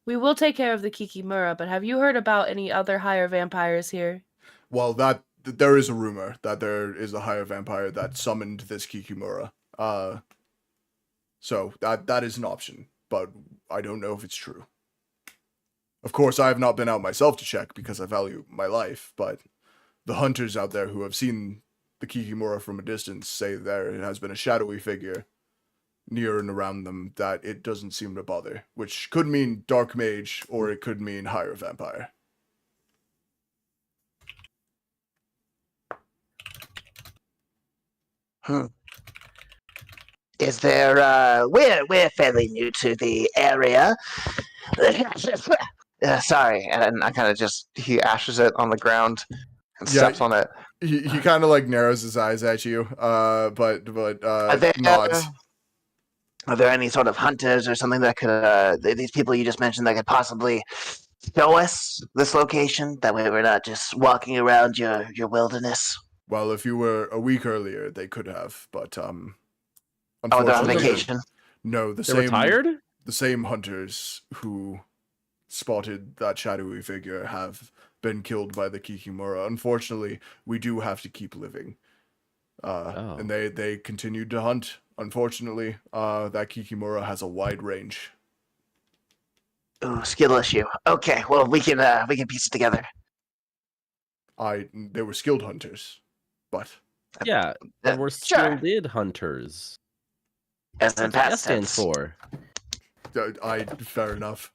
We will take care of the Kikimura, but have you heard about any other higher vampires here? well, there is a rumor that there is a higher vampire that summoned this Kikimura. So that is an option, but I don't know if it's true. Of course, I have not been out myself to check because I value my life, but the hunters out there who have seen the Kikimura from a distance say there has been a shadowy figure near and around them that it doesn't seem to bother, which could mean dark mage or it could mean higher vampire. Is there? We're fairly new to the area. Sorry, and I kind of just he ashes it on the ground and Yeah. steps on it. He kind of like narrows his eyes at you, but nods. Are there any sort of hunters or something that could these people you just mentioned that could possibly show us this location? That way we're not just walking around your wilderness. Well, if you were a week earlier, they could have, but Oh, they're on unfortunately, vacation. no, They're retired? the same hunters who spotted that shadowy figure have been killed by the Kikimura. Unfortunately, we do have to keep living. And they continued to hunt. Unfortunately, that Kikimura has a wide range. Ooh, skill issue. Okay, well we can piece it together. They were skilled hunters, but Yeah, and we're Sure. skilled hunters. As in That's what S past stands tense. for. fair enough.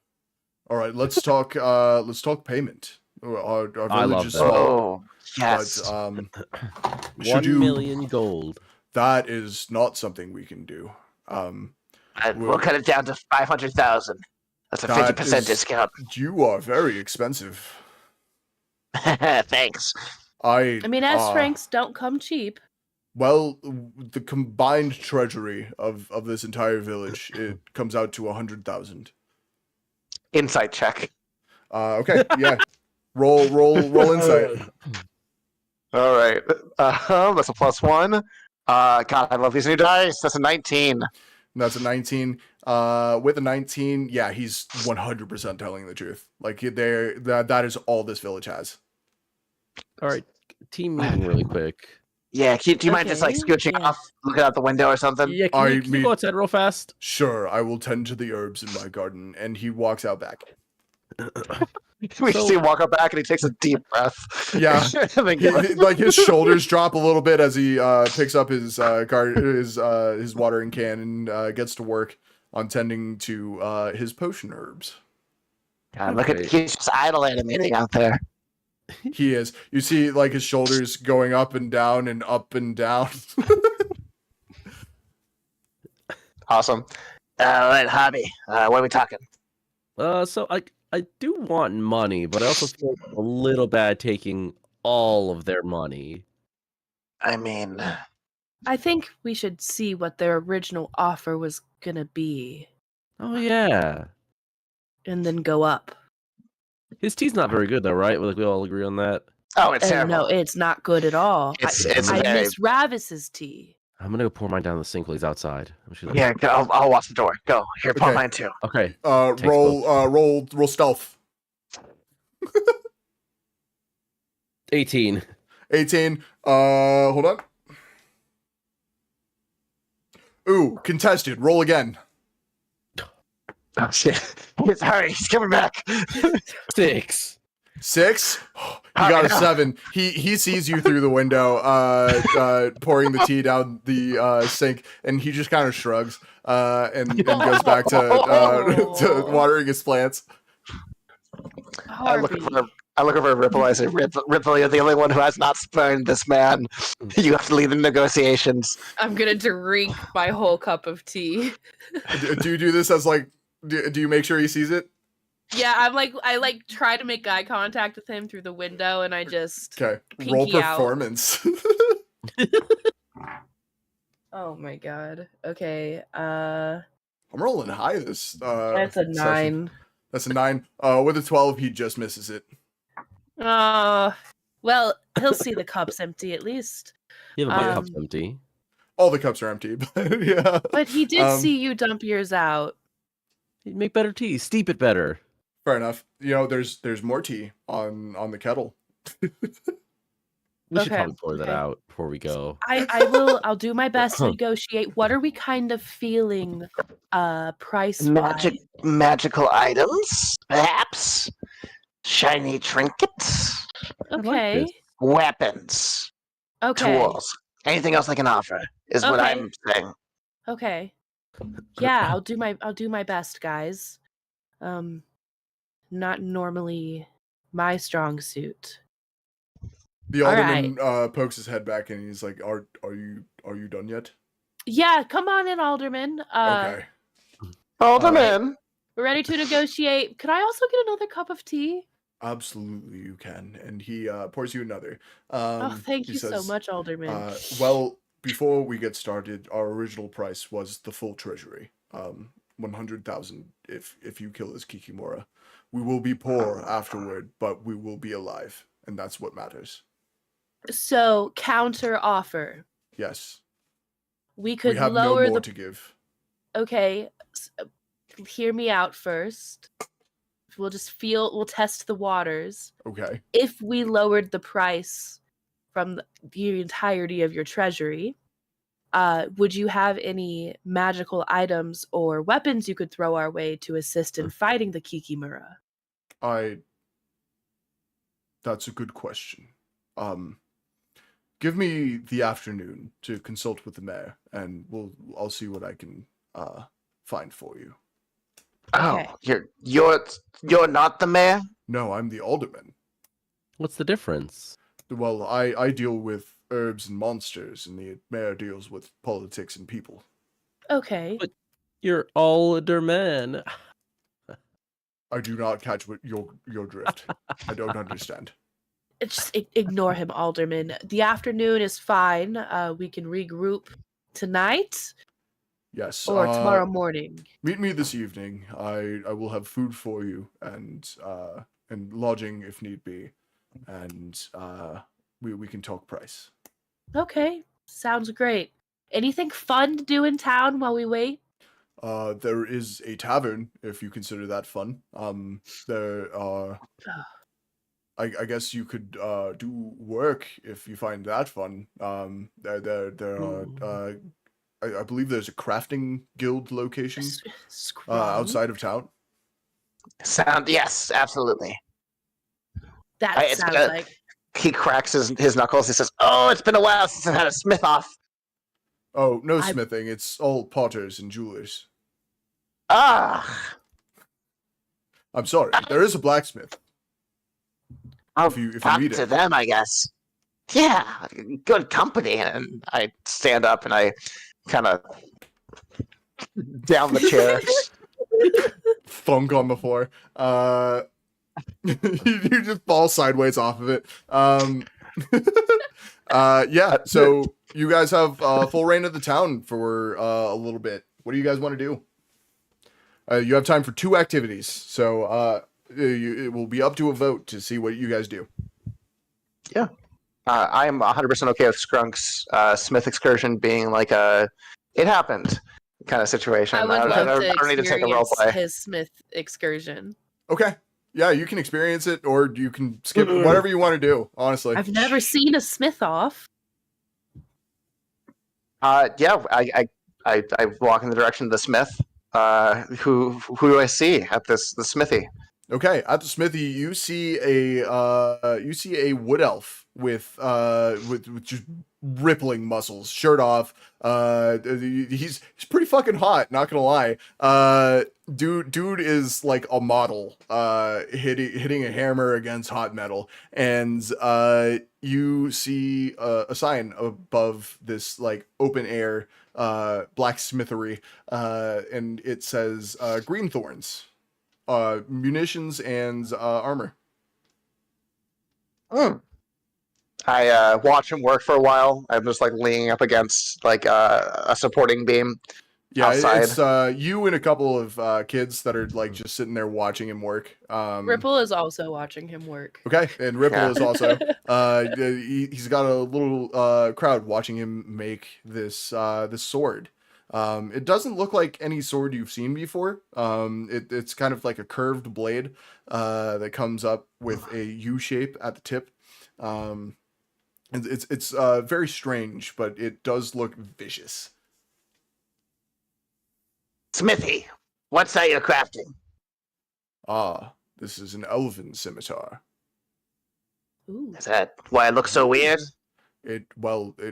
All right, let's talk. Let's talk payment. Our I village love is that. small, Oh, yes. but should 1 you? million gold. That is not something we can do. We'll cut it down to 500,000. That's a That 50% is- discount. You are very expensive. Thanks. I mean, S ranks don't come cheap. Well, the combined treasury of this entire village, it comes out to 100,000. Insight check. Okay, yeah. Roll insight. All right. That's a +1. God, I love these new dice. That's a 19. And that's a 19. With a 19, yeah, he's 100% telling the truth. Like that is all this village has. All right, team meeting really quick. Yeah, do you mind just like Okay, scooching yeah. off, looking out the window or something? Yeah, I can you mean- go outside real fast? Sure, I will tend to the herbs in my garden, and he walks out back. We So- see him walk up back and he takes a deep breath. Yeah. And then goes- Like his shoulders drop a little bit as he picks up his watering can and gets to work on tending to his potion herbs. God, look at Okay. he's just idle animating out there. He is. You see, like his shoulders going up and down and up and down. Awesome. All right, hobby. What are we talking? So I do want money, but I also feel a little bad taking all of their money. I mean, I think we should see what their original offer was gonna be, Oh yeah, and then go up. his tea's not very good though, right? Like we all agree on that. Oh, it's And terrible. no, it's not good at all. It's I very. miss Ravis's tea. I'm gonna go pour mine down the sink while he's outside. She's like, Yeah, I'll watch the door. Go here, pour Okay. mine too. Okay. Roll stealth. 18. 18. Hold on. Ooh, contested. Roll again. Oh shit! Sorry, he's coming back. 6. 6. He got a 7. He sees you through the window, pouring the tea down the sink, and he just kind of shrugs, and goes back to watering his plants. I look Harvey. over at Ripple. I say, Ripple, you're the only one who has not spurned this man. You have to lead the negotiations. I'm gonna drink my whole cup of tea. Do you do this as like? Do you make sure he sees it? Yeah, I try to make eye contact with him through the window, and I just. Okay. Roll Pinky out. performance. Oh my god. Okay. I'm rolling high this. That's a session. 9. That's a 9. With a 12, he just misses it. Well, he'll see the cups empty at least. You have a cup's Um, empty. All the cups are empty, but yeah. But he did Um, see you dump yours out. You'd make better tea. Steep it better. Fair enough. You know, there's more tea on the kettle. We should Okay, probably pour that okay. out before we go. I'll do my best to negotiate. What are we kind of feeling price magical items, perhaps. Shiny trinkets, I like Okay. this. weapons, Okay. tools. Anything else I can offer is what Okay. I'm saying. Okay. Yeah, I'll do my best, guys. Not normally my strong suit. The All alderman pokes his head back and he's like, "Are you done yet?" Yeah, come on in, Alderman. Okay. Alderman. We're ready to negotiate. Could I also get another cup of tea? Absolutely, you can. And he pours you another. Oh, thank he you so says, much, Alderman. Well, before we get started, our original price was the full treasury. 100,000 if you kill this Kikimora. We will be poor afterward, but we will be alive, and that's what matters. So, counter offer. Yes. We could We have lower no more the to give. Okay, hear me out first. We'll test the waters. Okay. If we lowered the price from the entirety of your treasury, would you have any magical items or weapons you could throw our way to assist in fighting the Kikimura? That's a good question. Give me the afternoon to consult with the mayor, and I'll see what I can find for you. Okay. Oh, you're not the mayor? No, I'm the alderman. What's the difference? Well, I deal with herbs and monsters, and the mayor deals with politics and people. Okay. But you're alderman. I do not catch what your drift. I don't understand. Just ignore him, Alderman. The afternoon is fine. We can regroup tonight Yes. or tomorrow morning. Meet me this evening. I will have food for you and lodging if need be, and we can talk price. Okay, sounds great. Anything fun to do in town while we wait? There is a tavern if you consider that fun. There are. I guess you could do work if you find that fun. There are. I believe there's a crafting guild location outside of town. Yes, absolutely. That It's sounds gonna- like He cracks his knuckles. He says, "Oh, it's been a while since I had a smith off." Oh, no I- smithing. It's all potters and jewelers. Ah, I'm sorry. There is a blacksmith. I'll If you talk need to it. them, I guess. Yeah, good company. And I stand up and I kind of down the chair. Thunk on the floor. You just fall sideways off of it. Yeah, so you guys have full reign of the town for a little bit. What do you guys want to do? You have time for 2 activities, so it will be up to a vote to see what you guys do. I am 100% okay with Skrunk's Smith excursion being like it happened kind of situation. I would love to don't need to take a role experience play. his Smith excursion. Okay. Yeah, you can experience it, or you can skip it, whatever you want to do, honestly. I've never seen a Smith off. Yeah, I walk in the direction of the Smith. Who do I see at the smithy? Okay, at the smithy, you see a wood elf with just rippling muscles, shirt off. He's pretty fucking hot, not gonna lie. Dude is like a model, hitting a hammer against hot metal, and you see a sign above this like open air blacksmithery, and it says Greenthorns. Munitions and armor. I watch him work for a while. I'm just like leaning up against like a supporting beam. Yeah, outside. it's you and a couple of kids that are like just sitting there watching him work. Ripple is also watching him work. Okay, and Ripple Yeah. is also. He's got a little crowd watching him make this sword. It doesn't look like any sword you've seen before. It's kind of like a curved blade that comes up with a U shape at the tip. It's very strange, but it does look vicious. Smithy, what's that you're crafting? Ah, this is an elven scimitar. Ooh. Is that why it looks so weird? It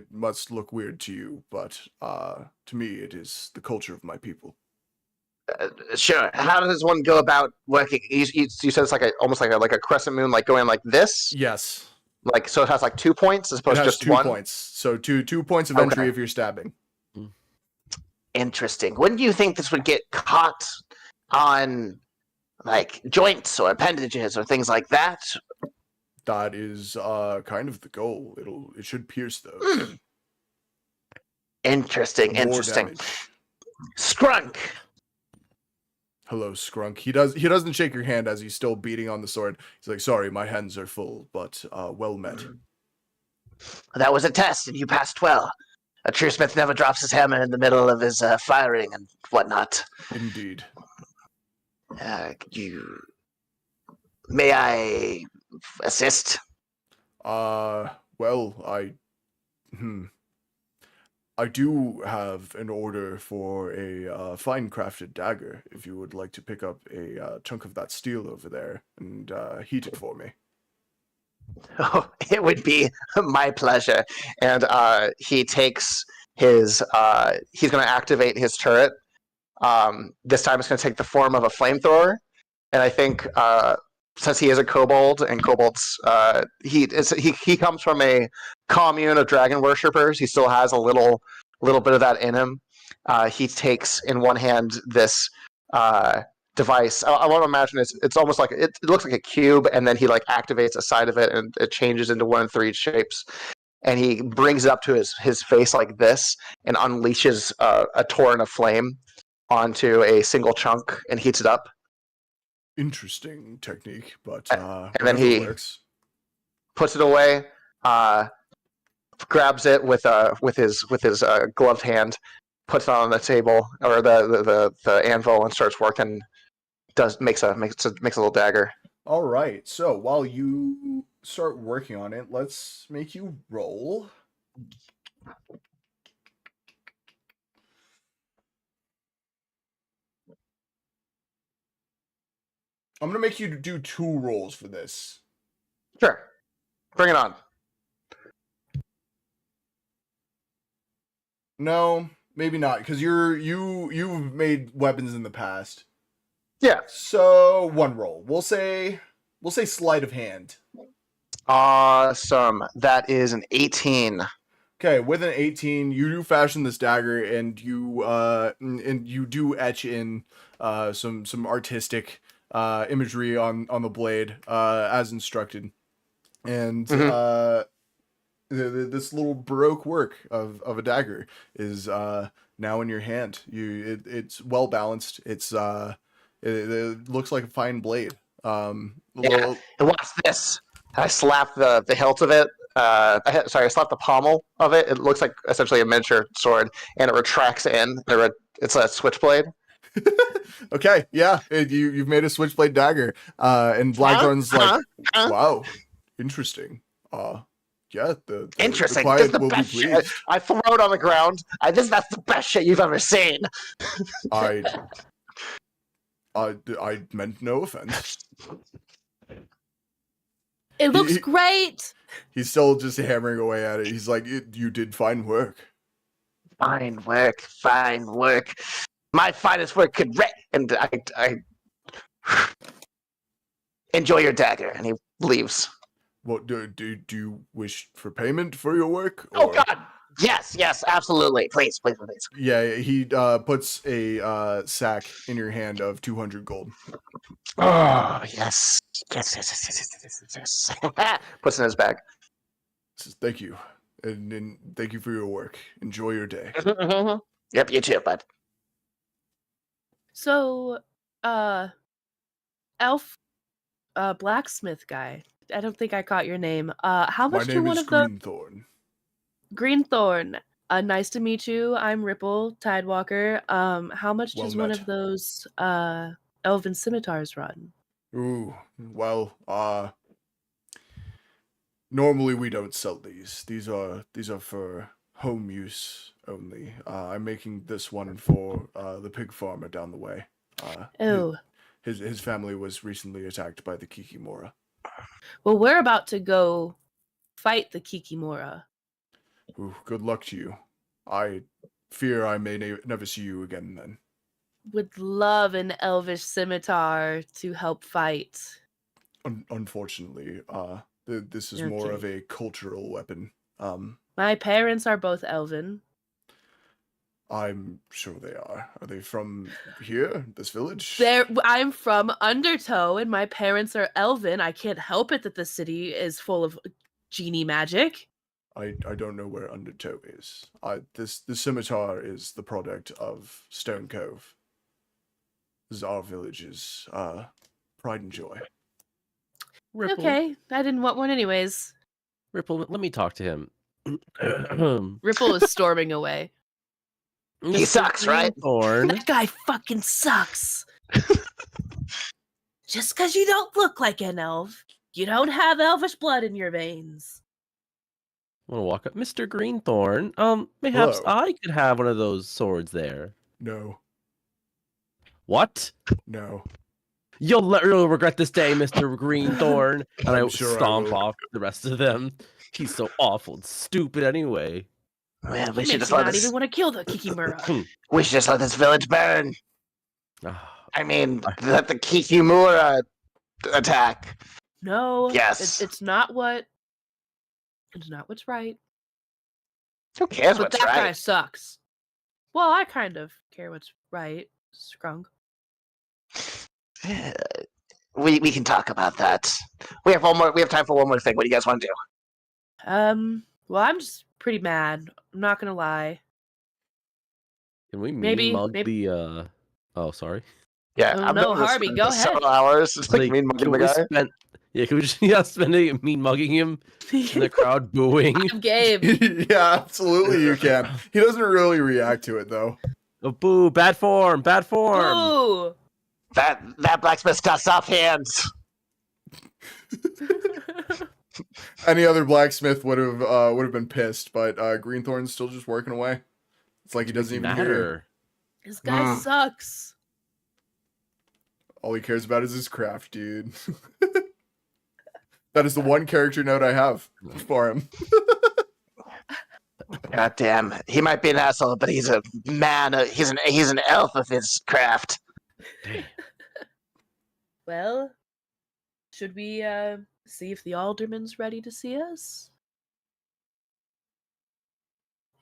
must look weird to you, but to me, it is the culture of my people. Sure. How does one go about working? You said it's like almost like a crescent moon, like going like this. Yes, Like so, it has like 2 points as it opposed to has just 2 one. points. So two points of Okay. entry if you're stabbing. Interesting. When do you think this would get caught on like joints or appendages or things like that? That is kind of the goal. It should pierce those. Hmm. Interesting. More Interesting. damage. Skrunk. Hello, Skrunk. He doesn't shake your hand as he's still beating on the sword. He's like, sorry, my hands are full, but well met. That was a test, and you passed well. A true smith never drops his hammer in the middle of his firing and whatnot. Indeed. May I assist? Well, I do have an order for a fine crafted dagger. If you would like to pick up a chunk of that steel over there and heat it for me. Oh, it would be my pleasure. And he takes his. He's going to activate his turret. This time, it's going to take the form of a flamethrower. And I think since he is a kobold, and kobolds, he comes from a commune of dragon worshippers. He still has a little bit of that in him. He takes in one hand this device. I want to imagine it's almost like it looks like a cube, and then he like activates a side of it, and it changes into one of three shapes. And he brings it up to his face like this, and unleashes a torrent of flame onto a single chunk, and heats it up. Interesting technique, but And then whatever he works. puts it away, grabs it with his gloved hand, puts it on the table or the anvil, and starts working. Makes a little dagger. All right. So while you start working on it, let's make you roll. I'm gonna make you do 2 rolls for this. Sure, bring it on. No, maybe not, because you've made weapons in the past. Yeah. So 1 roll. We'll say sleight of hand. Awesome. That is an 18. Okay, with an 18, you do fashion this dagger, and you do etch in some artistic imagery on the blade as instructed, and this little baroque work of a dagger is now in your hand. It's well balanced. It looks like a fine blade. And watch this. I slap the hilt of it. I slapped the pommel of it. It looks like essentially a miniature sword, and it retracts in. It's a switchblade. Okay, yeah, you've made a switchblade dagger, and Blackthorn's wow, interesting. Yeah, the Interesting. client This is the will be best shit. pleased. I throw it on the ground. That's the best shit you've ever seen. I meant no offense. It looks He- great. He's still just hammering away at it. He's like, you did fine work. Fine work, fine work. My finest work could And I enjoy your dagger. And he leaves. What do you wish for payment for your work? Oh or- God, yes, absolutely. Please. Yeah, he puts a sack in your hand of 200 gold. Oh yes. Puts it in his bag. Says, thank you, and thank you for your work. Enjoy your day. Yep, you too, bud. So, elf, blacksmith guy. I don't think I caught your name. How My much do name one is of the Greenthorn. Greenthorn? Nice to meet you. I'm Ripple Tidewalker. How much Well does one met. of those elven scimitars run? Ooh, well, normally we don't sell these. These are for home use only. I'm making this one for the pig farmer down the way. Oh, His family was recently attacked by the Kikimora. well, we're about to go fight the Kikimora. Ooh, good luck to you. I fear I may never see you again then. Would love an elvish scimitar to help fight. Unfortunately, this is more Okay. of a cultural weapon. My parents are both elven. I'm sure they are. Are they from here, this village? I'm from Undertow, and my parents are elven. I can't help it that the city is full of genie magic. I don't know where Undertow is. The scimitar is the product of Stone Cove. This is our village's pride and joy. Ripple, Okay, I didn't want one anyways. Ripple, let me talk to him. Ripple is storming away. He sucks, right? Thorn. That guy fucking sucks. Just because you don't look like an elf, you don't have elvish blood in your veins. want to walk up, Mr. Greenthorn. Mayhaps Hello. I could have one of those swords there. No. What? No. You'll regret this day, Mr. Greenthorn. And I I'm sure I stomp will. off the rest of them. He's so awful and stupid anyway. Man, we He should makes just me let not this. even want to kill the Kikimura. We should just let this village burn. Ah, I mean, let the Kikimura attack. No. Yes. It's not what. It's not what's right. Who cares But what's that guy right? sucks. Well, I kind of care what's right, Skrunk. We can talk about that. We have one more. We have time for one more thing. What do you guys want to do? Well, I'm just pretty mad. I'm not gonna lie. can we Maybe- mug maybe- the Oh, sorry. Yeah, Oh, I'm no, going to Harvey, spend go several hours. It's like mean mugging can the we guy. spend can we just spend a mean mugging him in the crowd booing? I'm game. Yeah, absolutely you can. He doesn't really react to it though. Oh, boo! Bad form! Bad form! Ooh. That blacksmith's got soft hands. Any other blacksmith would have been pissed, but Greenthorn's still just working away. It's like he doesn't even hear you. Matter. This guy sucks. All he cares about is his craft, dude. That is the one character note I have for him. God damn, he might be an asshole, but he's a man. He's an elf of his craft. Damn. Well, should we see if the alderman's ready to see us?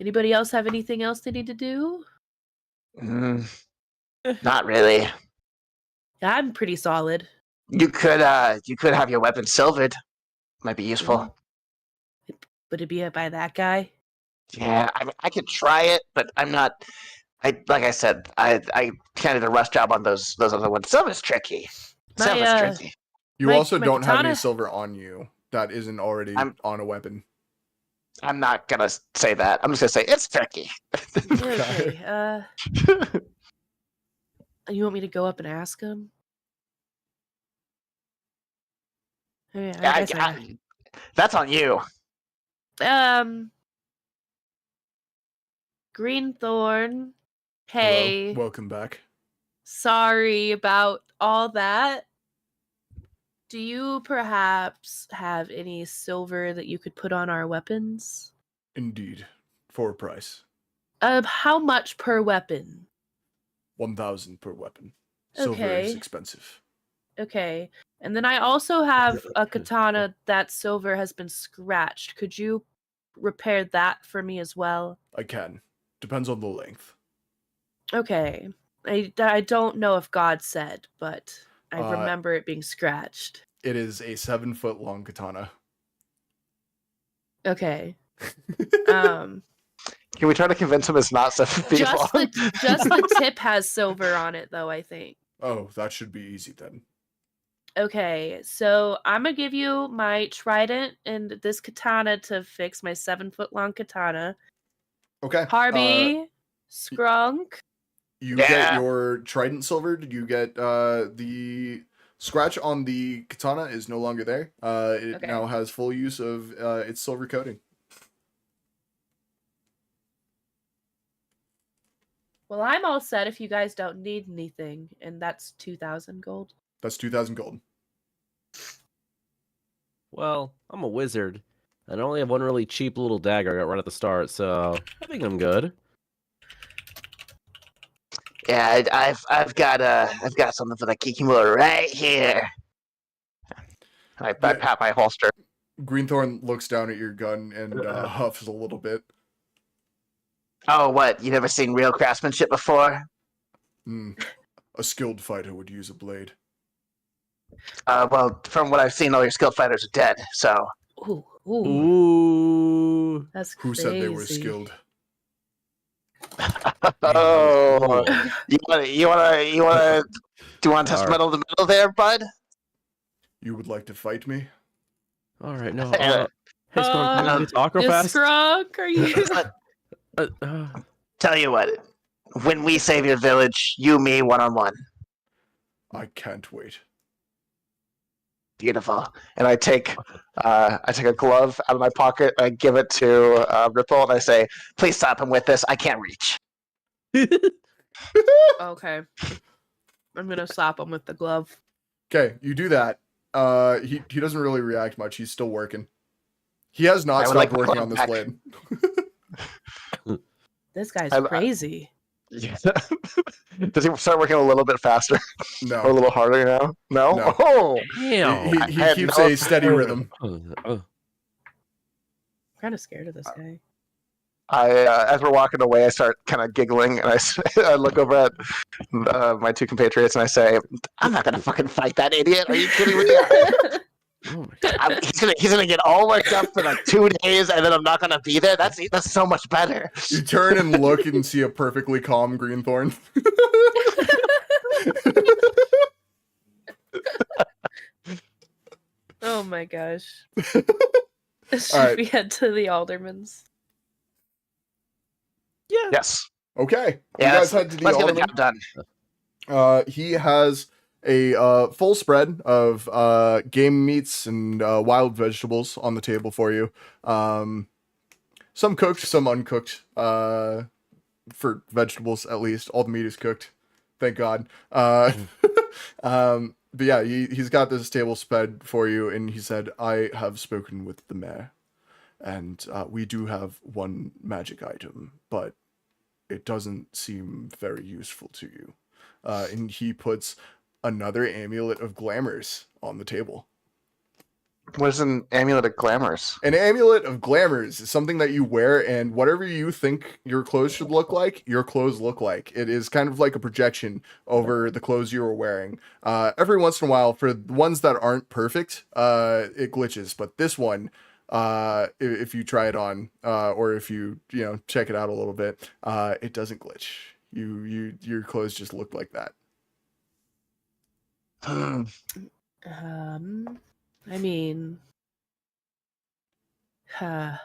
Anybody else have anything else they need to do? Not really. I'm pretty solid. You could have your weapon silvered. Might be useful. Would it be by that guy? Yeah, I mean, I could try it, but I'm not. Like I said, I kind of did a rush job on those other ones. Silver's tricky. Silver's tricky. You My- also my don't have any katana- silver on you that isn't already on a weapon. I'm not gonna say that. I'm just gonna say it's tricky. Okay. You want me to go up and ask him? Yeah, I guess That's on you. Greenthorn. Hello. Hey, Welcome back. sorry about all that. Do you perhaps have any silver that you could put on our weapons? Indeed. For a price. How much per weapon? 1,000 per weapon. Silver is Okay. expensive. Okay. And then I also have a katana that silver has been scratched. Could you repair that for me as well? I can. Depends on the length. Okay. I don't know if God said, but I Uh, remember it being scratched. It is a 7-foot long katana. Okay. Can we try to convince him it's not 7 feet just long? the tip has silver on it though, I think. Oh, that should be easy then. Okay, so I'm gonna give you my trident and this katana to fix my 7-foot long katana. Okay. Harvey, Skrunk. You Yeah. get your trident silvered. You get the scratch on the katana is no longer there. It Okay. now has full use of its silver coating. Well, I'm all set if you guys don't need anything, and that's 2,000 gold. That's 2,000 gold. Well, I'm a wizard. I only have one really cheap little dagger I got right at the start, so I think I'm good. Yeah, I've got something for the Kikimura right here. I pat my holster. Greenthorn looks down at your gun and huffs a little bit. Oh, what? You never seen real craftsmanship before? A skilled fighter would use a blade. Well, from what I've seen, all your skilled fighters are dead. So, Ooh, ooh, Ooh. that's Who crazy. said they were skilled? oh, you want to do you want to test Alright. metal to metal there, bud? You would like to fight me? All right, no. Uh, Hey, Skunk, can we talk real fast? Skrunk, are you? Tell you what, when we save your village, you, me, 1-on-1. I can't wait. Beautiful. And I take a glove out of my pocket. I give it to Ripple, and I say, "Please stop him with this. I can't reach." Okay. I'm gonna slap him with the glove. Okay, you do that. He doesn't really react much. He's still working. He has not I would stopped like my working glove on this back. blade. This guy's I- crazy. Does he start working a little bit faster or a No, little harder now? No. No. Oh, Damn. he I had keeps no a steady clue. rhythm. I'm kind of scared of this guy. As we're walking away, I start kind of giggling, and I look over at my two compatriots, and I say, I'm not gonna fucking fight that idiot. Are you kidding me? Oh my God. He's gonna get all worked up for like 2 days, and then I'm not gonna be there. That's so much better. You turn and look and see a perfectly calm Greenthorn. Oh my gosh. Should Alright. we head to the alderman's? Yeah. "Yes." Okay, Yeah, you guys head to the let's get the alderman. job done. He has a full spread of game meats and wild vegetables on the table for you. Some cooked, some uncooked. For vegetables, at least, all the meat is cooked. Thank God. But yeah, he's got this table spread for you, and he said, "I have spoken with the mayor, and we do have one magic item, but it doesn't seem very useful to you." And he puts another amulet of glamours on the table. What is an amulet of glamours? An amulet of glamours is something that you wear, and whatever you think your clothes should look like, your clothes look like. It is kind of like a projection over the clothes you were wearing. Every once in a while, for the ones that aren't perfect, it glitches. But this one, if you try it on, or if you check it out a little bit, it doesn't glitch. Your clothes just look like that. I mean, can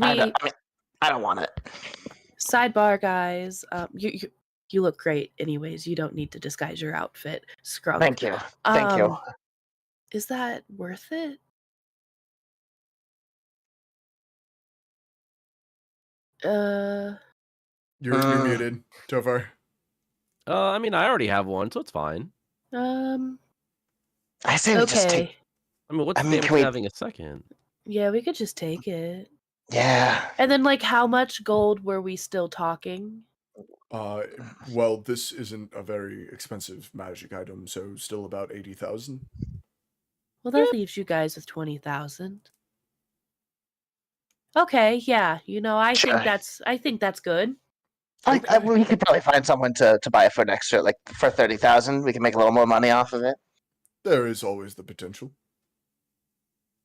I we don't want it. sidebar, guys? You look great, anyways. You don't need to disguise your outfit, scrub. Thank you. Thank you. Is that worth it? You're muted, Tofar. I mean, I already have one, so it's fine. I say we just take. Okay. I mean, what's I the mean, damage can we- in having a second? Yeah, we could just take it. Yeah. And then, like, how much gold were we still talking? Well, this isn't a very expensive magic item, so still about 80,000. Well, that leaves you guys with 20,000. Okay, yeah. I Sure. think that's good. We could probably find someone to buy it for an extra, like for 30,000. We can make a little more money off of it. There is always the potential.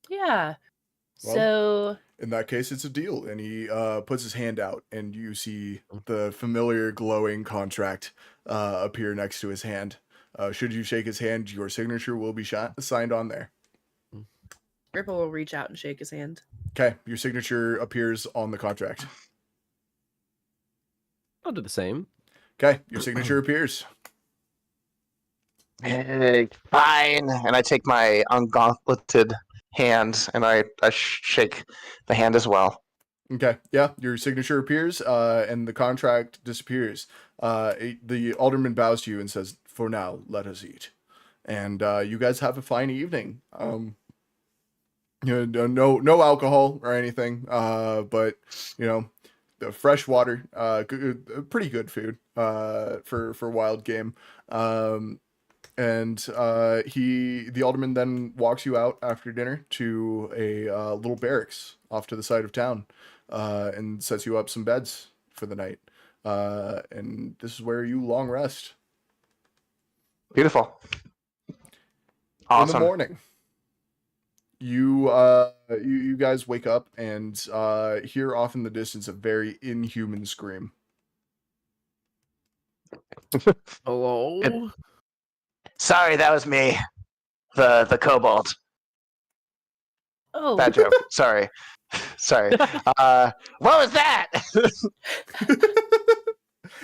Yeah. Well, So, in that case, it's a deal. And he puts his hand out, and you see the familiar glowing contract appear next to his hand. Should you shake his hand, your signature will be signed on there. Ripple will reach out and shake his hand. Okay, your signature appears on the contract. I'll do the same. Okay, your signature appears. Fine. And I take my ungauntleted hand and I shake the hand as well. Okay, yeah, your signature appears, and the contract disappears. The alderman bows to you and says, "For now, let us eat." And you guys have a fine evening. No alcohol or anything, but the fresh water, pretty good food for wild game. And the alderman then walks you out after dinner to a little barracks off to the side of town, and sets you up some beds for the night. And this is where you long rest. Beautiful. In Awesome. the morning, you guys wake up and hear off in the distance a very inhuman scream. Hello? Sorry, that was me. The kobold. Oh, Bad joke. Sorry. What was that?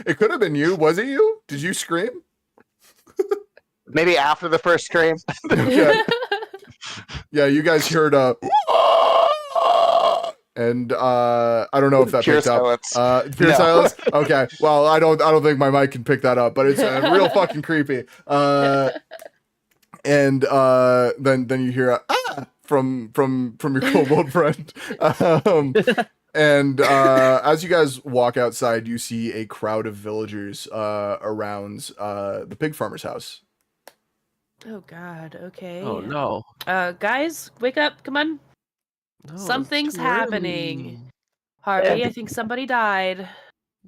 It could have been you. Was it you? Did you scream? Maybe after the first scream. Okay. Yeah, you guys heard and I don't know if that Pure picked silence. up. Pure No. silence. Okay. Well, I don't think my mic can pick that up, but it's real fucking creepy. And then you hear from your kobold friend. And as you guys walk outside, you see a crowd of villagers around the pig farmer's house. Oh God. Okay. Oh no. Guys, wake up! Come on. No, it's Something's too happening. early. Harvey, I think somebody died.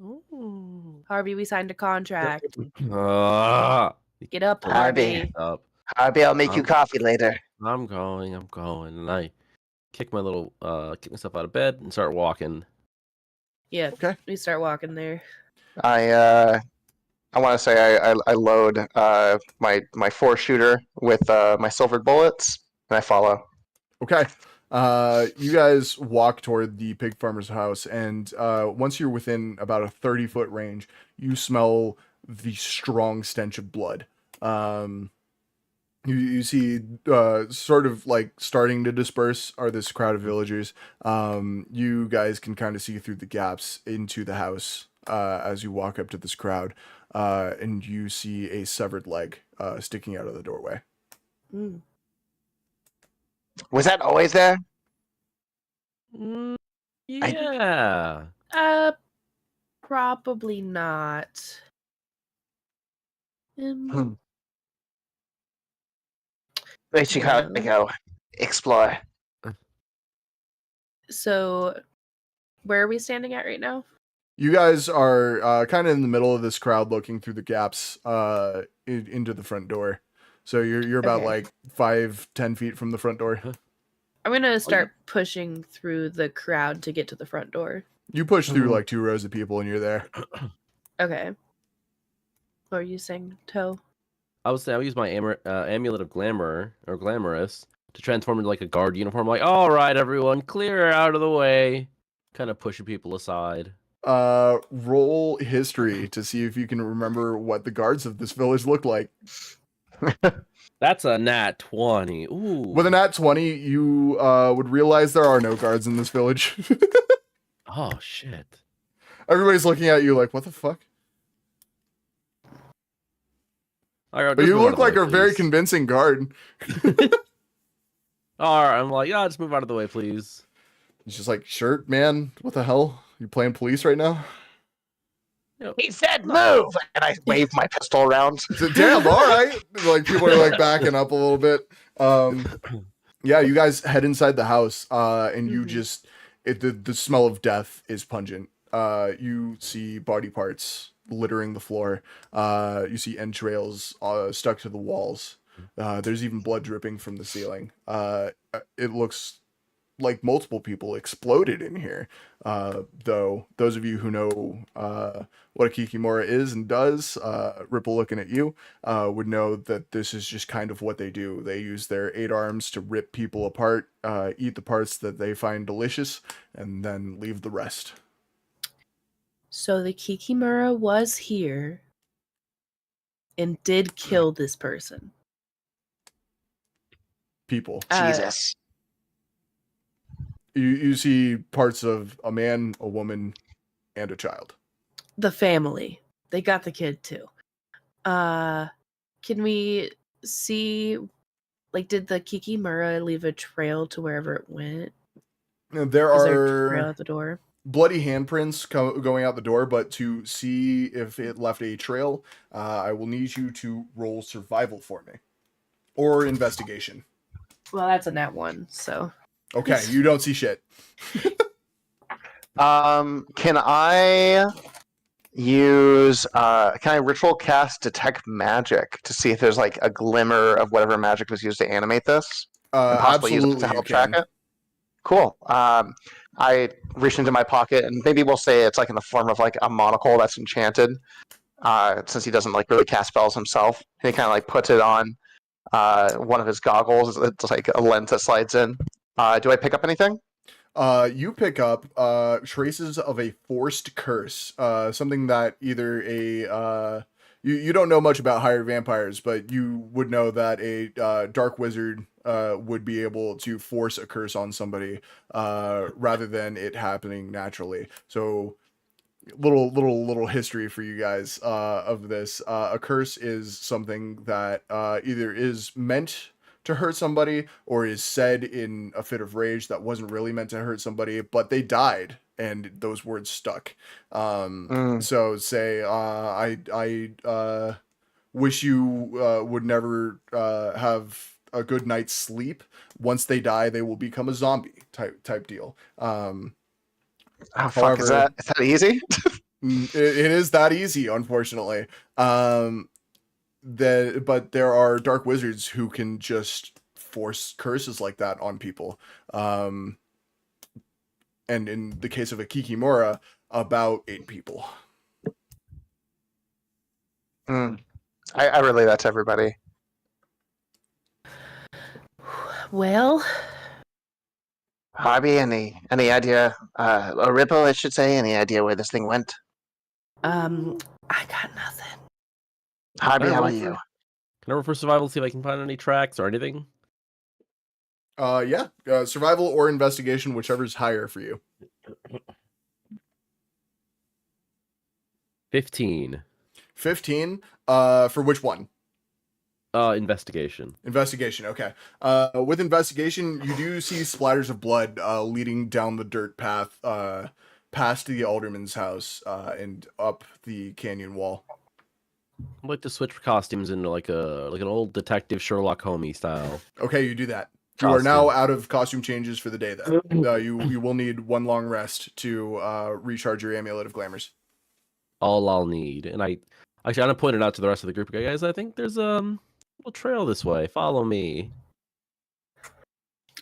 Ooh. Harvey, we signed a contract. Ah, Get up, Harvey. Harvey. up. Harvey, I'll make you coffee later. I'm going, and I kick myself out of bed and start walking. Yeah. Okay. We start walking there. I want to say I load my 4-shooter with my silvered bullets, and I follow. Okay. You guys walk toward the pig farmer's house, and once you're within about a 30-foot range, you smell the strong stench of blood. You see sort of like starting to disperse are this crowd of villagers. You guys can kind of see through the gaps into the house as you walk up to this crowd, and you see a severed leg sticking out of the doorway. Mm. Was that always there? Yeah. Probably not. We should probably go explore. So, where are we standing at right now? You guys are kind of in the middle of this crowd, looking through the gaps into the front door. So you're about Okay. like 5-10 feet from the front door. I'm gonna start pushing through the crowd to get to the front door. You push through like 2 rows of people, and you're there. Okay. What are you saying, Toe? I would say I'll use my amulet of glamour or glamorous to transform into like a guard uniform. Like, all right, everyone, clear out of the way. Kind of pushing people aside. Roll history to see if you can remember what the guards of this village look like. That's a nat 20. Ooh. With a nat 20, you would realize there are no guards in this village. Oh shit. Everybody's looking at you like, what the fuck? All right, But just you move out look of the like way, a very please. convincing guard. All right, I'm like, yeah, just move out of the way, please. He's just like, sure, man, what the hell? You playing police right now? He said move! And I wave my pistol around. So, damn, all right. Like, people are like backing up a little bit. Yeah, you guys head inside the house, and you just, the smell of death is pungent. You see body parts littering the floor. You see entrails stuck to the walls. There's even blood dripping from the ceiling. It looks like multiple people exploded in here. Though those of you who know what a kikimora is and does, Ripple looking at you, would know that this is just kind of what they do. They use their 8 arms to rip people apart, eat the parts that they find delicious, and then leave the rest. So the Kikimura was here and did kill this person. People. Jesus. You see parts of a man, a woman, and a child. The family. They got the kid too. Can we see, like, did the Kikimura leave a trail to wherever it went? Now, there Is there a trail are at the door? bloody handprints going out the door, but to see if it left a trail, I will need you to roll survival for me. Or investigation. Well, that's a nat 1, so. Okay, you don't see shit. Can I use can I ritual cast detect magic to see if there's like a glimmer of whatever magic was used to animate this? And possibly use it Absolutely, to you help track can. it? Cool. I reach into my pocket and maybe we'll say it's like in the form of like a monocle that's enchanted. Since he doesn't like really cast spells himself. And he kind of like puts it on one of his goggles. It's like a lens that slides in. Do I pick up anything? You pick up traces of a forced curse. Something that either you don't know much about higher vampires, but you would know that a dark wizard would be able to force a curse on somebody rather than it happening naturally. So little history for you guys of this. A curse is something that either is meant to hurt somebody or is said in a fit of rage that wasn't really meant to hurt somebody, but they died and those words stuck. So say I wish you would never have a good night's sleep. Once they die, they will become a zombie type deal. Oh, fuck, is that easy? it is that easy, unfortunately. But there are dark wizards who can just force curses like that on people. And in the case of a Kikimora, about 8 people. I relay that to everybody. Well, Harvey, any idea? Or Ripple, I should say. Any idea where this thing went? I got nothing. Harvey, how roll about you? Can I roll for survival, see if I can find any tracks or anything? Yeah, survival or investigation, whichever's higher for you. 15. 15. For which one? Investigation. Investigation. Okay. With investigation, you do see splatters of blood leading down the dirt path past the alderman's house and up the canyon wall. I'd like to switch costumes into like an old detective Sherlock Holmes style. Okay, you do that. You are now out of costume changes for the day, then. You will need one long rest to recharge your amulet of glamours. All I'll need. And I kind of pointed out to the rest of the group, guys, I think there's a little trail this way. Follow me.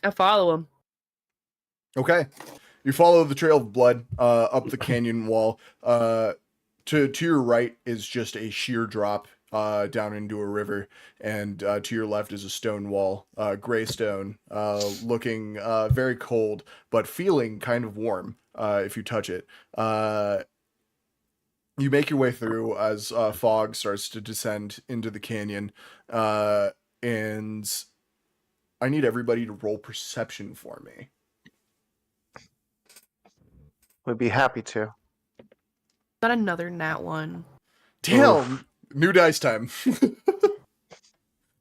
I follow him. Okay. You follow the trail of blood up the canyon wall. To your right is just a sheer drop down into a river, and to your left is a stone wall, gray stone, looking very cold, but feeling kind of warm if you touch it. You make your way through as fog starts to descend into the canyon, and I need everybody to roll perception for me. Would be happy to. Got another nat 1. Damn! New dice time.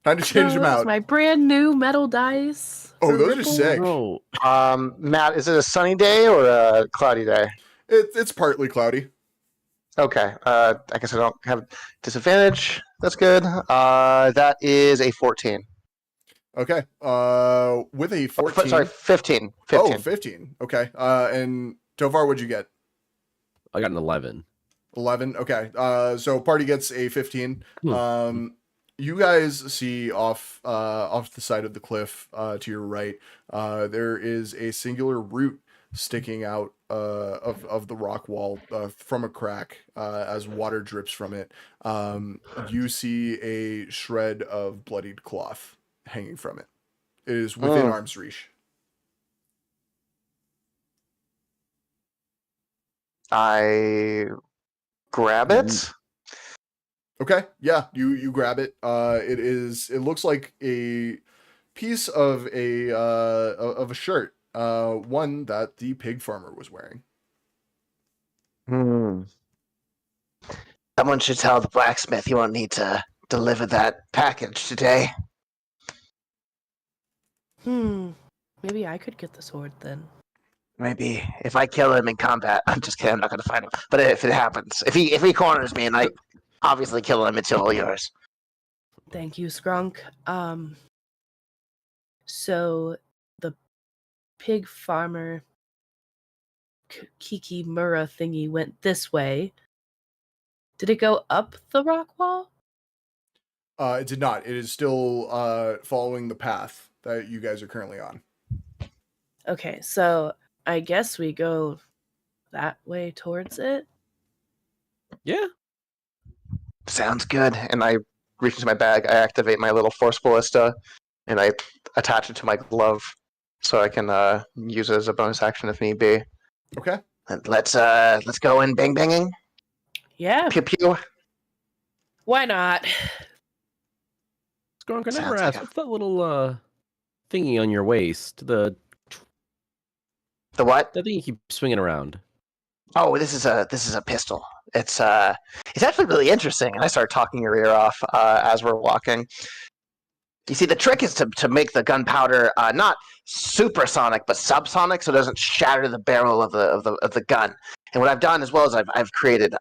Time to change them out. My brand new metal dice. Oh, for those are Ripple. sick. Bro, Matt, is it a sunny day or a cloudy day? It's partly cloudy. Okay. I guess I don't have disadvantage. That's good. That is a 14. Okay. With a 14. Sorry, 15. 15. Oh, 15. Okay. And Tovar, what'd you get? I got an 11. 11. Okay. So party gets a 15. You guys see off the side of the cliff to your right, there is a singular root sticking out of the rock wall from a crack as water drips from it. You see a shred of bloodied cloth hanging from it. It is within arm's reach. I grab it. Okay, yeah, you grab it. It looks like a piece of a shirt, one that the pig farmer was wearing. Someone should tell the blacksmith he won't need to deliver that package today. Maybe I could get the sword then. Maybe if I kill him in combat, I'm just kidding. I'm not going to fight him. But if it happens, if he corners me and I obviously kill him, it's all yours. Thank you, Skrunk. So the pig farmer Kikimura thingy went this way. Did it go up the rock wall? It did not. It is still following the path that you guys are currently on. Okay, so I guess we go that way towards it. Yeah. Sounds good. And I reach into my bag. I activate my little force ballista, and I attach it to my glove so I can use it as a bonus action if need be. Okay. Let's go in bang banging. Yeah, Pew pew. why not? Skronk, I never Sounds asked, like what's that little thingy on your waist. The what? thing you keep swinging around. Oh, this is a pistol. It's actually really interesting. And I start talking your ear off as we're walking. You see, the trick is to make the gunpowder not supersonic but subsonic, so it doesn't shatter the barrel of the gun. And what I've done as well is I've created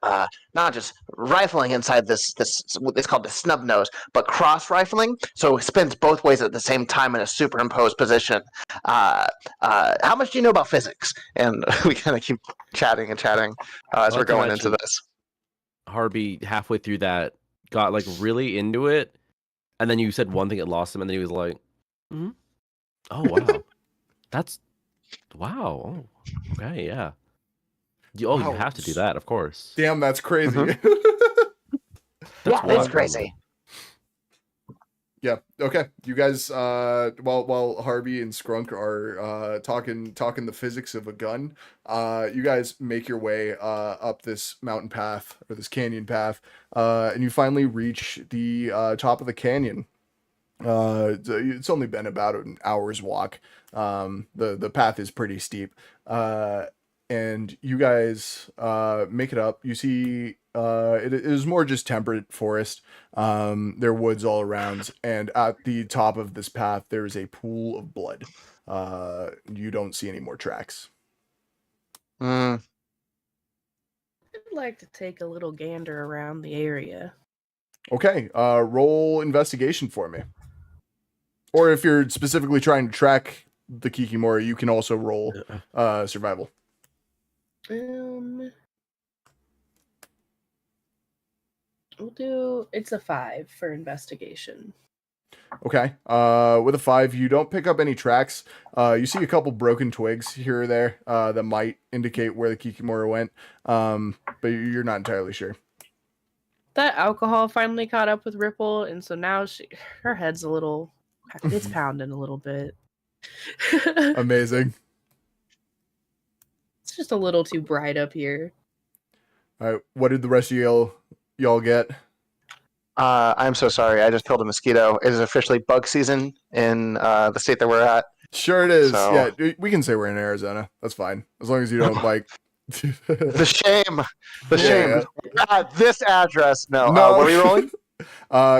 not just rifling inside this it's called the snub nose, but cross rifling, so it spins both ways at the same time in a superimposed position. How much do you know about physics? And we kind of keep chatting as we're going into this. Harvey, halfway through that, got like really into it. And then you said one thing that lost him, and then he was like, "Oh wow, wow, oh, okay, yeah, Wow. You have to do that, of course." Damn, that's crazy. Yeah, it's crazy. Yeah. Okay. You guys, while Harvey and Scrunk are talking the physics of a gun, you guys make your way up this mountain path or this canyon path, and you finally reach the top of the canyon. It's only been about an hour's walk. The path is pretty steep, and you guys make it up. You see, it is more just temperate forest. There are woods all around, and at the top of this path, there is a pool of blood. You don't see any more tracks. I'd like to take a little gander around the area. Okay, roll investigation for me. Or if you're specifically trying to track the Kikimori, you can also roll survival. It's a 5 for investigation. Okay. With a 5, you don't pick up any tracks. You see a couple broken twigs here or there that might indicate where the Kikimori went, but you're not entirely sure. That alcohol finally caught up with Ripple, and so now her head's it's pounding a little bit. Amazing. It's just a little too bright up here. All right. What did the rest of y'all get? I'm so sorry. I just killed a mosquito. It is officially bug season in the state that we're at. Sure it is. So... Yeah, we can say we're in Arizona. That's fine. As long as you don't like... The shame. Yeah. This address. No. No. What are you rolling?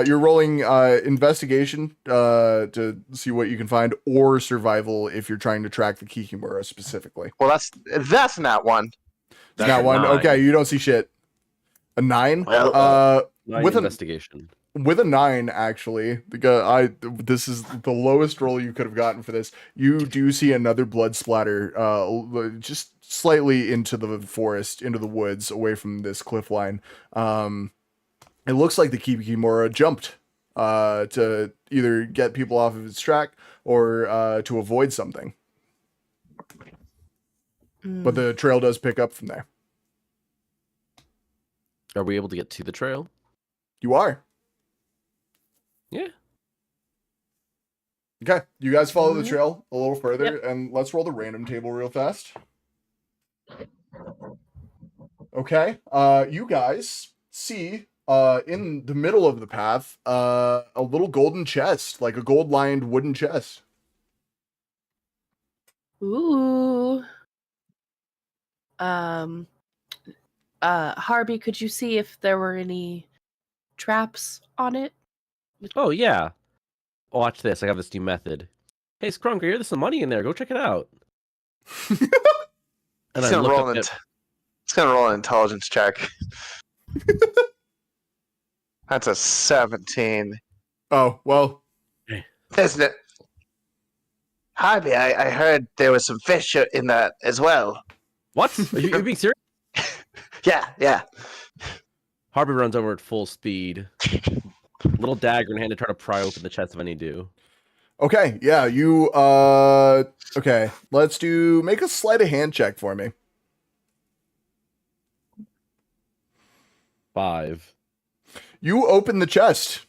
You're rolling investigation to see what you can find, or survival if you're trying to track the Kikimura specifically. Well, that's not one. That's not one. 9. Okay, you don't see shit. A 9. Well, With investigation. With a 9, actually, this is the lowest roll you could have gotten for this. You do see another blood splatter, just slightly into the forest, into the woods, away from this cliff line. It looks like the Kikimora jumped to either get people off of its track or to avoid something. But the trail does pick up from there. Are we able to get to the trail? You are. Yeah. Okay, you guys follow the trail a little further, and let's roll the random table real fast. Okay, you guys see in the middle of the path a little golden chest, like a gold-lined wooden chest. Ooh. Harvey, could you see if there were any traps on it? Oh, yeah. Watch this. I got this new method. Hey, Scrunk, I hear there's some money in there. Go check it out. And It's gonna roll an intelligence check. That's a 17. Oh, well. Isn't it? Harvey, I heard there was some fish in that as well. What? Are you being serious? Yeah. Harvey runs over at full speed. Little dagger in hand to try to pry open the chest if I need to. Okay, yeah, you, okay, let's make a sleight of hand check for me. 5. You open the chest.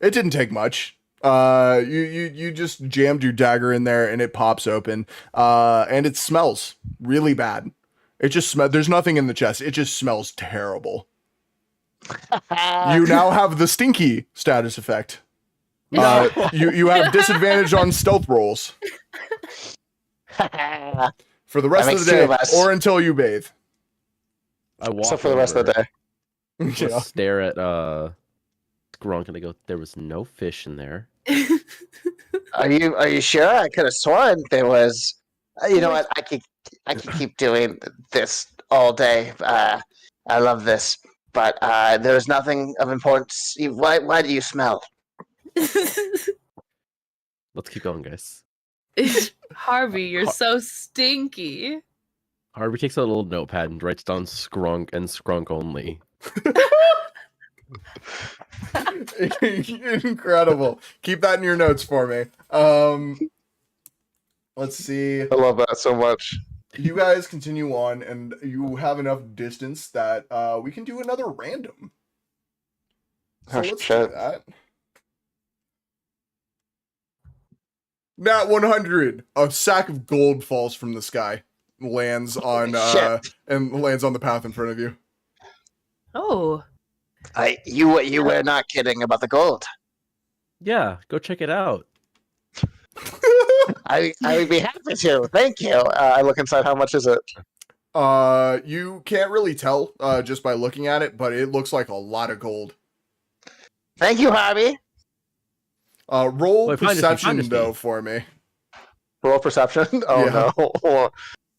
It didn't take much. You just jammed your dagger in there and it pops open. And it smells really bad. It just there's nothing in the chest. It just smells terrible. You now have the stinky status effect. You have disadvantage on stealth rolls for the rest of makes the two day, of us. or until you bathe. I walk So for the rest of the day. day. Yeah. Stare at Grunk and I go, there was no fish in there. Are you sure? I could have sworn there was. You know what? I could keep doing this all day. I love this, but there's nothing of importance. Why do you smell? Let's keep going, guys. Harvey, you're so stinky. Harvey takes out a little notepad and writes down Skrunk and Skrunk only. Incredible. Keep that in your notes for me. Let's see. I love that so much. You guys continue on, and you have enough distance that we can do another random. So Oh, let's do shit. that. Nat 100. A sack of gold falls from the sky, lands on Shit. and lands on the path in front of you. Oh, You were not kidding about the gold. Yeah, go check it out. I would be happy to. Thank you. I look inside. How much is it? You can't really tell just by looking at it, but it looks like a lot of gold. Thank you, Harvey. Roll Wait, find us, perception find us, though Steve. for me. Roll perception. Oh Yeah. no.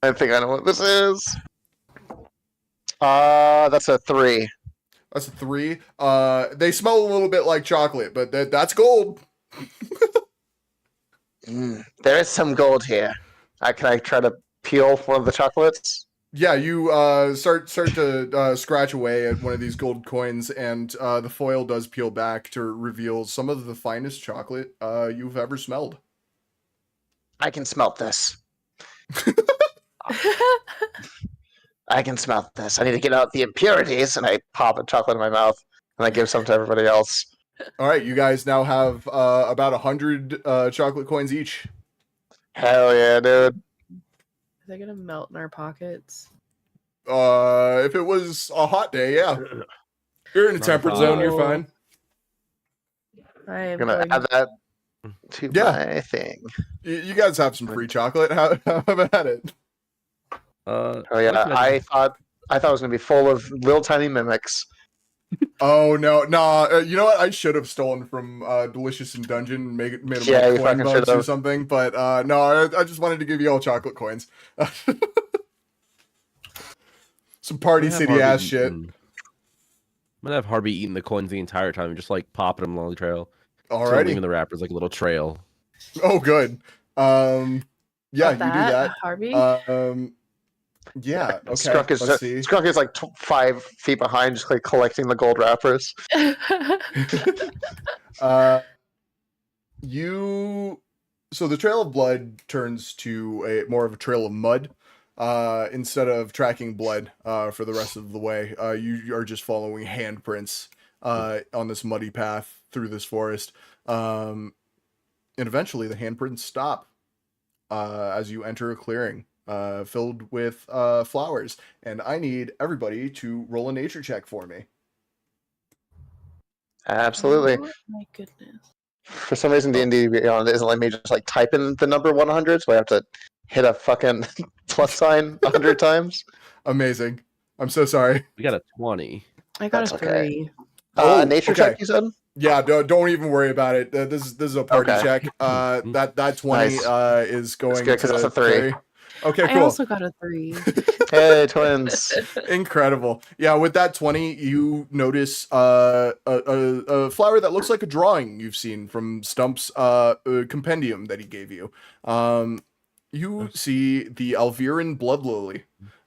I think I know what this is. That's a 3. That's a 3. They smell a little bit like chocolate, but that's gold. There is some gold here. Can I try to peel one of the chocolates? Yeah, you start to scratch away at one of these gold coins, and the foil does peel back to reveal some of the finest chocolate you've ever smelled. I can smelt this. I can smelt this. I need to get out the impurities, and I pop a chocolate in my mouth, and I give some to everybody else. All right, you guys now have about 100 chocolate coins each. Hell yeah, dude. are they gonna melt in our pockets? If it was a hot day, yeah. You're in a temperate zone, you're fine. I am I'm gonna going... add that to Yeah. my thing. You guys have some free chocolate. How about it? Oh yeah, I thought it was gonna be full of little tiny mimics. Oh no, you know what? I should have stolen from Delicious in Dungeon and made them Yeah, you like coin fucking bugs or should've. something. But no, I just wanted to give you all chocolate coins. Some Party City ass shit. I'm gonna have Harvey eating the coins the entire time and just like popping them along the trail. Alrighty. Leaving the wrappers like a little trail. Oh, good. Yeah, you do that. Harvey. Yeah. Okay. Skrunk is like 5 feet behind, just like collecting the gold wrappers. So the trail of blood turns to more of a trail of mud. Instead of tracking blood for the rest of the way, you are just following handprints on this muddy path through this forest. And eventually the handprints stop as you enter a clearing filled with flowers. And I need everybody to roll a nature check for me. Absolutely. Oh, my goodness. For some reason, D&D Beyond isn't letting me just like type in the number 100, so I have to hit a fucking plus sign 100 times. Amazing. I'm so sorry. We got a 20. I got That's a okay. 3. Nature okay. check, you said? Yeah, don't even worry about it. This is a party Okay. check. That 20 Nice. is going good, 'cause to that's a 3. carry. Okay, I cool. also got a 3. Hey, twins. Incredible. Yeah, with that 20, you notice a flower that looks like a drawing you've seen from Stump's compendium that he gave you. You see the Alviran blood lily.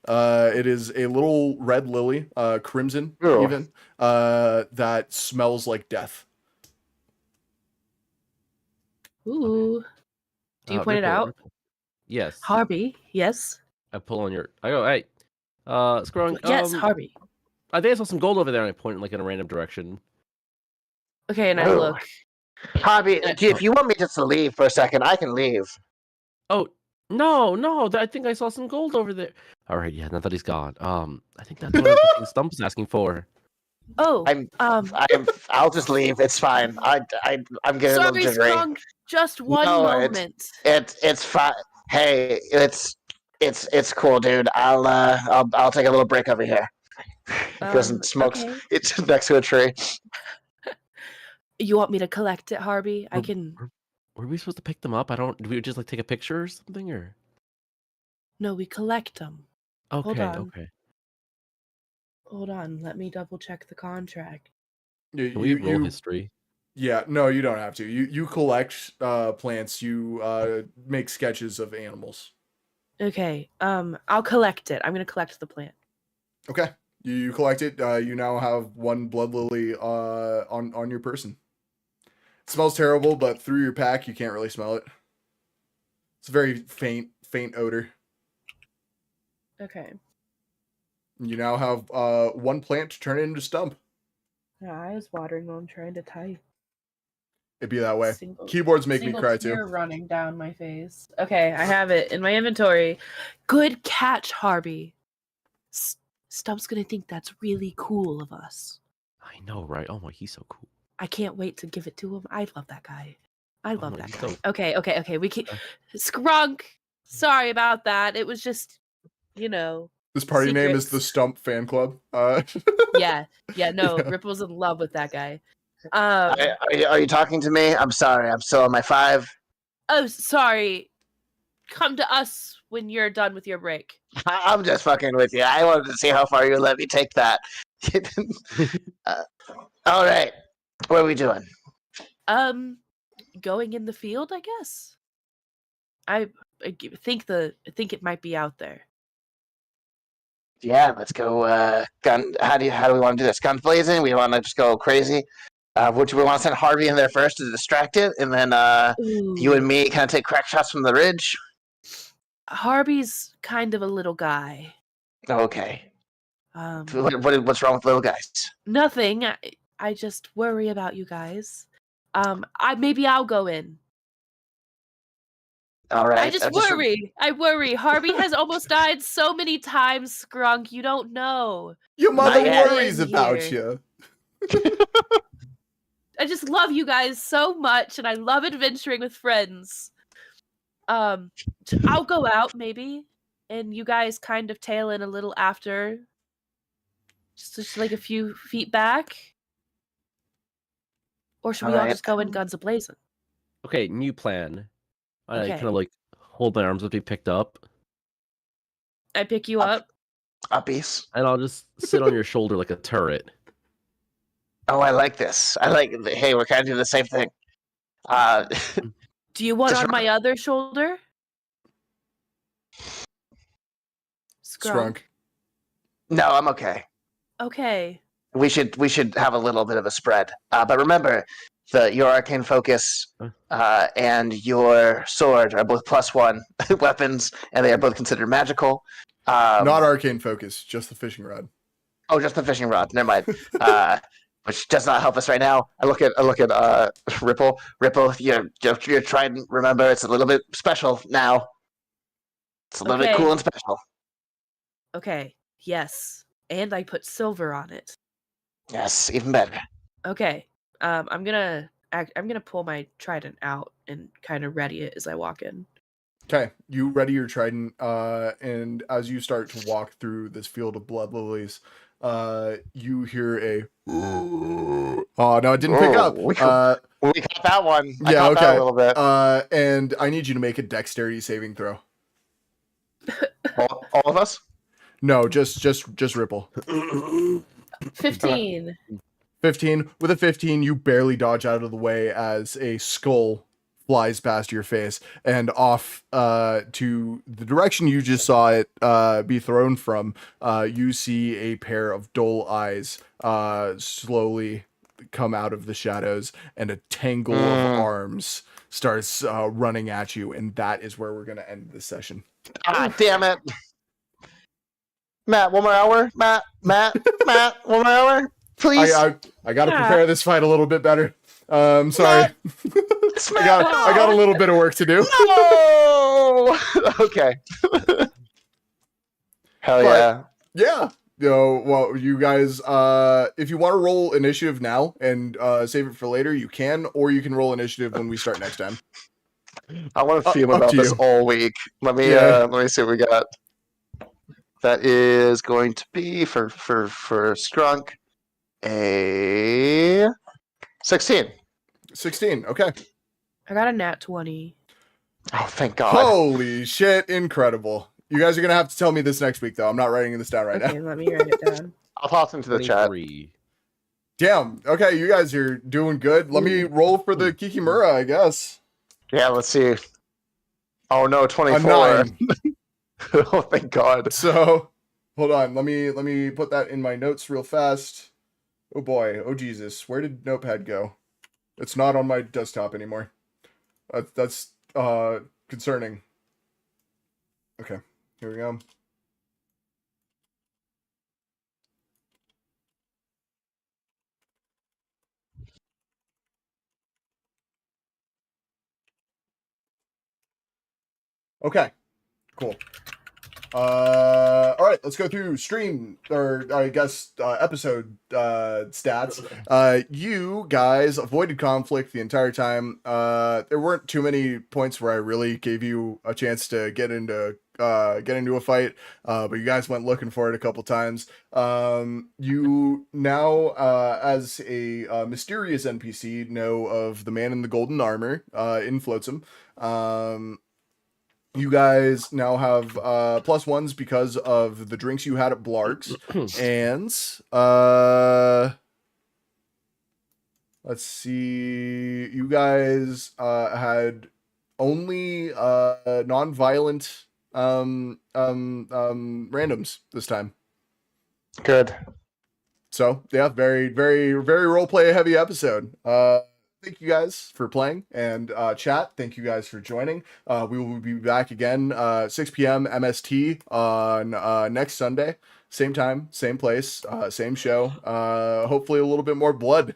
It is a little red lily, crimson Ew. even, that smells like death. Ooh. Do you point it Ripple, out? Ripple. Yes. Harvey, yes. I pull on your. I go, hey, Skrunk. Yes, Harvey. I think I saw some gold over there, and I point like in a random direction. Okay, and I Ooh. look. Harvey, if you want me just to leave for a second, I can leave. Oh no! I think I saw some gold over there. All right, yeah. Now that he's gone, I think that's one of the things Stump's asking for. Oh, I'll just leave. It's fine. I'm getting a sorry, little jittery. Sprung. Just one No, moment. It's fine. Hey, it's cool, dude. I'll take a little break over here. He goes and smokes. Okay. It's next to a tree. You want me to collect it, Harvey? I Were- can. Were we supposed to pick them up? I don't. Do we just like take a picture or something, or? No, we collect them. Okay. on. Okay. Hold on. Let me double check the contract. Can we roll history? Yeah, no, you don't have to. You collect plants. You make sketches of animals. Okay. I'll collect it. I'm gonna collect the plant. Okay, you collect it. You now have one blood lily on your person. It smells terrible, but through your pack, you can't really smell it. It's a very faint odor. Okay. You now have one plant to turn it into stump. Yeah, I was watering while I'm trying to type. It'd be that way. Single- Keyboards make me Single cry tear too. running down my face. Okay, I have it in my inventory. Good catch, Harvey. Stump's gonna think that's really cool of us. I know, right? Oh my, he's so cool. I can't wait to give it to him. I love that guy. I love my, that he's guy. so- Okay. We can. Skrunk. Sorry about that. It was just, This party name is secrets. the Stump Fan Club. Yeah. No, Yeah. Ripple's in love with that guy. Are you talking to me? I'm sorry. I'm still on my 5. Oh, sorry. Come to us when you're done with your break. I'm just fucking with you. I wanted to see how far you let me take that. All right. What are we doing? Going in the field, I guess. I think it might be out there. Yeah, let's go. Gun. How do we want to do this? Guns blazing. We want to just go crazy. Would we want to send Harvey in there first to distract it, and then you and me kind of take crack shots from the ridge? Harvey's kind of a little guy. Okay. What's wrong with little guys? Nothing. I just worry about you guys. Maybe I'll go in. All right. I just worry. I worry. Harvey has almost died so many times, Skrunk. You don't know. Your mother Not yet. worries about Here. you. I just love you guys so much, and I love adventuring with friends. I'll go out maybe, and you guys kind of tail in a little after, just like a few feet back. Or should we all just go in guns a-blazing? Okay, new plan. I Okay. kind of like hold my arms up to be picked up, I pick you up. Uppies. and I'll just sit on your shoulder like a turret. Oh, I like this. Hey, we're kind of doing the same thing. Do you want just on my other shoulder? Sprunk. No, I'm okay. Okay. We should have a little bit of a spread. But remember, your arcane focus and your sword are both +1 weapons, and they are both considered magical. Not arcane focus, just the fishing rod. Oh, just the fishing rod. Never mind. Which does not help us right now. I look at Ripple. Ripple, your trident. Remember, it's a little bit special now. It's a little bit cool and special. Okay. Yes. And I put silver on it. Yes, even better. Okay. I'm gonna pull my trident out and kind of ready it as I walk in. Okay, you ready your trident, and as you start to walk through this field of blood lilies, you hear a. Oh no, it didn't pick up. We caught that one. I Yeah, caught that okay. a little bit. And I need you to make a dexterity saving throw. All of us? No, just Ripple. 15. 15. With a 15, you barely dodge out of the way as a skull flies past your face and off to the direction you just saw it be thrown from. You see a pair of dull eyes slowly come out of the shadows, and a tangle of arms starts running at you, and that is where we're going to end this session. Ah, damn it. Matt, one more hour? Matt, one more hour? Please? I got to prepare this fight a little bit better. Sorry. I got a little bit of work to do. No! Okay. Hell yeah. Yeah. well, you guys, if you want to roll initiative now and save it for later, you can, or you can roll initiative when we start next time. I want to fume up about to this you. all week. Let me see what we got. That is going to be for Strunk a 16. 16. Okay. I got a nat 20. Oh, thank God. Holy shit! Incredible. You guys are gonna have to tell me this next week, though. I'm not writing this down right Okay, now. let me write it down. I'll toss into the chat. 23. Damn. Okay, you guys are doing good. Let me roll for the Kikimura, I guess. Yeah, let's see. Oh no, A 24. 9. Oh, thank God. So, hold on. Let me put that in my notes real fast. Oh boy. Oh Jesus. Where did Notepad go? It's not on my desktop anymore. That's concerning. Okay. Here we go. Okay. Cool. All right, let's go through stream, or I guess episode stats. You guys avoided conflict the entire time. There weren't too many points where I really gave you a chance to get into a fight, but you guys went looking for it a couple times. You now, as a mysterious NPC, know of the man in the golden armor in Flotsam. You guys now have +1s because of the drinks you had at Blark's. And let's see, you guys had only non-violent randoms this time. Good. So yeah, very, very, very roleplay heavy episode. Thank you guys for playing, and chat, thank you guys for joining. We will be back again 6 p.m. MST on next Sunday. Same time, same place, same show. Hopefully a little bit more blood.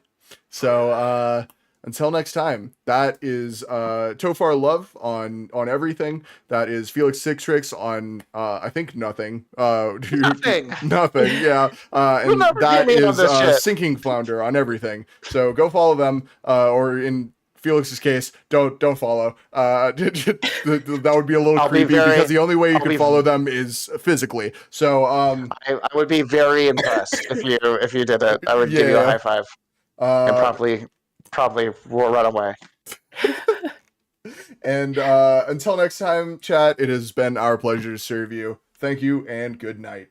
So until next time, that is Tofar Love on everything. That is Felix Six Tricks on I think nothing. Nothing. Nothing, yeah. And never that get me on is this shit. Sinking Flounder on everything. So go follow them, or in Felix's case, don't follow. That would be a little I'll be creepy because the only way you I'll can be- follow them is physically. So I would be very impressed if you did it. I would give you a Yeah. high five and probably will run away. And until next time, chat, it has been our pleasure to serve you. Thank you and good night.